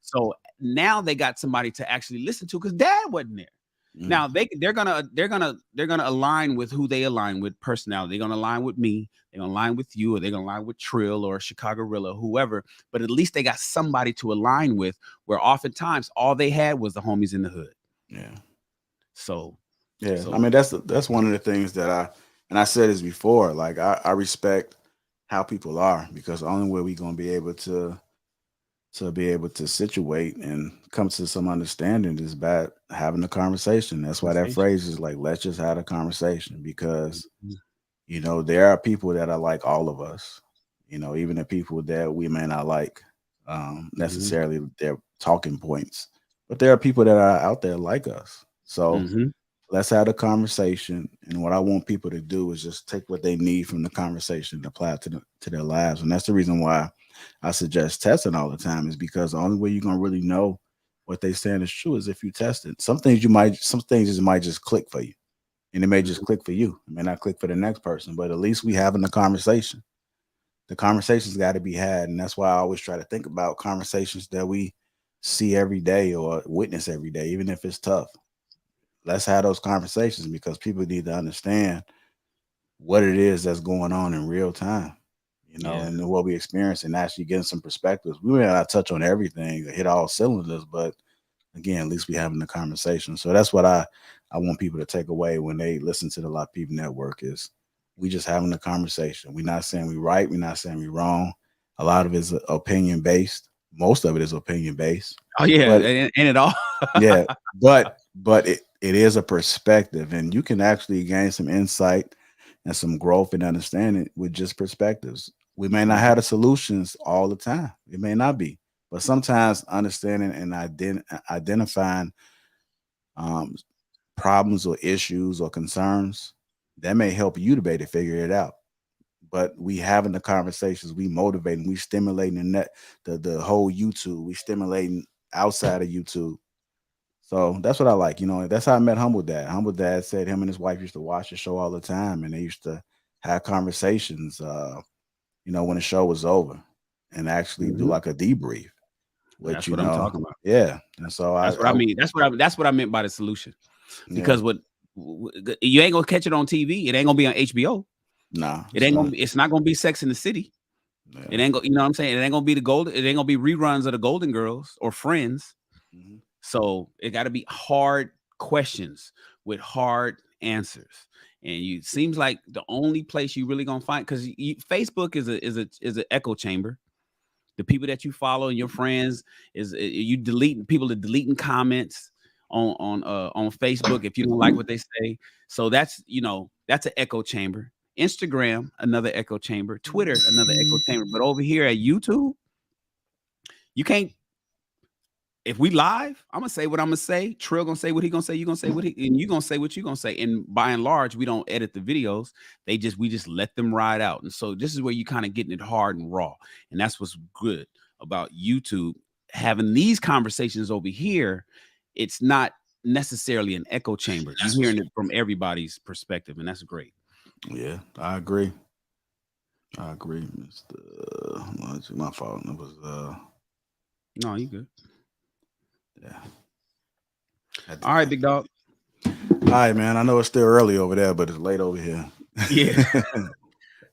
So now they got somebody to actually listen to because Dad wasn't there. Now they're gonna align with who they align with personality. They're gonna align with me. They're gonna align with you, or they're gonna align with Trill or Chicago Rilla, whoever. But at least they got somebody to align with. Where oftentimes all they had was the homies in the hood. Yeah. So I mean that's one of the things that I said this before. Like I respect how people are, because the only way we're gonna be able to situate and come to some understanding is by having a conversation. That's why that phrase is like, let's just have a conversation, because you know, there are people that are like all of us, you know, even the people that we may not like necessarily their talking points, but there are people that are out there like us. So let's have a conversation. And what I want people to do is just take what they need from the conversation and apply it to their lives. And that's the reason why I suggest testing all the time, is because the only way you're gonna really know what they saying is true is if you test it. Some things might just click for you, and it may just click for you. It may not click for the next person, but at least we having the conversation. The conversation's got to be had, and that's why I always try to think about conversations that we see every day or witness every day, even if it's tough. Let's have those conversations, because people need to understand what it is that's going on in real time. You know, and what we experience, and actually getting some perspectives. We may not touch on everything, hit all cylinders, but again, at least we having the conversation. So that's what I want people to take away when they listen to the Lapeef Network, is we just having a conversation. We're not saying we right, we're not saying we wrong. A lot of it is opinion based. Most of it is opinion based. Oh yeah, ain't it all? Yeah, but it is a perspective, and you can actually gain some insight and some growth and understanding with just perspectives. We may not have the solutions all the time. It may not be, but sometimes understanding and identifying problems or issues or concerns, that may help you to be able to figure it out. But we having the conversations, we motivating, we stimulating the whole YouTube, we stimulating outside of YouTube. So that's what I like. You know, that's how I met Humble Dad. Humble Dad said him and his wife used to watch the show all the time, and they used to have conversations, you know, when the show was over, and actually do like a debrief. Which, that's what I'm talking about. Yeah. And so that's what I mean. That's what I meant by the solution. Because you ain't gonna catch it on TV. It ain't gonna be on HBO. Nah. It's not gonna be Sex in the City. Yeah. It ain't gonna, you know what I'm saying? It ain't gonna be it ain't gonna be reruns of the Golden Girls or Friends. So it got to be hard questions with hard answers. And seems like the only place you really gonna find, because Facebook is an echo chamber. The people that you follow and your friends people are deleting comments on Facebook if you don't like what they say. So that's an echo chamber. Instagram, another echo chamber. Twitter, another echo chamber. But over here at YouTube, you can't if we live, I'm gonna say what I'm gonna say. Trill gonna say what he gonna say. You gonna say what he, and you gonna say what you gonna say. And by and large, we don't edit the videos. We just let them ride out. And so this is where you kind of getting it hard and raw. And that's what's good about YouTube. Having these conversations over here, it's not necessarily an echo chamber. You're hearing it from everybody's perspective, and that's great. Yeah, I agree. Mr. My fault. It was No, you good. Yeah. All right, big dog. All right, man. I know it's still early over there, but it's late over here. Yeah.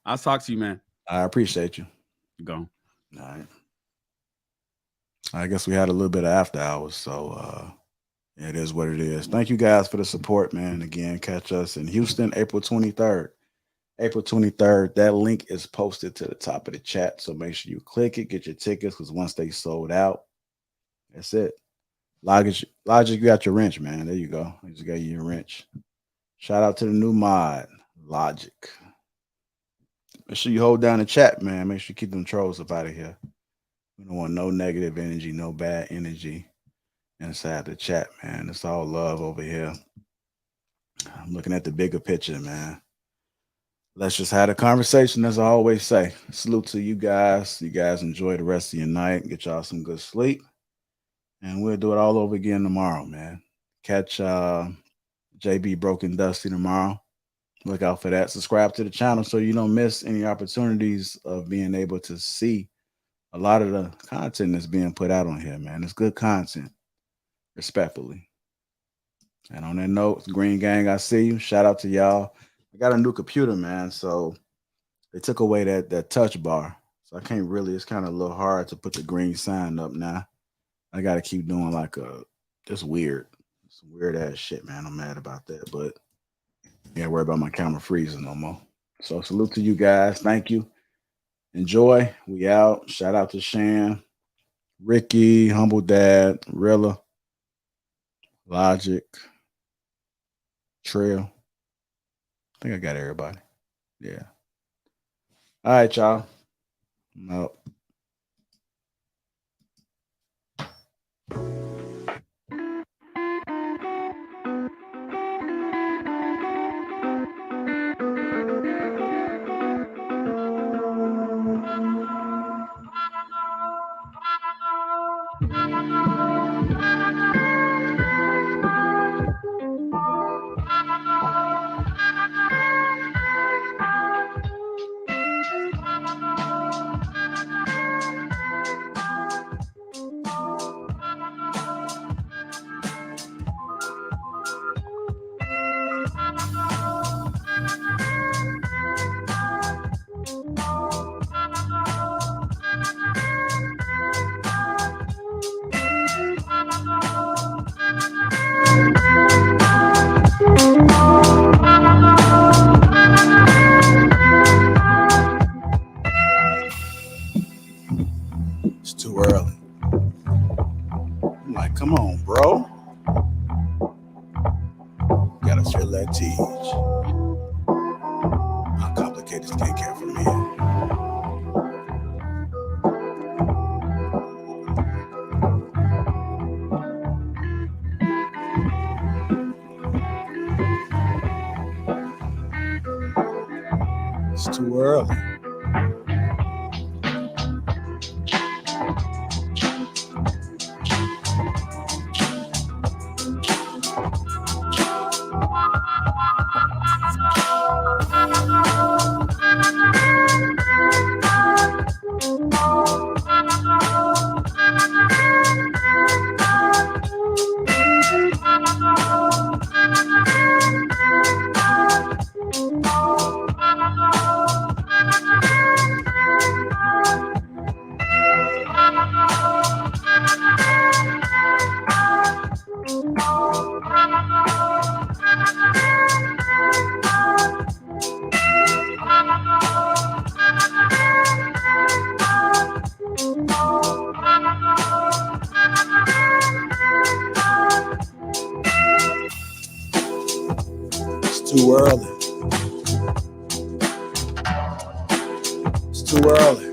I'll talk to you, man. I appreciate you. Go. All right. I guess we had a little bit of after hours, so it is what it is. Thank you guys for the support, man. Again, catch us in Houston, April 23rd. April 23rd. That link is posted to the top of the chat, so make sure you click it, get your tickets, because once they sold out, that's it. Logic, you got your wrench, man. There you go. I just got you your wrench. Shout out to the new mod, Logic. Make sure you hold down the chat, man. Make sure you keep them trolls up out of here. We don't want no negative energy, no bad energy inside the chat, man. It's all love over here. I'm looking at the bigger picture, man. Let's just have a conversation, as I always say. Salute to you guys. You guys enjoy the rest of your night. Get y'all some good sleep. And we'll do it all over again tomorrow, man. Catch JB Broken Dusty tomorrow. Look out for that. Subscribe to the channel so you don't miss any opportunities of being able to see a lot of the content that's being put out on here, man. It's good content, respectfully. And on that note, Green Gang, I see you. Shout out to y'all. I got a new computer, man, so they took away that touch bar. So I can't really, it's kind of a little hard to put the green sign up now. I got to keep doing like just weird. Some weird ass shit, man. I'm mad about that, but can't worry about my camera freezing no more. So salute to you guys. Thank you. Enjoy. We out. Shout out to Shan, Ricky, Humble Dad, Rilla, Logic, Trail. I think I got everybody. Yeah. All right, y'all. No. It's too early. I'm like, come on, bro. Gotta feel that teach. Uncomplicated skincare for me. It's too early. Too early. It's too early.